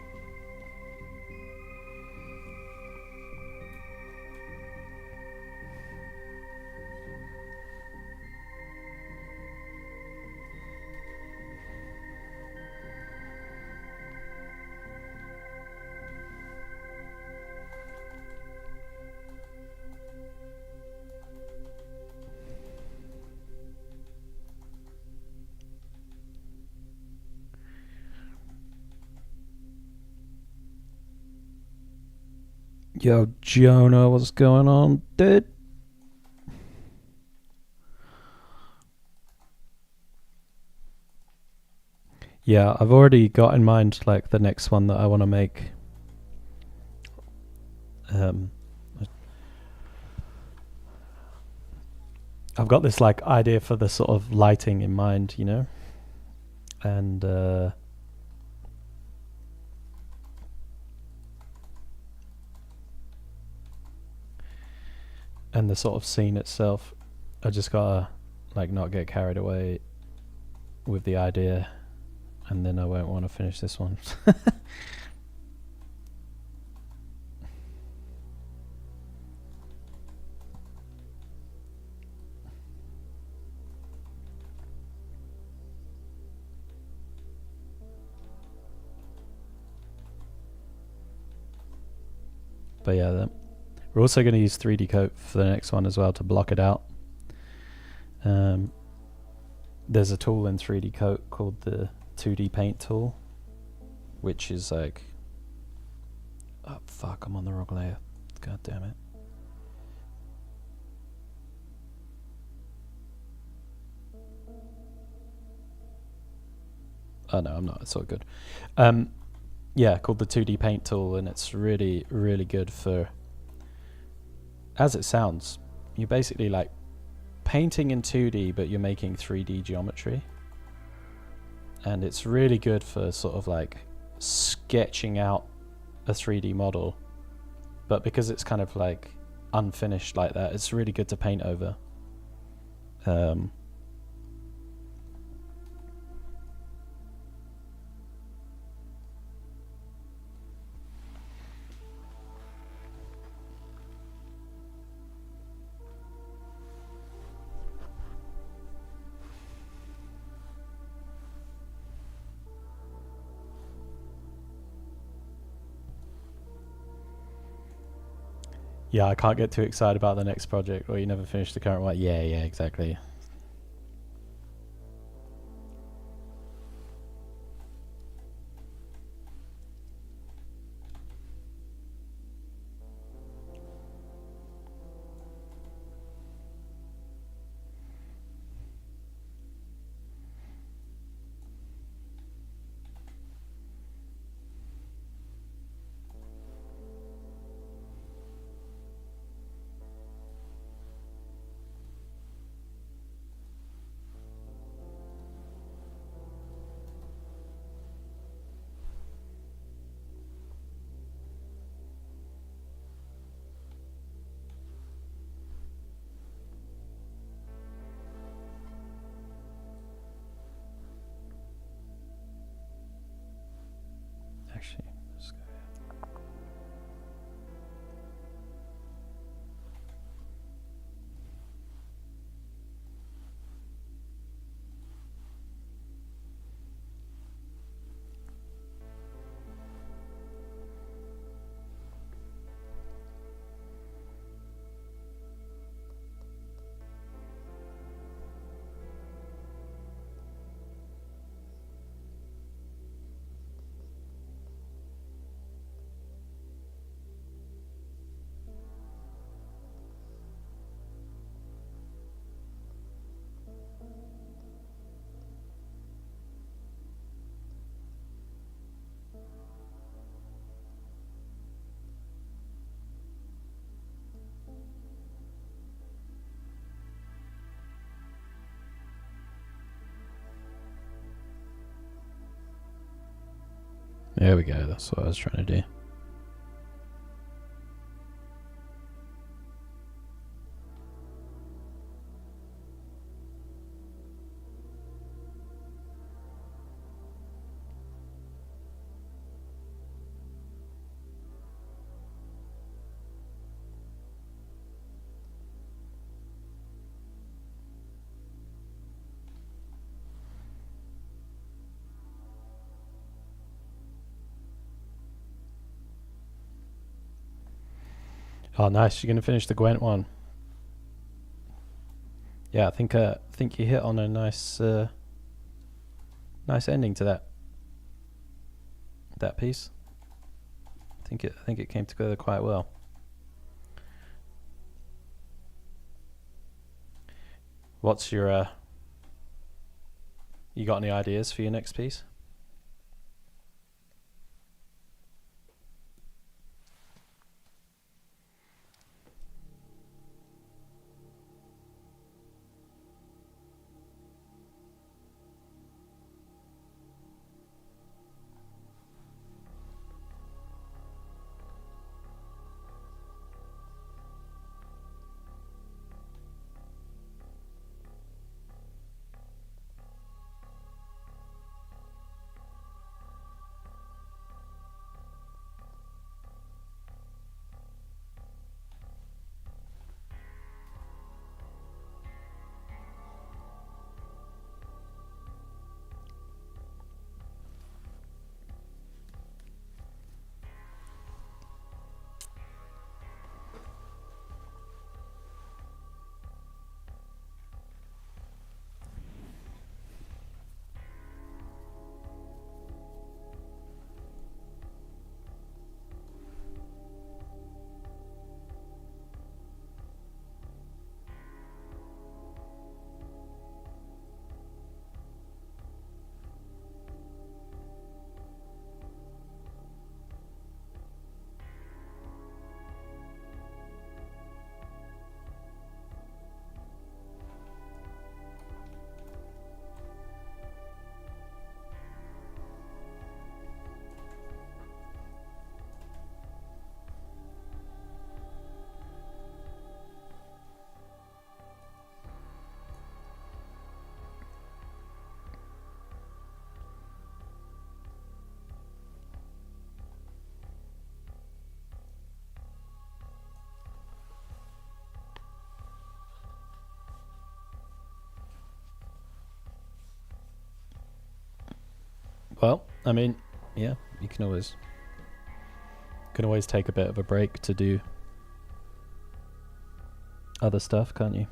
Yo, Jonah, what's going on, dude? Yeah, I've already got in mind like the next one that I want to make. I've got this like idea for the sort of lighting in mind, you know, and the sort of scene itself. I just gotta like not get carried away with the idea, and then I won't want to finish this one. But yeah, we're also going to use 3D coat for the next one as well to block it out. There's a tool in 3D coat called the 2D paint tool, which is like, oh fuck, I'm on the wrong layer. God damn it. Oh no, I'm not. It's all good. Yeah, called the 2D paint tool, and it's really, really good for, as it sounds, you're basically like painting in 2D, but you're making 3D geometry. And it's really good for sort of like sketching out a 3D model. But because it's kind of like unfinished like that, it's really good to paint over. Yeah, I can't get too excited about the next project, or you never finish the current one. Yeah, exactly. There we go, that's what I was trying to do. Oh, nice! You're gonna finish the Gwent one. Yeah, I think you hit on a nice nice ending to that piece. I think it came together quite well. What's your you got any ideas for your next piece? Well, I mean, yeah, you can always take a bit of a break to do other stuff, can't you?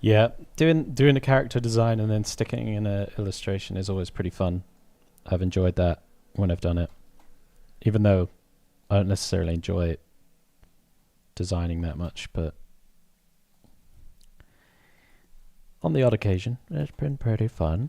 Yeah, doing a character design and then sticking in an illustration is always pretty fun. I've enjoyed that when I've done it, even though I don't necessarily enjoy designing that much, but on the odd occasion, it's been pretty fun.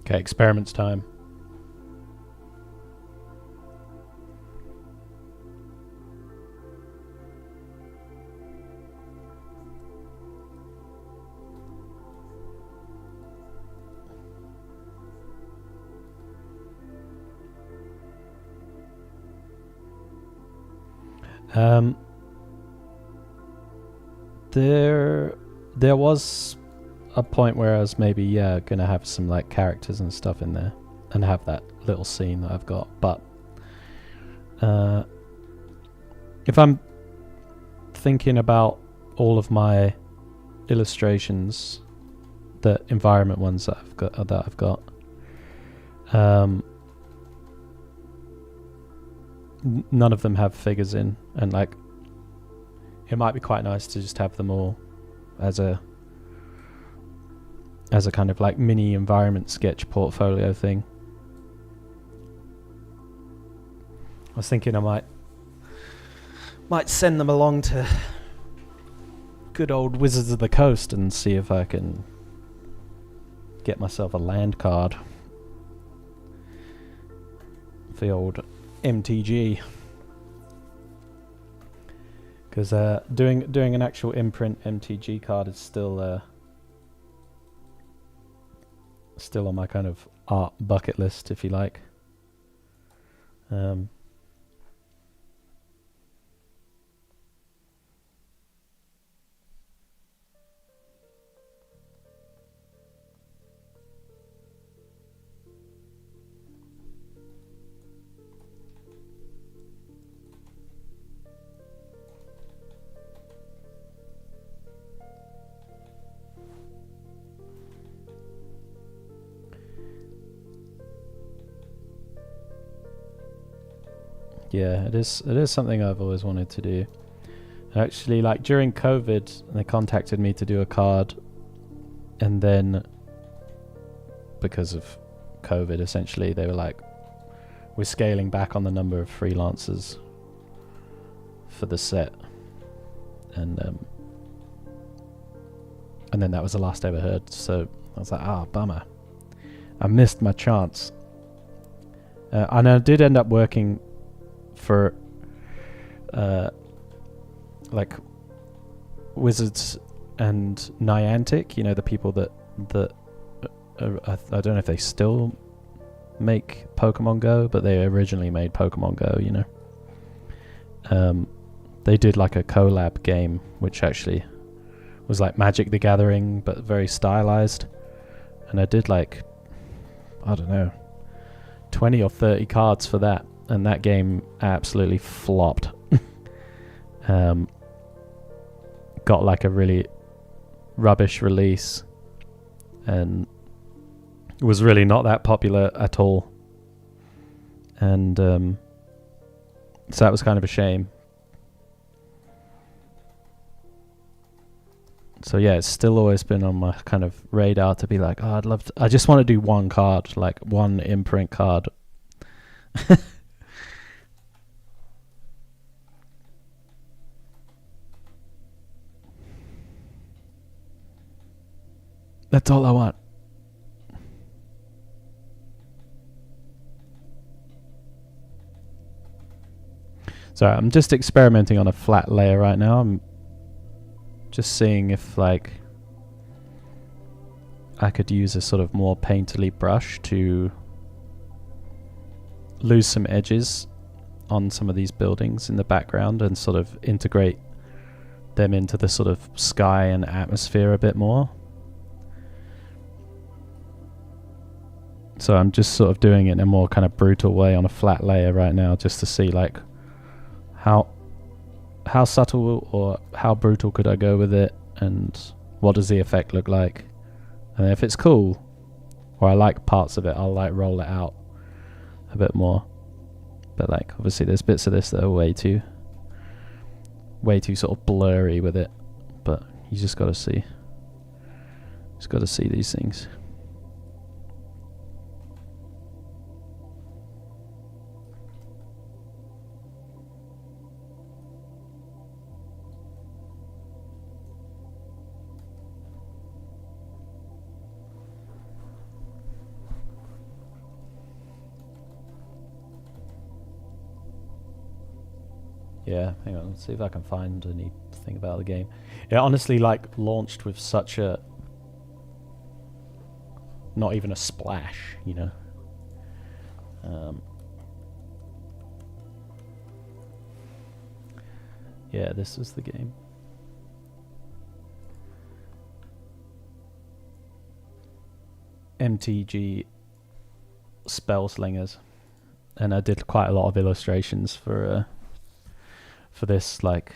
Okay, experiments time. Um, there was a point where I was maybe gonna have some like characters and stuff in there, and have that little scene that I've got. But if I'm thinking about all of my illustrations, the environment ones that I've got, none of them have figures in, and like it might be quite nice to just have them all as a kind of like mini environment sketch portfolio thing. I was thinking I might send them along to good old Wizards of the Coast and see if I can get myself a land card for the old MTG. Because doing an actual imprint MTG card is still on my kind of art bucket list, if you like. Yeah, it is something I've always wanted to do. Actually, like during COVID, they contacted me to do a card, and then because of COVID, essentially, they were like, we're scaling back on the number of freelancers for the set, and then that was the last I ever heard. So I was like, bummer, I missed my chance. And I did end up working for like Wizards and Niantic, you know, the people that I don't know if they still make Pokemon Go, but they originally made Pokemon Go, you know. They did like a collab game which actually was like Magic the Gathering but very stylized, and I did like, I don't know, 20 or 30 cards for that, and that game absolutely flopped. Got like a really rubbish release and was really not that popular at all, and so that was kind of a shame. So yeah, it's still always been on my kind of radar to be like, I just want to do one card, like one imprint card. That's all I want. So I'm just experimenting on a flat layer right now. I'm just seeing if like I could use a sort of more painterly brush to lose some edges on some of these buildings in the background and sort of integrate them into the sort of sky and atmosphere a bit more. So I'm just sort of doing it in a more kind of brutal way on a flat layer right now, just to see like how subtle or how brutal could I go with it, and what does the effect look like. And if it's cool, or I like parts of it, I'll like roll it out a bit more. But like obviously there's bits of this that are way too sort of blurry with it. But you just gotta see. Just gotta see these things. Yeah, hang on, let's see if I can find anything about the game. It honestly like launched with such a not even a splash, you know. Yeah, this was the game. MTG Spellslingers, and I did quite a lot of illustrations for this, like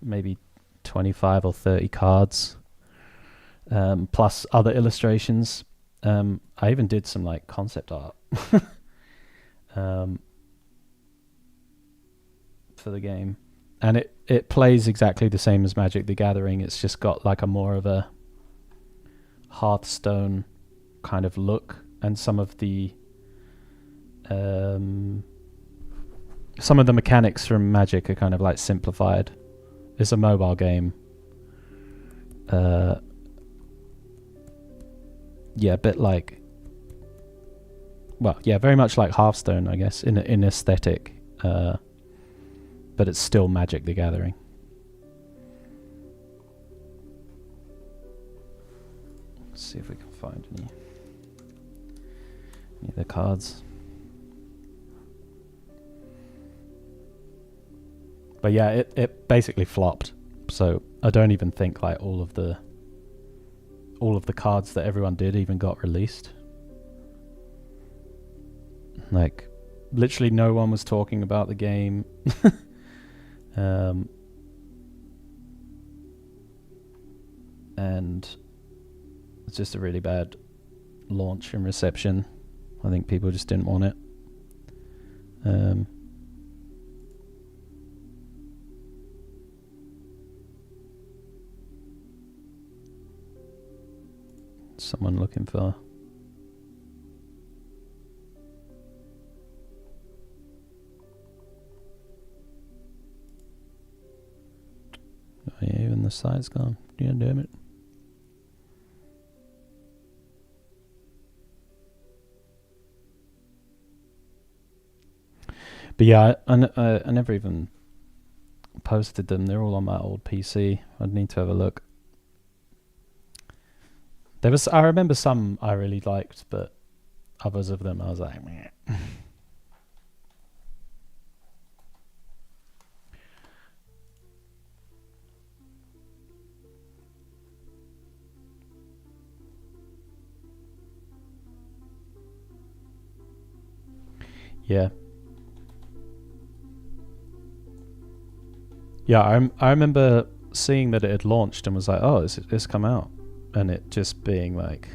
maybe 25 or 30 cards, plus other illustrations. I even did some like concept art for the game, and it plays exactly the same as Magic the Gathering. It's just got like a more of a Hearthstone kind of look, and some of the mechanics from Magic are kind of like simplified. It's a mobile game. Yeah, a bit like, well, yeah, very much like Hearthstone, I guess, in aesthetic, but it's still Magic the Gathering. Let's see if we can find any of the cards. But yeah, it basically flopped. So I don't even think like all of the cards that everyone did even got released. Like, literally no one was talking about the game. And it's just a really bad launch and reception. I think people just didn't want it. Someone looking for... Oh yeah, even the site's gone. Yeah, damn it. But yeah, I never even posted them. They're all on my old PC. I'd need to have a look. I remember some I really liked, but others of them I was like, meh. Yeah. Yeah, I remember seeing that it had launched and was like, oh, it's come out. And it just being like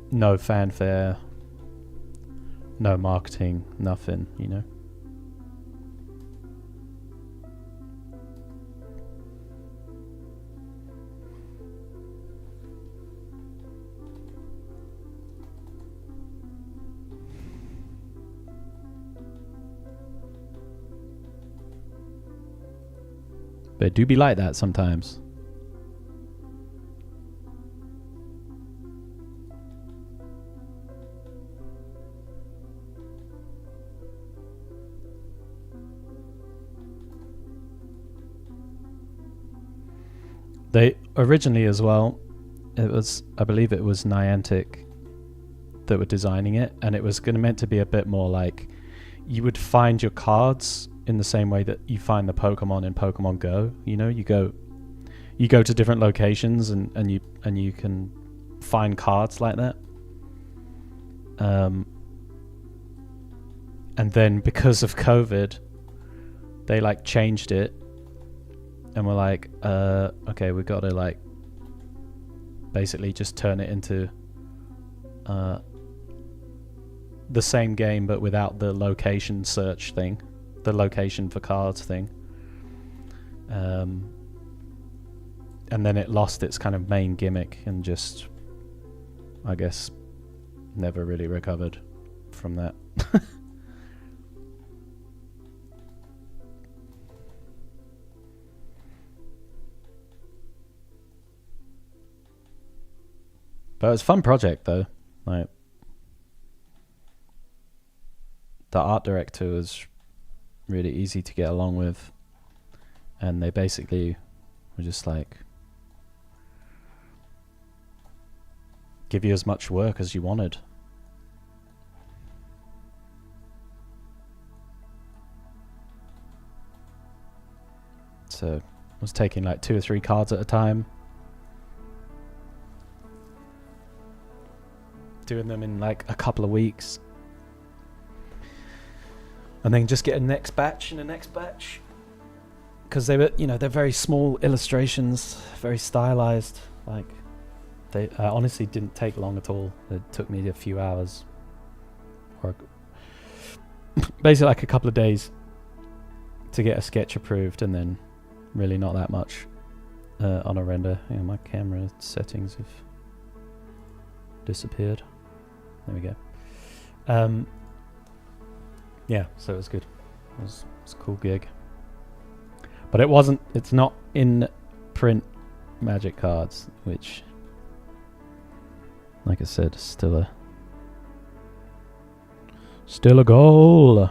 no fanfare, no marketing, nothing, you know. But it do be like that sometimes. They originally as well, I believe it was Niantic that were designing it, and it was meant to be a bit more like you would find your cards in the same way that you find the Pokemon in Pokemon Go. You know, you go to different locations and you can find cards like that. And then because of COVID, they like changed it. And we're like, okay, we've got to like basically just turn it into the same game, but without the location search thing, the location for cards thing. And then it lost its kind of main gimmick and just, I guess, never really recovered from that. But it was a fun project though. Like, the art director was really easy to get along with, and they basically were just like, give you as much work as you wanted. So I was taking like 2 or 3 cards at a time, doing them in like a couple of weeks, and then just get a next batch and a next batch, because they were, they're very small illustrations, very stylized. Like, they honestly didn't take long at all. It took me a few hours, or basically like a couple of days to get a sketch approved, and then really not that much on a render. My camera settings have disappeared. There we go. Yeah, so it was good. It was a cool gig. But it's not in print Magic cards, which, like I said, is still a goal.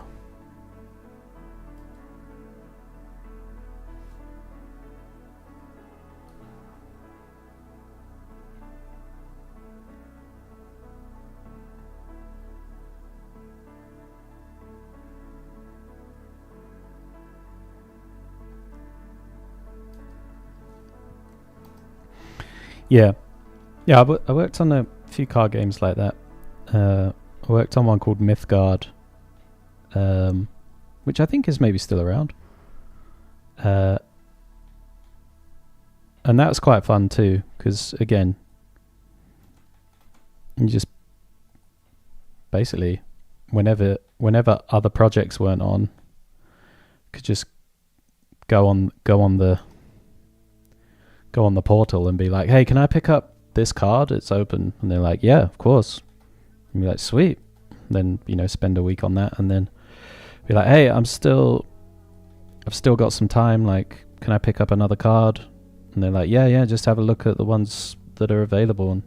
Yeah, I worked on a few card games like that. I worked on one called Mythgard, which I think is maybe still around. And that was quite fun too, because again, you just basically, whenever other projects weren't on, could just go on the portal and be like, hey, can I pick up this card? It's open. And they're like, yeah, of course. And be like, sweet. Then, spend a week on that, and then be like, hey, I've still got some time, like, can I pick up another card? And they're like, yeah, just have a look at the ones that are available and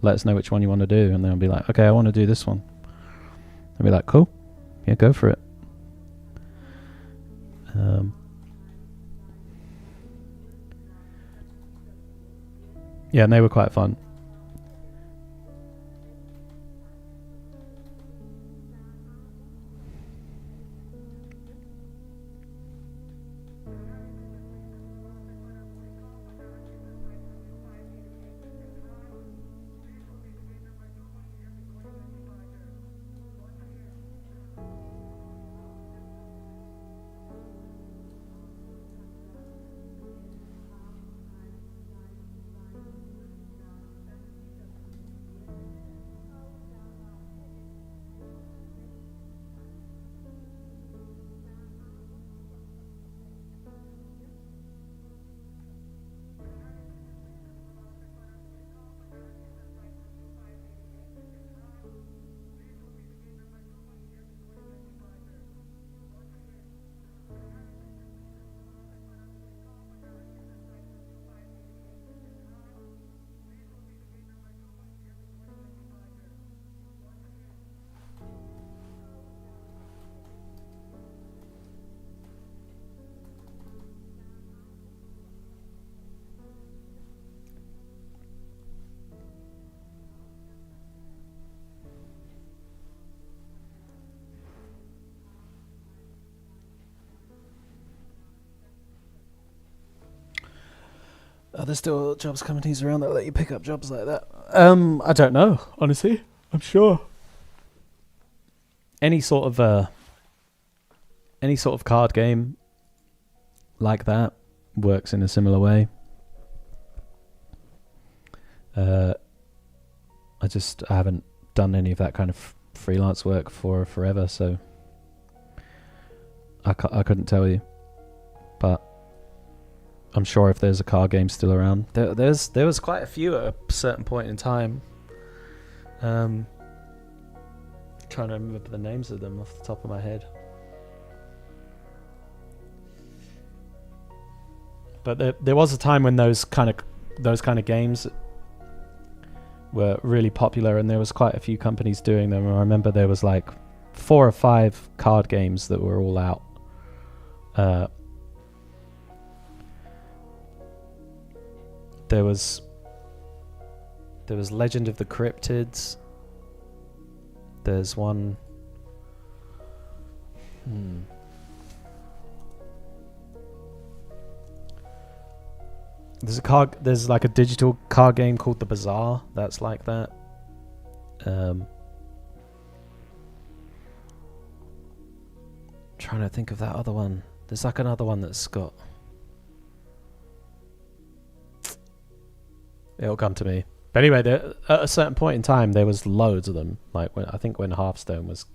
let us know which one you want to do. And then I'll be like, okay, I want to do this one. I'll be like, cool. Yeah, go for it. Yeah, and they were quite fun. Are there still jobs companies around that let you pick up jobs like that? I don't know, honestly. I'm sure any sort of card game like that works in a similar way. I haven't done any of that kind of freelance work for forever, so I couldn't tell you. But I'm sure if there's a card game still around, there was quite a few at a certain point in time. Trying to remember the names of them off the top of my head. But there was a time when those kind of games were really popular, and there was quite a few companies doing them. I remember there was like 4 or 5 card games that were all out Uh, there was Legend of the Cryptids. There's one. There's like a digital card game called The Bazaar that's like that. Trying to think of that other one. There's like another one that's got. It'll come to me. But anyway, at a certain point in time, there was loads of them. Like I think when Hearthstone was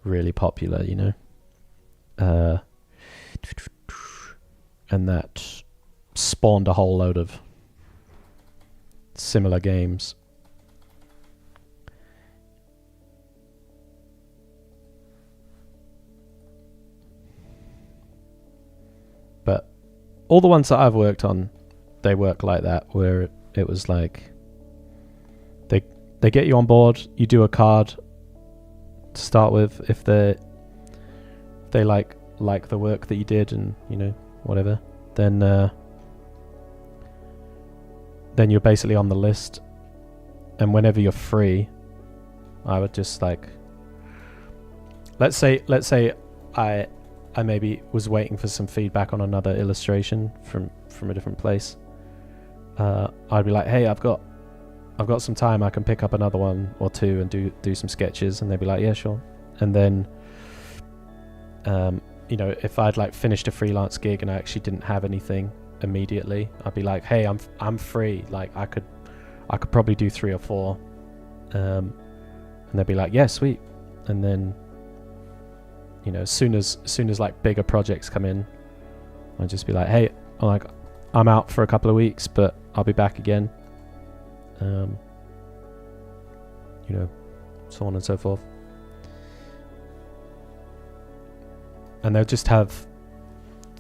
really popular, you know, and that spawned a whole load of similar games. But all the ones that I've worked on, they work like that, where it was like they get you on board, you do a card to start with if they like the work that you did, and you know, whatever, then you're basically on the list, and whenever you're free, I would just like, let's say I maybe was waiting for some feedback on another illustration from a different place. I'd be like, hey, I've got some time, I can pick up another one or two and do some sketches, and they'd be like, yeah, sure. And then you know, if I'd like finished a freelance gig and I actually didn't have anything immediately, I'd be like, hey, I'm free, like I could probably do 3 or 4, and they'd be like, yeah, sweet. And then, you know, as soon as like bigger projects come in, I'd just be like, hey, I'm out for a couple of weeks, but I'll be back again. You know, so on and so forth. And they'll just have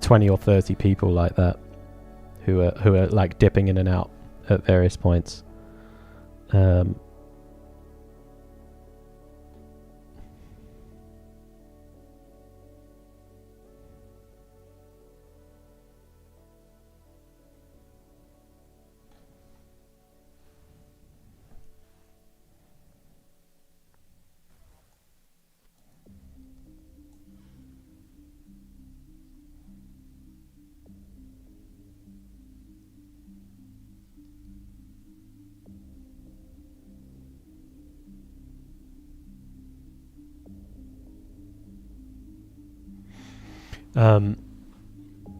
20 or 30 people like that who are like dipping in and out at various points.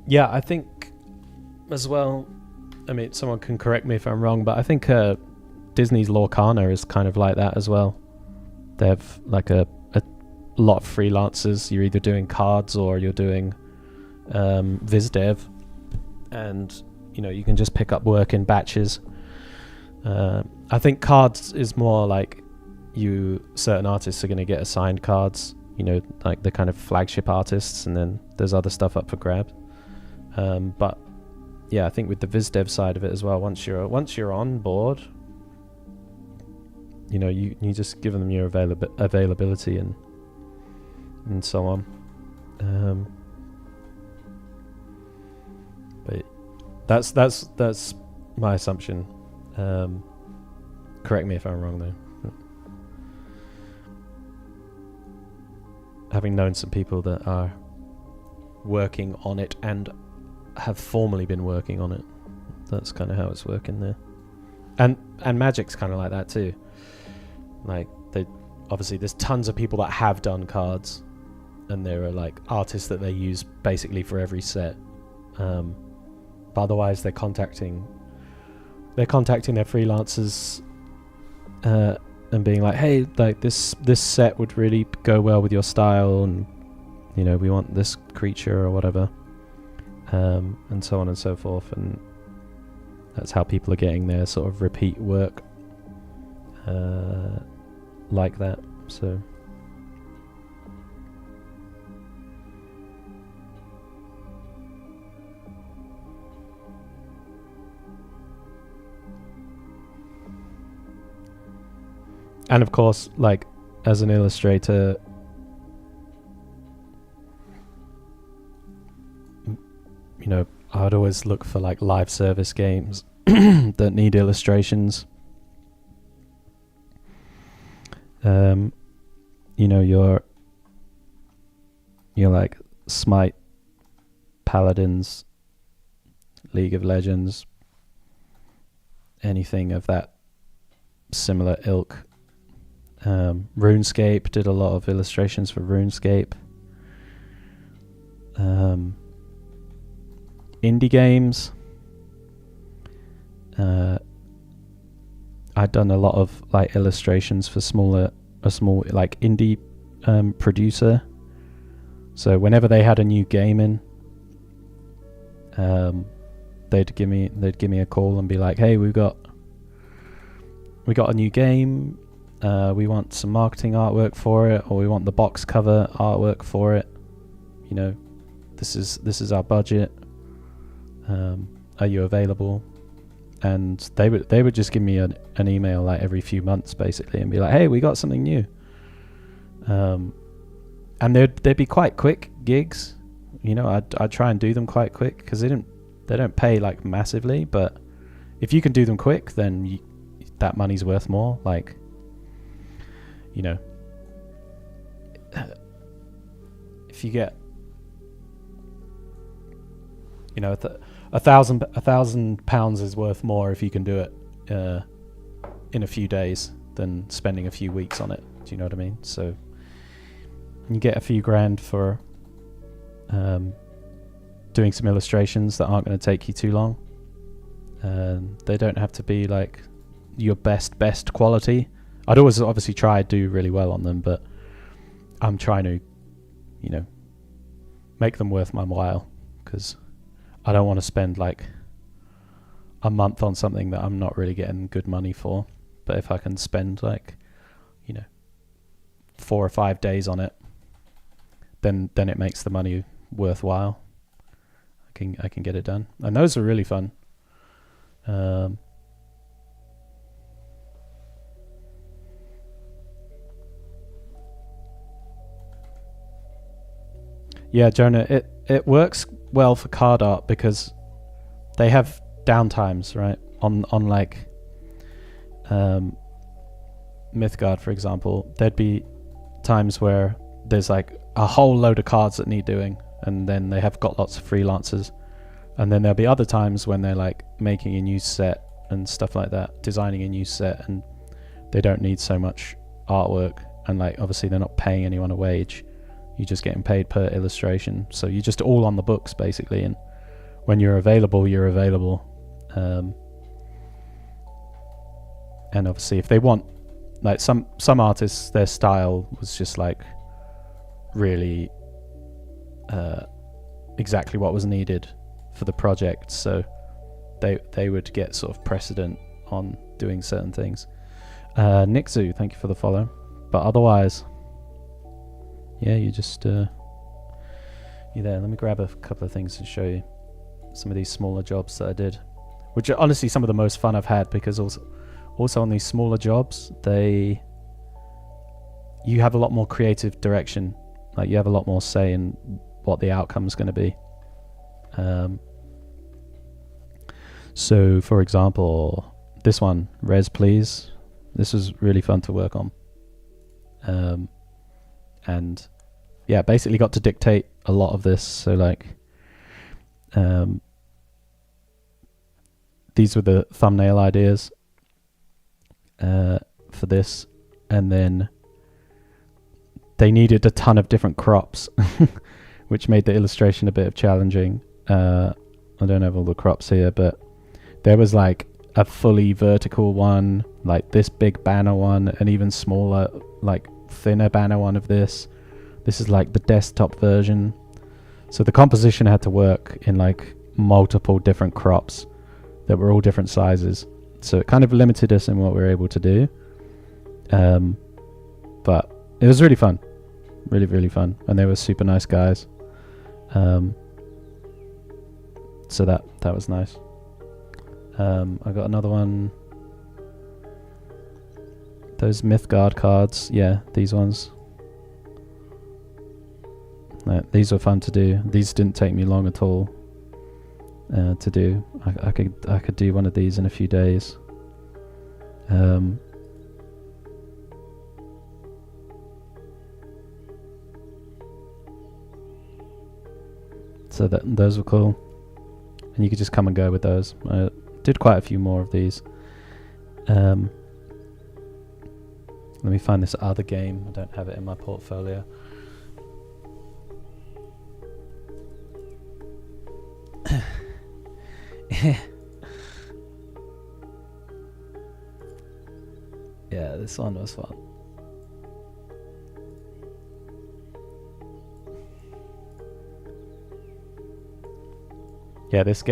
Yeah, I think as well, I mean, someone can correct me if I'm wrong, but I think Disney's Lorcana is kind of like that as well. They have like a lot of freelancers. You're either doing cards or you're doing viz dev, and you know, you can just pick up work in batches. I think cards is more like certain artists are going to get assigned cards, you know, like the kind of flagship artists, and then there's other stuff up for grabs. But yeah, I think with the viz dev side of it as well, once you're on board, you know, you just give them your availability and so on. But that's my assumption. Correct me if I'm wrong though. Having known some people that are working on it and have formally been working on it, that's kind of how it's working there. And Magic's kind of like that too. Like, they obviously, there's tons of people that have done cards, and there are like artists that they use basically for every set. But otherwise, they're contacting their freelancers and being like, hey, like this set would really go well with your style, and you know, we want this creature or whatever, and so on and so forth. And that's how people are getting their sort of repeat work like that. So and of course, like, as an illustrator, I'd always look for like live service games that need illustrations. Your like Smite, Paladins, League of Legends, anything of that similar ilk. RuneScape, did a lot of illustrations for RuneScape. Indie games. I'd done a lot of like illustrations for a small like indie producer. So whenever they had a new game in, they'd give me a call and be like, "Hey, we got a new game. We want some marketing artwork for it, or we want the box cover artwork for it. This is our budget. Are you available?" And they would just give me an email like every few months basically and be like, "Hey, we got something new." And they'd be quite quick gigs. I'd try and do them quite quick because they don't pay like massively, but if you can do them quick, then that money's worth more. Like, if you get £1,000 is worth more if you can do it in a few days than spending a few weeks on it. Do you know what I mean? So you get a few grand for doing some illustrations that aren't going to take you too long. They don't have to be like your best quality. I'd always obviously try to do really well on them, but I'm trying to make them worth my while, because I don't want to spend like a month on something that I'm not really getting good money for. But if I can spend like 4 or 5 days on it, then it makes the money worthwhile. I can get it done, and those are really fun. Yeah, Jonah, it works well for card art because they have downtimes, right? On like Mythgard, for example, there'd be times where there's like a whole load of cards that need doing, and then they have got lots of freelancers. And then there'll be other times when they're like making a new set and stuff like that, designing a new set, and they don't need so much artwork, and like obviously they're not paying anyone a wage. You're just getting paid per illustration, so you're just all on the books basically, and when you're available, you're available. And obviously if they want, like some artists, their style was just like really exactly what was needed for the project, so they would get sort of precedent on doing certain things. Nixu, thank you for the follow. But otherwise, yeah, you just you're there. Let me grab a couple of things to show you some of these smaller jobs that I did, which are honestly some of the most fun I've had, because also on these smaller jobs, you have a lot more creative direction. Like you have a lot more say in what the outcome's going to be. So for example, this one, Res Please, this was really fun to work on. And yeah, basically got to dictate a lot of this. So like these were the thumbnail ideas for this, and then they needed a ton of different crops which made the illustration a bit challenging. I don't have all the crops here, but there was like a fully vertical one, like this big banner one, and even smaller, like thinner banner one of this. This is like the desktop version. So the composition had to work in like multiple different crops that were all different sizes. So it kind of limited us in what we were able to do. But it was really fun. Really, really fun. And they were super nice guys. So that was nice. I got another one. Those Mythgard cards. Yeah, these ones. These were fun to do. These didn't take me long at all. to do. I could do one of these in a few days. So those were cool, and you could just come and go with those. I did quite a few more of these. Let me find this other game. I don't have it in my portfolio. Yeah, this one was fun. Yeah, this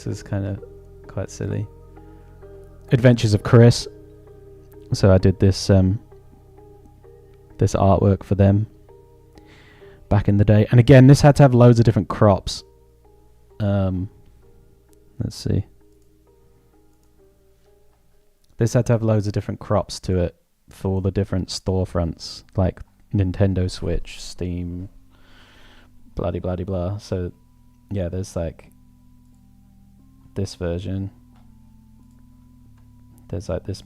is kind of quite silly. Adventures of Chris. So I did this this artwork for them back in the day. And again, this had to have loads of different crops. Let's see. This had to have loads of different crops to it for all the different storefronts, like Nintendo Switch, Steam, bloody bloody blah. So yeah, there's like this version. There's like this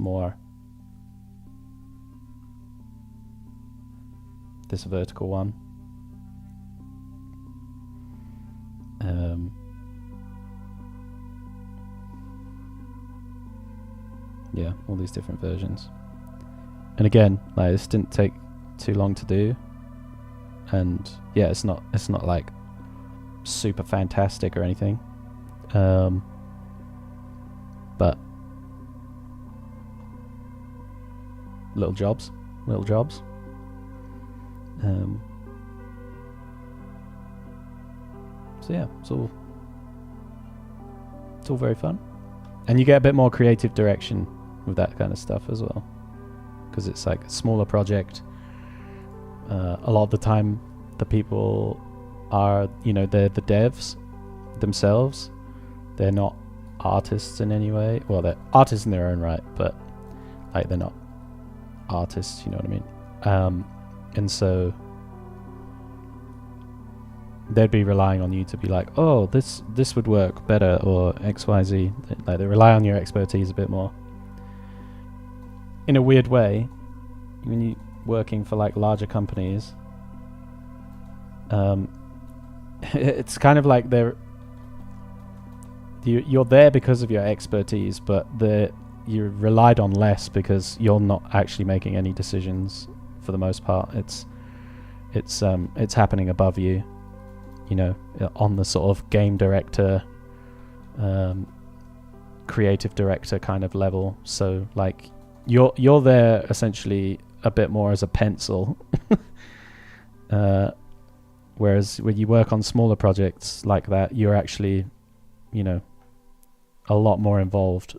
vertical one. Yeah, all these different versions. And again, like, this didn't take too long to do. And yeah, it's not like super fantastic or anything. But little jobs. So yeah, it's all very fun, and you get a bit more creative direction with that kind of stuff as well, because it's like a smaller project. A lot of the time, the people are, they're the devs themselves. They're not artists in any way. Well, they're artists in their own right, but like they're not artists. You know what I mean? And so they'd be relying on you to be like, oh, this would work better, or XYZ. Like, they rely on your expertise a bit more. In a weird way, when you're working for like larger companies, it's kind of like you're there because of your expertise, but you're relied on less because you're not actually making any decisions for the most part. It's happening above you, on the sort of game director, creative director kind of level. So like you're there essentially a bit more as a pencil. Whereas when you work on smaller projects like that, you're actually, a lot more involved,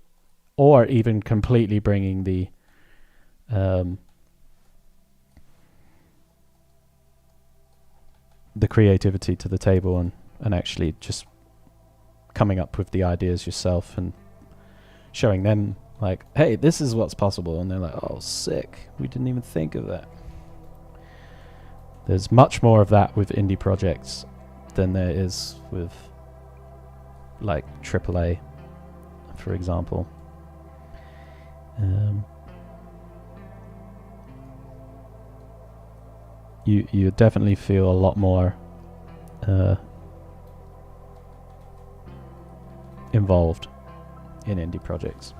or even completely bringing the creativity to the table, and actually just coming up with the ideas yourself and showing them like, hey, this is what's possible, and they're like, oh, sick, we didn't even think of that. There's much more of that with indie projects than there is with like AAA, for example. You definitely feel a lot more involved in indie projects.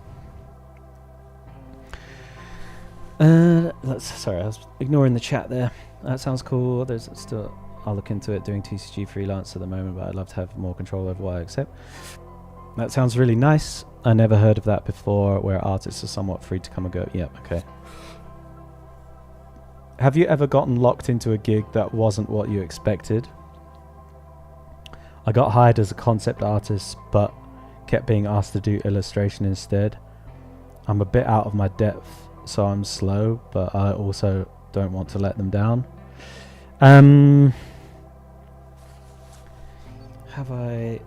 Sorry, I was ignoring the chat there. That sounds cool. I'll look into it, doing TCG freelance at the moment, but I'd love to have more control over what I accept. That sounds really nice. I never heard of that before, where artists are somewhat free to come and go. Yep, okay. Have you ever gotten locked into a gig that wasn't what you expected? I got hired as a concept artist, but kept being asked to do illustration instead. I'm a bit out of my depth, so I'm slow, but I also don't want to let them down. Have I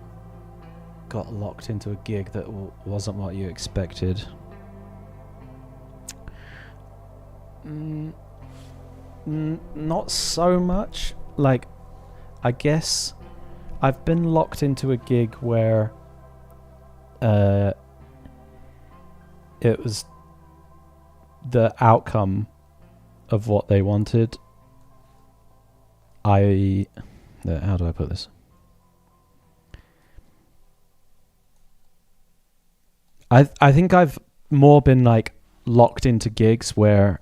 got locked into a gig that wasn't what you expected? Not so much. Like, I guess I've been locked into a gig where it was the outcome of what they wanted. How do I put this? I think I've more been like locked into gigs where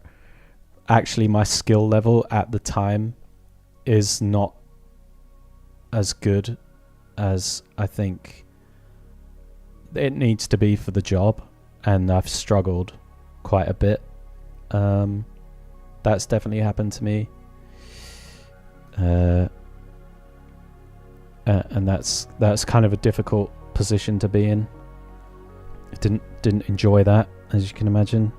actually my skill level at the time is not as good as I think it needs to be for the job, and I've struggled quite a bit. That's definitely happened to me, and that's kind of a difficult position to be in. I didn't enjoy that, as you can imagine.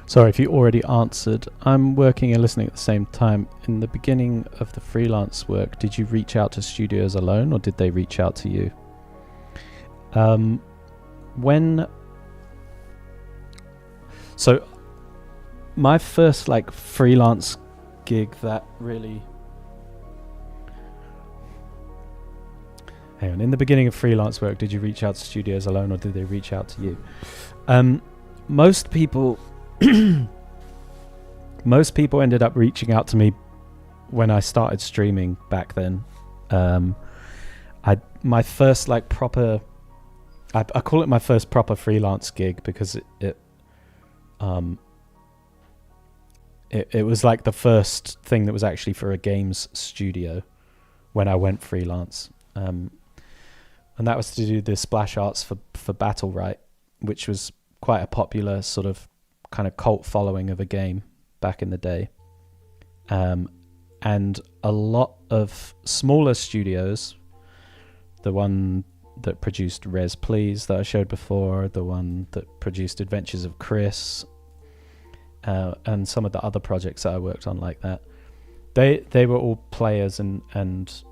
Sorry if you already answered. I'm working and listening at the same time. In the beginning of the freelance work, did you reach out to studios alone, or did they reach out to you? So my first like freelance gig that really... Hang on. In the beginning of freelance work, did you reach out to studios alone, or did they reach out to you? Most people ended up reaching out to me when I started streaming back then. My first like proper, I call it my first proper freelance gig because it was like the first thing that was actually for a games studio when I went freelance. And that was to do the splash arts for Battle Right, which was quite a popular sort of kind of cult following of a game back in the day. And a lot of smaller studios, the one that produced Res Please that I showed before, the one that produced Adventures of Chris, and some of the other projects that I worked on like that, they were all players and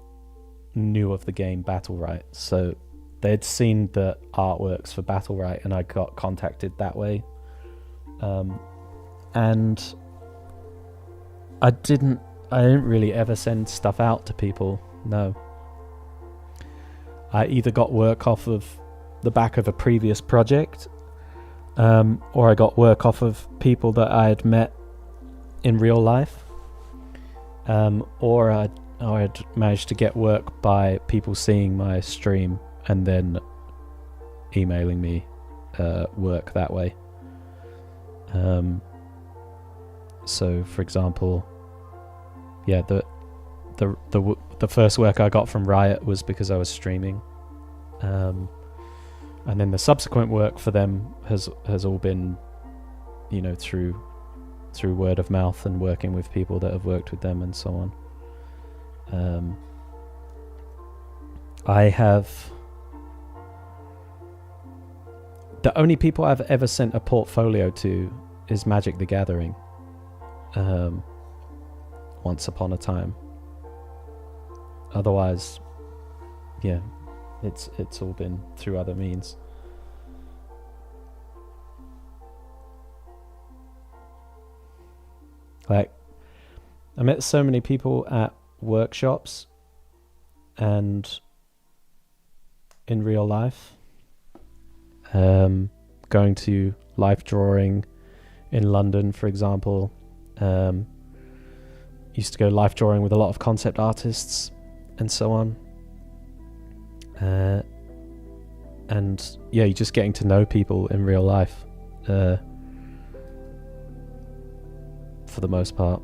knew of the game Battle Right. So they'd seen the artworks for Battle Right, and I got contacted that way. And I didn't really ever send stuff out to people. No. I either got work off of the back of a previous project, or I got work off of people that I had met in real life, or I'd managed to get work by people seeing my stream and then emailing me work that way. So, for example, yeah, the first work I got from Riot was because I was streaming, and then the subsequent work for them has all been, through word of mouth and working with people that have worked with them and so on. I have the only people I've ever sent a portfolio to is Magic the Gathering. Once upon a time. Otherwise, yeah, it's all been through other means. Like, I met so many people at workshops and in real life. Going to life drawing in London, for example. Used to go life drawing with a lot of concept artists and so on. And yeah, you're just getting to know people in real life, for the most part.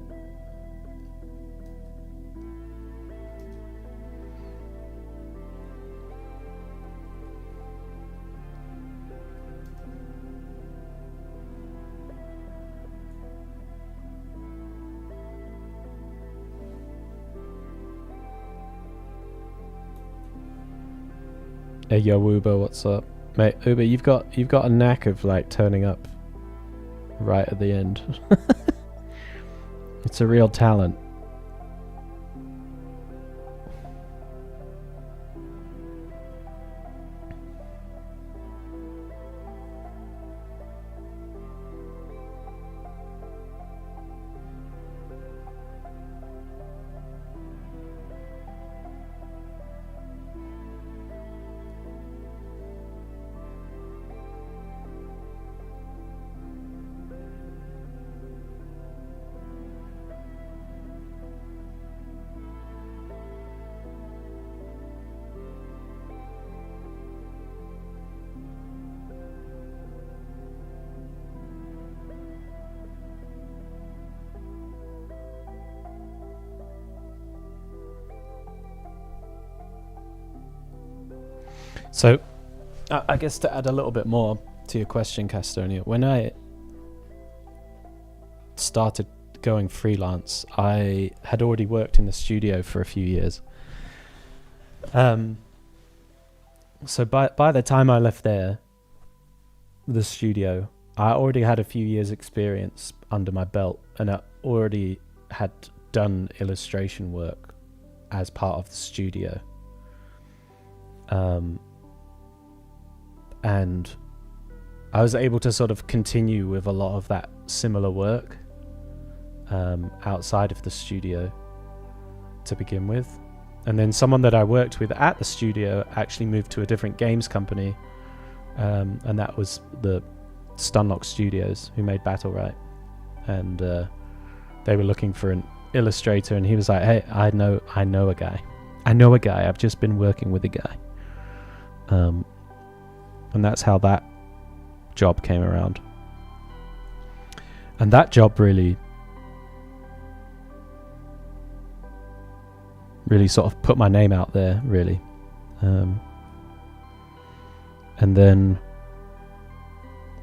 Hey yo, Uber, what's up, mate? Uber, you've got a knack of like turning up right at the end. It's a real talent. So, I guess to add a little bit more to your question, Castonia, when I started going freelance, I had already worked in the studio for a few years. So by the time I left the studio, I already had a few years' experience under my belt, and I already had done illustration work as part of the studio. And I was able to sort of continue with a lot of that similar work outside of the studio to begin with. And then someone that I worked with at the studio actually moved to a different games company, and that was the Stunlock Studios, who made Battle Right. And they were looking for an illustrator, and he was like, hey, I know a guy. I've just been working with a guy. And that's how that job came around. And that job really sort of put my name out there, really. And then,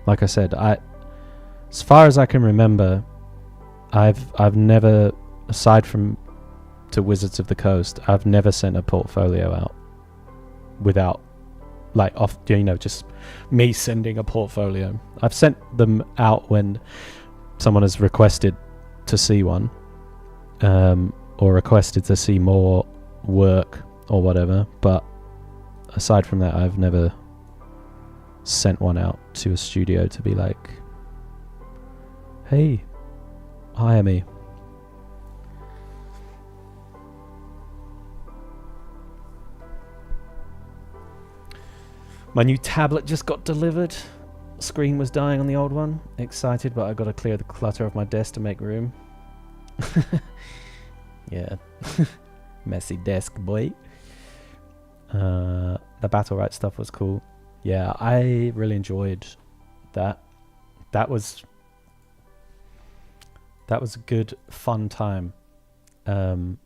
like I said, as far as I can remember, I've never, aside from to Wizards of the Coast, I've never sent a portfolio out without, like, just me sending a portfolio. I've sent them out when someone has requested to see one, or requested to see more work or whatever, but aside from that, I've never sent one out to a studio to be like, hey, hire me. My new tablet just got delivered. Screen was dying on the old one. Excited, but I got to clear the clutter off my desk to make room. Yeah. Messy desk, boy. The Battle Right stuff was cool. Yeah, I really enjoyed that. That was a good, fun time. They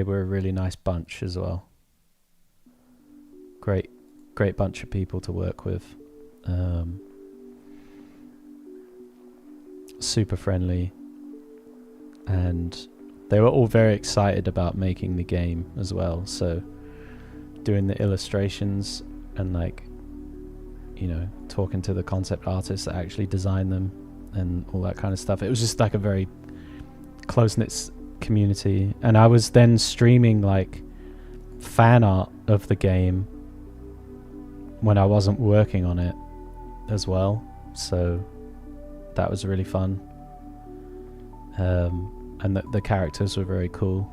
were a really nice bunch as well. Great bunch of people to work with. Super friendly, and they were all very excited about making the game as well. So doing the illustrations and, like, talking to the concept artists that actually designed them and all that kind of stuff. It was just like a very close-knit community. And I was then streaming like fan art of the game when I wasn't working on it as well, so that was really fun. And the characters were very cool,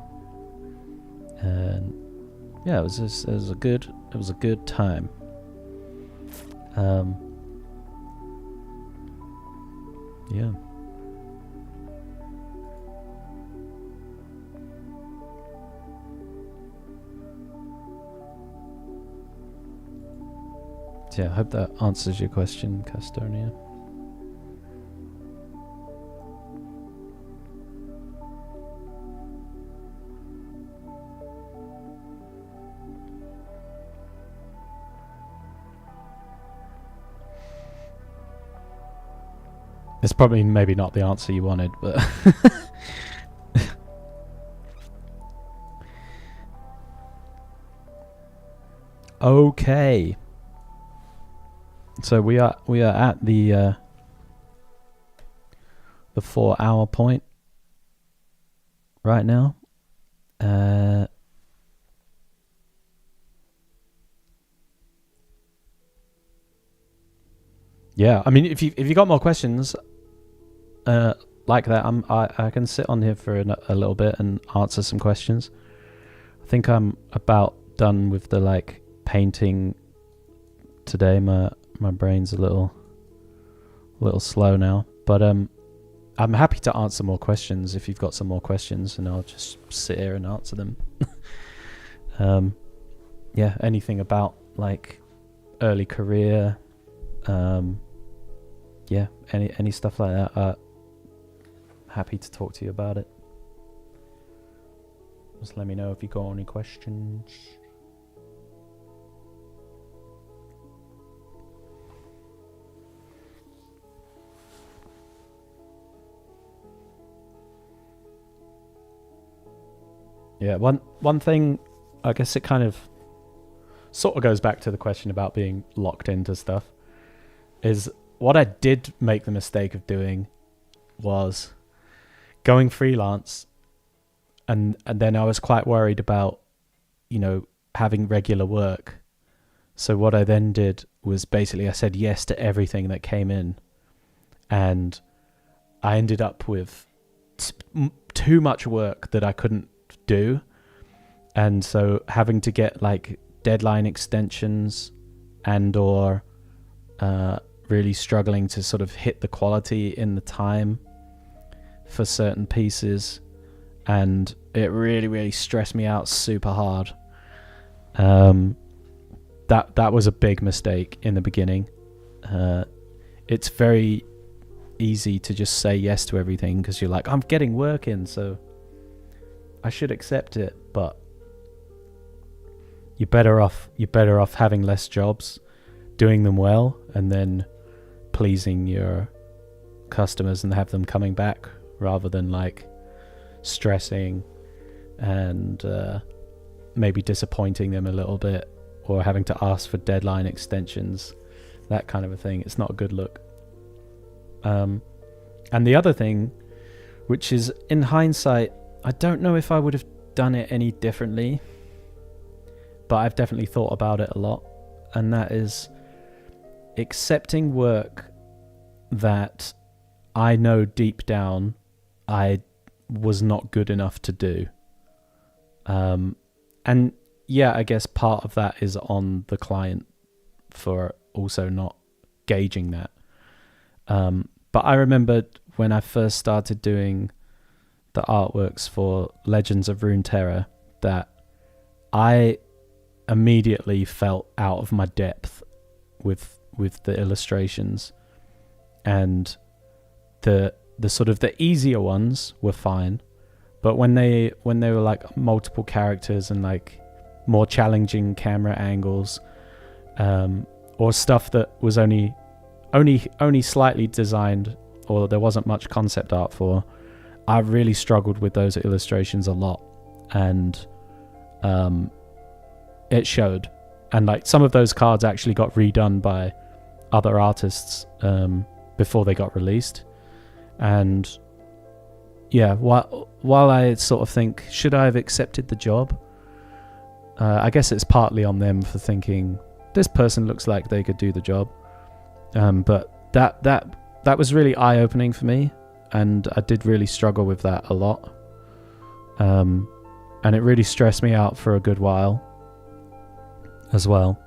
and yeah, it was a good time. Yeah. Yeah, I hope that answers your question, Castonia. It's probably maybe not the answer you wanted, but Okay. So we are at the 4 hour point right now. Yeah, I mean, if you got more questions like that, I can sit on here for a little bit and answer some questions. I think I'm about done with the like painting today. My brain's a little slow now, but I'm happy to answer more questions if you've got some more questions, and I'll just sit here and answer them. Yeah, anything about like early career, yeah, any stuff like that. Happy to talk to you about it. Just let me know if you got any questions. Yeah, one thing, I guess it kind of sort of goes back to the question about being locked into stuff, is what I did make the mistake of doing was going freelance, and then I was quite worried about, having regular work. So what I then did was basically I said yes to everything that came in, and I ended up with too much work that I couldn't do, and so having to get like deadline extensions and or really struggling to sort of hit the quality in the time for certain pieces, and it really stressed me out super hard. That was a big mistake in the beginning. It's very easy to just say yes to everything because you're like, I'm getting work in, so I should accept it. But you're better off having less jobs, doing them well, and then pleasing your customers and have them coming back, rather than like stressing and maybe disappointing them a little bit, or having to ask for deadline extensions, that kind of a thing. It's not a good look. And the other thing, which is in hindsight, I don't know if I would have done it any differently, but I've definitely thought about it a lot, and that is accepting work that I know deep down I was not good enough to do. And yeah, I guess part of that is on the client for also not gauging that. But I remember when I first started doing the artworks for Legends of Runeterra that I immediately felt out of my depth with the illustrations, and the sort of the easier ones were fine, but when they were like multiple characters and like more challenging camera angles, or stuff that was only slightly designed, or there wasn't much concept art for, I really struggled with those illustrations a lot, and it showed. And like some of those cards actually got redone by other artists before they got released. And yeah, while I sort of think, should I have accepted the job? I guess it's partly on them for thinking this person looks like they could do the job. But that was really eye-opening for me, and I did really struggle with that a lot. And it really stressed me out for a good while as well.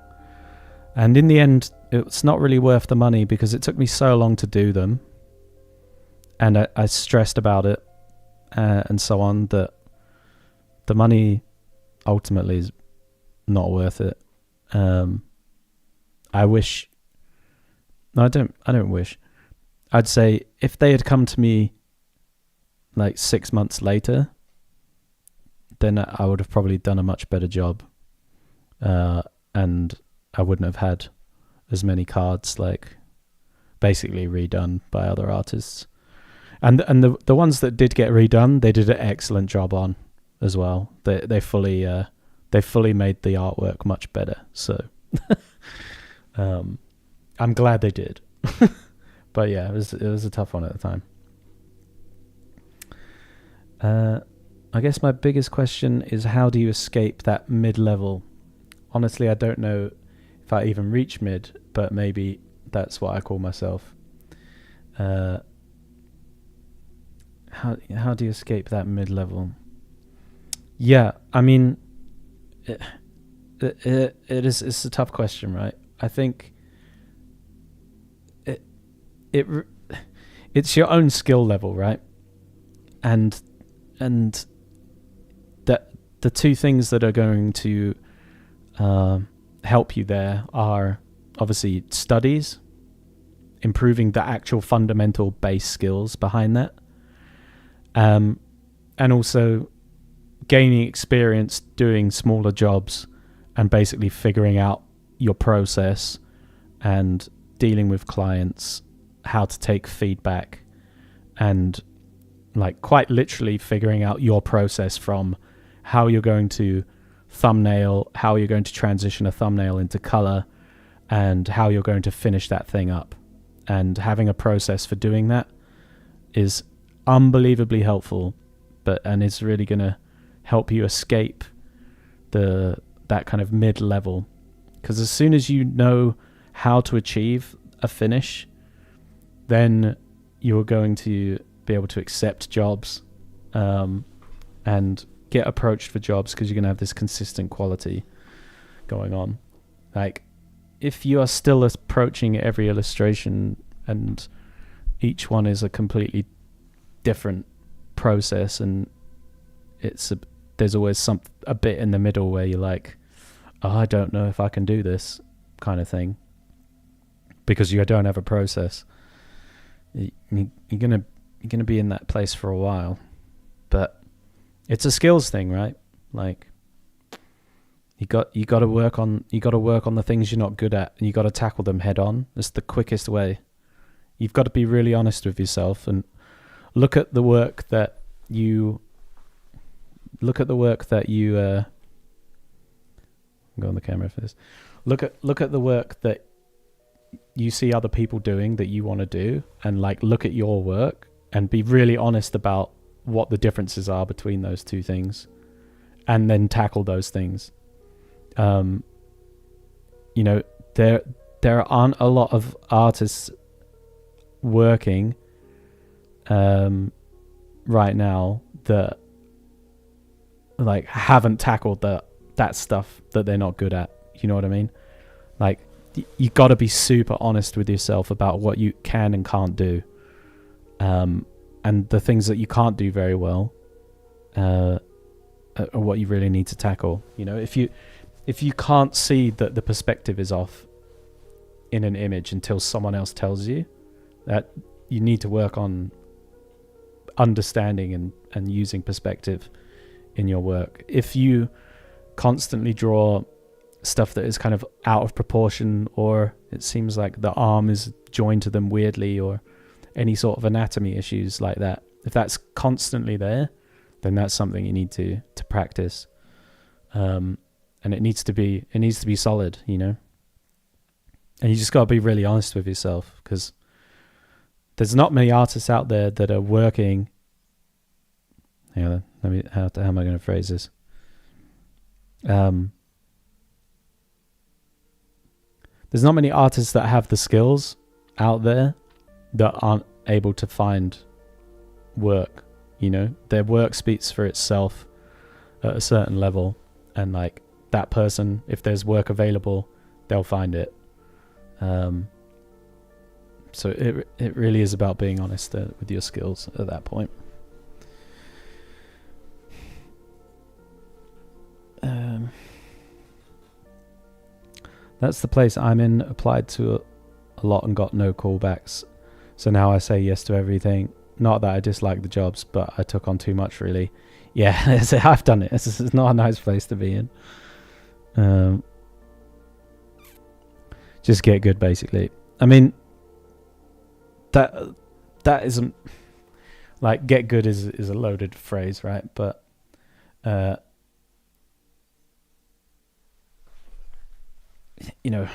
And in the end, it's not really worth the money because it took me so long to do them, and I stressed about it and so on, that the money ultimately is not worth it. I wish... No, I don't wish. I'd say if they had come to me like 6 months later, then I would have probably done a much better job. And I wouldn't have had as many cards like basically redone by other artists. And the ones that did get redone, they did an excellent job on as well. They fully they fully made the artwork much better. So I'm glad they did. But yeah, it was a tough one at the time. I guess my biggest question is, how do you escape that mid-level? Honestly, I don't know if I even reach mid, but maybe that's what I call myself. How do you escape that mid-level? Yeah, I mean, it's a tough question, right? I think it's your own skill level, right? And that the two things that are going to help you there are obviously studies, improving the actual fundamental base skills behind that, and also gaining experience doing smaller jobs and basically figuring out your process and dealing with clients, how to take feedback, and like quite literally figuring out your process from how you're going to thumbnail, how you're going to transition a thumbnail into color, and how you're going to finish that thing up. And having a process for doing that is unbelievably helpful, and it's really going to help you escape that kind of mid-level. Because as soon as you know how to achieve a finish, then you're going to be able to accept jobs and get approached for jobs, because you're going to have this consistent quality going on. Like, if you are still approaching every illustration and each one is a completely different process, and there's always a bit in the middle where you're like, oh, I don't know if I can do this kind of thing, because you don't have a process. You're gonna be in that place for a while. But it's a skills thing, right? Like, you got to work on the things you're not good at, and you got to tackle them head on. It's the quickest way. You've got to be really honest with yourself and look at the work that you go on the camera for this. Look at the work that you see other people doing that you want to do, and like look at your work and be really honest about what the differences are between those two things, and then tackle those things. There aren't a lot of artists working right now that like haven't tackled that stuff that they're not good at. You know what I mean? Like, you got to be super honest with yourself about what you can and can't do, and the things that you can't do very well are what you really need to tackle. If you can't see that the perspective is off in an image until someone else tells you, that you need to work on understanding and using perspective in your work. If you constantly draw stuff that is kind of out of proportion, or it seems like the arm is joined to them weirdly, or any sort of anatomy issues like that, if that's constantly there, then that's something you need to practice. And it needs to be solid, and you just got to be really honest with yourself, because there's not many artists out there that are working. How am I going to phrase this? There's not many artists that have the skills out there that aren't able to find work. Their work speaks for itself at a certain level, and like that person, if there's work available, they'll find it. So it really is about being honest with your skills at that point. That's the place I'm in. Applied to a lot and got no callbacks. So now I say yes to everything. Not that I dislike the jobs, but I took on too much, really. Yeah, I've done it. It's not a nice place to be in. Just get good, basically. I mean, that isn't like, get good is a loaded phrase, right? But you know,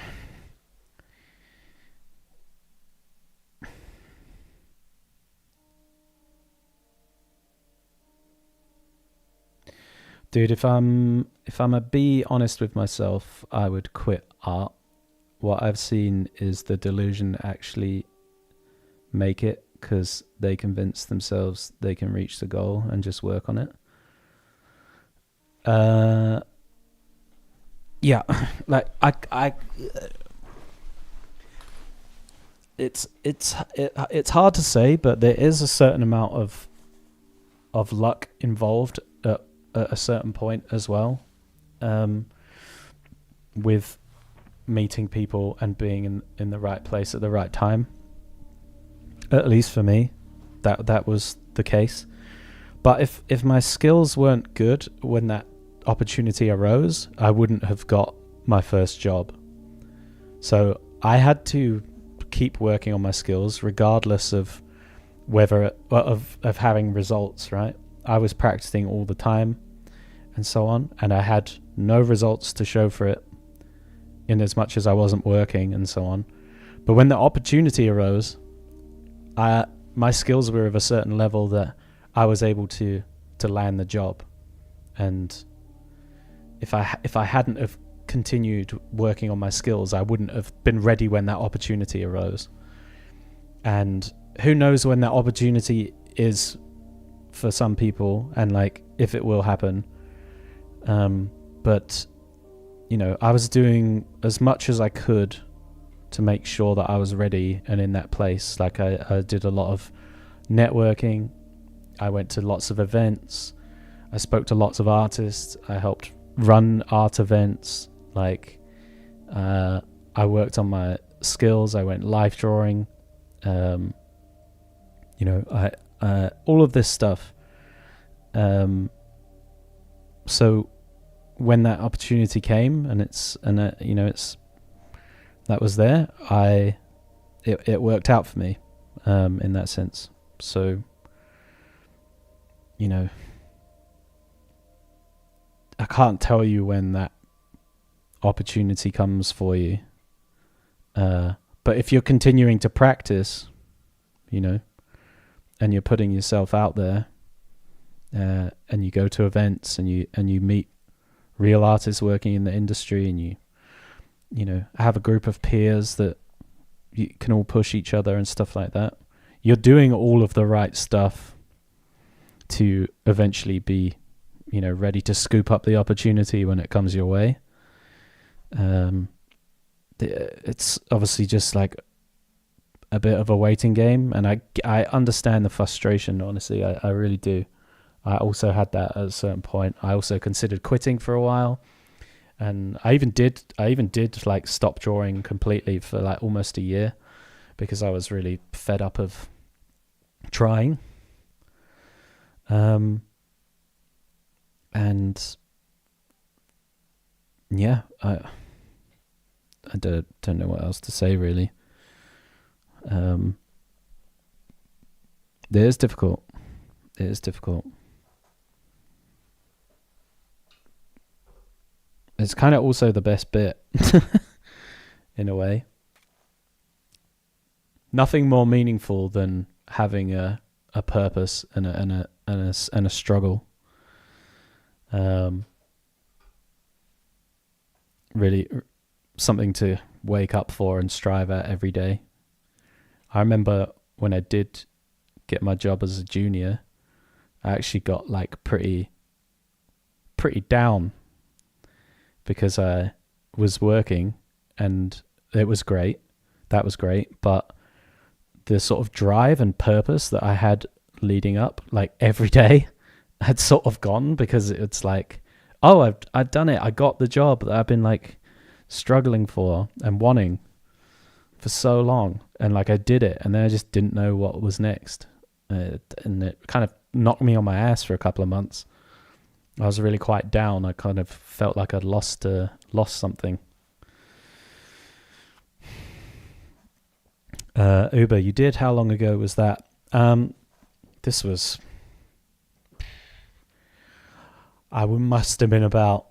dude, if I'm a be honest with myself, I would quit art. What I've seen is the delusion actually make it because they convince themselves they can reach the goal and just work on it. Yeah, like it's hard to say, but there is a certain amount of luck involved at a certain point as well, with meeting people and being in the right place at the right time. At least for me, that was the case. But if my skills weren't good when that opportunity arose, I wouldn't have got my first job. So I had to keep working on my skills regardless of whether of having results, right? I was practicing all the time and so on, and I had no results to show for it in as much as I wasn't working and so on. But when the opportunity arose, my skills were of a certain level that I was able to land the job. And if I hadn't have continued working on my skills, I wouldn't have been ready when that opportunity arose. And who knows when that opportunity is for some people, and like if it will happen. But you know, I was doing as much as I could to make sure that I was ready and in that place. Like I did a lot of networking. I went to lots of events. I spoke to lots of artists. I helped run art events. Like I worked on my skills. I went life drawing. You know, I all of this stuff. So when that opportunity came and you know, that was there, it worked out for me, in that sense. So, you know, I can't tell you when that opportunity comes for you. But if you're continuing to practice, you know, and you're putting yourself out there, and you go to events and you meet real artists working in the industry, and you know, have a group of peers that you can all push each other and stuff like that, you're doing all of the right stuff to eventually be, you know, ready to scoop up the opportunity when it comes your way. It's obviously just like a bit of a waiting game, and I understand the frustration, honestly. I really do. I also had that at a certain point. I also considered quitting for a while, and I even did like stop drawing completely for like almost a year because I was really fed up of trying. And yeah, I don't know what else to say really. It is difficult. It is difficult. It's kind of also the best bit, in a way. Nothing more meaningful than having a purpose and a struggle. Really something to wake up for and strive at every day. I remember when I did get my job as a junior, I actually got like pretty down because I was working and it was great. That was great. But the sort of drive and purpose that I had leading up, like every day, had sort of gone, because it's like, oh, I've done it. I got the job that I've been like struggling for and wanting for so long. And like I did it, and then I just didn't know what was next. And it kind of knocked me on my ass for a couple of months. I was really quite down. I kind of felt like I'd lost something. Uber, you did? How long ago was that? This was... I must have been about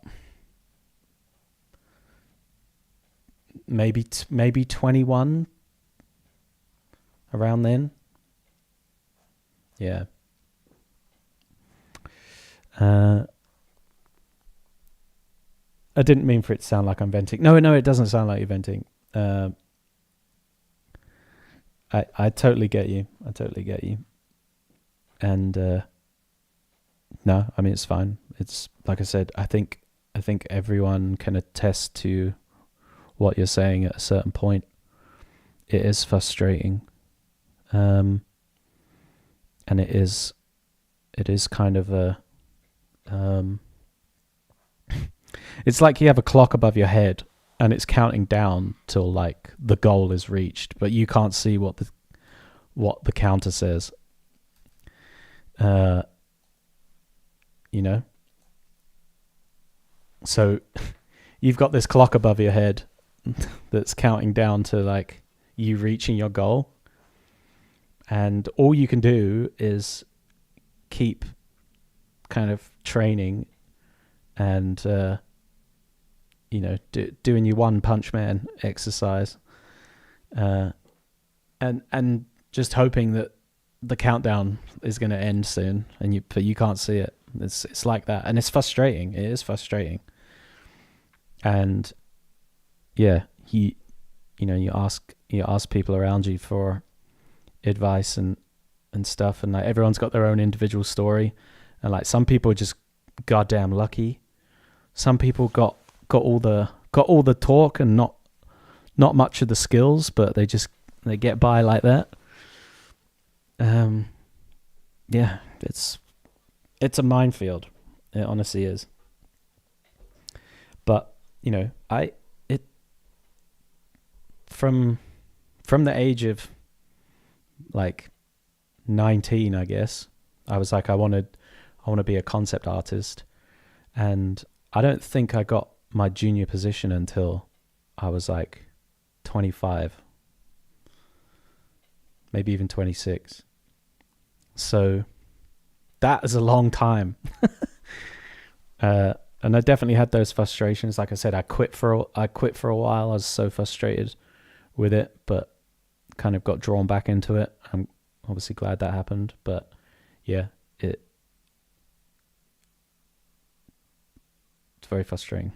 maybe 21 around then. Yeah. I didn't mean for it to sound like I'm venting. No, it doesn't sound like you're venting. I totally get you. And no, I mean, it's fine. It's like I said, I think everyone can attest to what you're saying at a certain point. It is frustrating. And it is kind of a it's like you have a clock above your head and it's counting down till like the goal is reached, but you can't see what the counter says. You know? So you've got this clock above your head that's counting down to like you reaching your goal. And all you can do is keep kind of training and, doing your one punch man exercise. And just hoping that the countdown is going to end soon, but you can't see it. It's like that, and it's frustrating. It is frustrating. And yeah, you ask people around you for advice and stuff, and like everyone's got their own individual story, and like some people are just goddamn lucky. Some people got all the talk and not much of the skills, but they get by like that. Yeah, it's a minefield. It honestly is. But from the age of like 19, I guess, I was like, I want to be a concept artist, and I don't think I got my junior position until I was like 25, maybe even 26. So that is a long time. And I definitely had those frustrations. Like I said, I quit for a while. I was so frustrated with it, but kind of got drawn back into it. I'm obviously glad that happened, but yeah, it's very frustrating.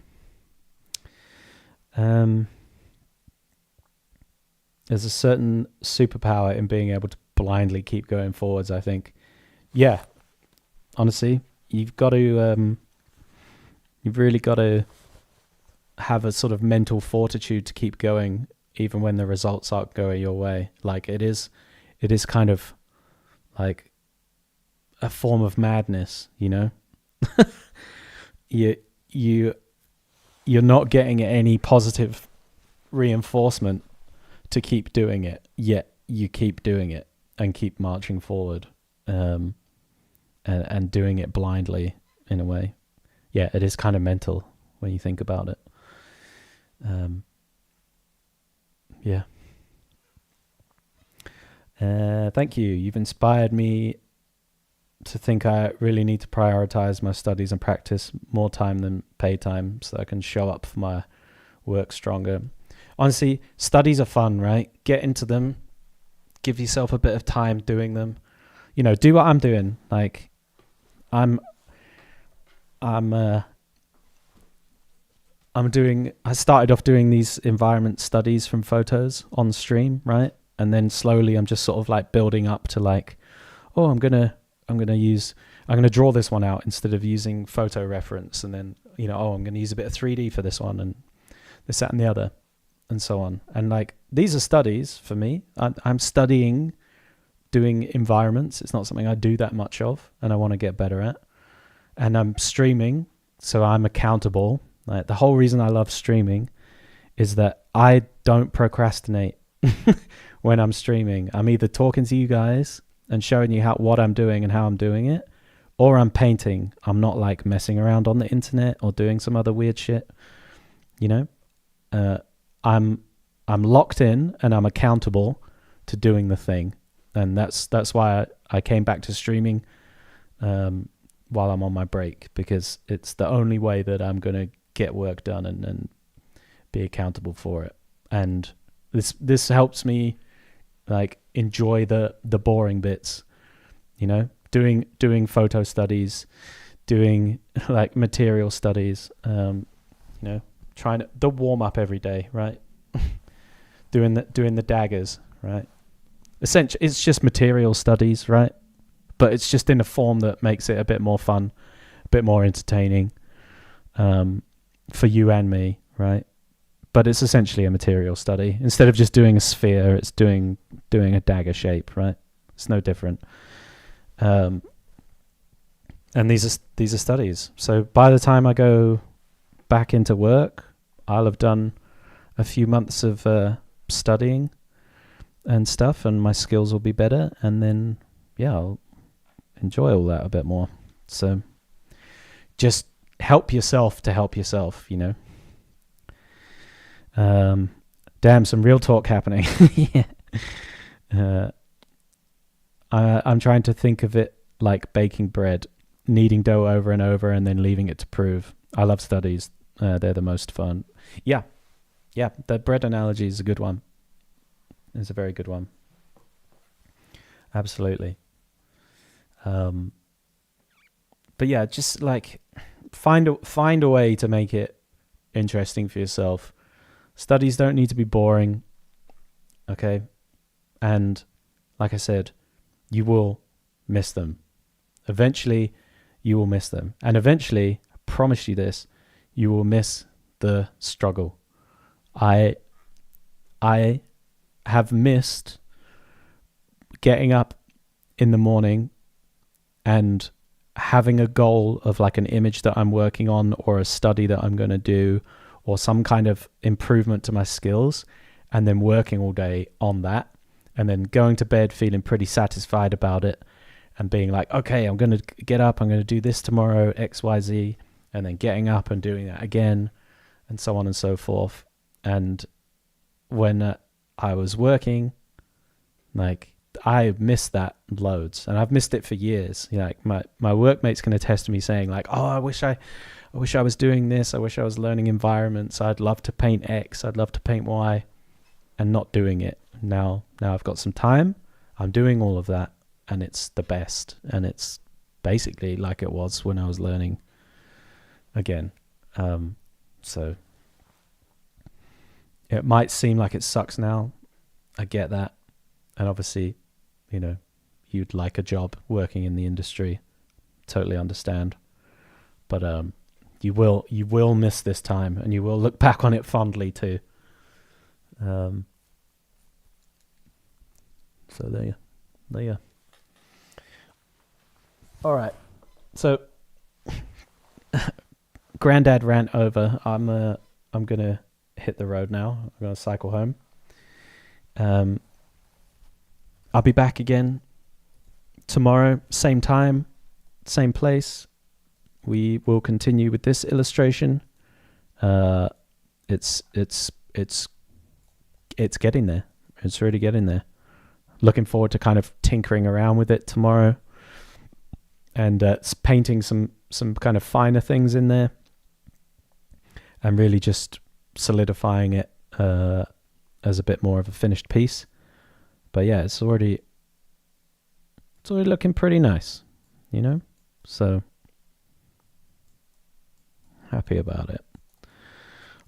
There's a certain superpower in being able to blindly keep going forwards, I think. Yeah, honestly, you've really got to have a sort of mental fortitude to keep going, even when the results aren't going your way. Like it is kind of like a form of madness, you know? You're not getting any positive reinforcement to keep doing it, yet you keep doing it and keep marching forward, and doing it blindly in a way. Yeah, it is kind of mental when you think about it. Yeah. Thank you. You've inspired me to think I really need to prioritize my studies and practice more time than pay time so I can show up for my work stronger. Honestly, studies are fun, right? Get into them. Give yourself a bit of time doing them. Do what I'm doing. Like, I started off doing these environment studies from photos on stream, right? And then slowly I'm just sort of like building up to like, oh, I'm going to draw this one out instead of using photo reference. And then, I'm going to use a bit of 3D for this one and this, that, and the other, and so on. And like, these are studies for me. I'm studying doing environments. It's not something I do that much of, and I want to get better at. And I'm streaming, so I'm accountable. Like, the whole reason I love streaming is that I don't procrastinate when I'm streaming. I'm either talking to you guys and showing you what I'm doing and how I'm doing it, or I'm painting. I'm not like messing around on the internet or doing some other weird shit. I'm locked in and I'm accountable to doing the thing, and that's why I came back to streaming while I'm on my break, because it's the only way that I'm gonna get work done and be accountable for it. and this helps me like enjoy the boring bits, you know, doing photo studies, doing like material studies, you know, trying to the warm up every day, right? doing the daggers, right? Essentially, it's just material studies, right? But it's just in a form that makes it a bit more fun, a bit more entertaining, for you and me, right? But it's essentially a material study. Instead of just doing a sphere, it's doing a dagger shape, right? It's no different. And these are studies. So by the time I go back into work, I'll have done a few months of studying and stuff, and my skills will be better. And then, yeah, I'll enjoy all that a bit more. So just help yourself to help yourself, you know. Damn, some real talk happening. Yeah. I'm trying to think of it like baking bread, kneading dough over and over and then leaving it to prove. I love studies. They're the most fun. Yeah, the bread analogy is a good one. It's a very good one. Absolutely. But yeah, just like find a way to make it interesting for yourself. Studies don't need to be boring, okay? And like I said, you will miss them. Eventually, you will miss them. And eventually, I promise you this, you will miss the struggle. I have missed getting up in the morning and having a goal of like an image that I'm working on or a study that I'm going to do or some kind of improvement to my skills, and then working all day on that, and then going to bed feeling pretty satisfied about it and being like, okay, I'm going to get up, I'm going to do this tomorrow, XYZ, and then getting up and doing that again, and so on and so forth. And when I was working, like, I missed that loads, and I've missed it for years. You know, like my workmates can attest to me saying like, oh, I wish I was doing this. I wish I was learning environments. I'd love to paint X. I'd love to paint Y, and not doing it. Now I've got some time. I'm doing all of that, and it's the best. And it's basically like it was when I was learning again. So it might seem like it sucks now. I get that. And obviously, you know, you'd like a job working in the industry. Totally understand. But you will miss this time, and you will look back on it fondly too. So there you. All right. So granddad rant over. I'm gonna hit the road now. I'm gonna cycle home. I'll be back again tomorrow, same time, same place. We will continue with this illustration. It's getting there. It's really getting there. Looking forward to kind of tinkering around with it tomorrow, and painting some kind of finer things in there, and really just solidifying it as a bit more of a finished piece. But yeah, it's already looking pretty nice, you know? So happy about it.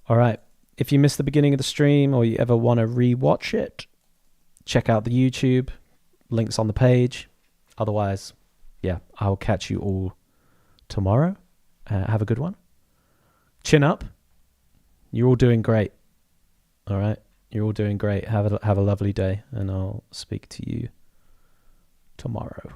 All right. If you missed the beginning of the stream, or you ever want to re-watch it, check out the YouTube. Links on the page. Otherwise, yeah, I'll catch you all tomorrow. Have a good one. Chin up. You're all doing great. All right. You're all doing great. Have a lovely day, and I'll speak to you tomorrow.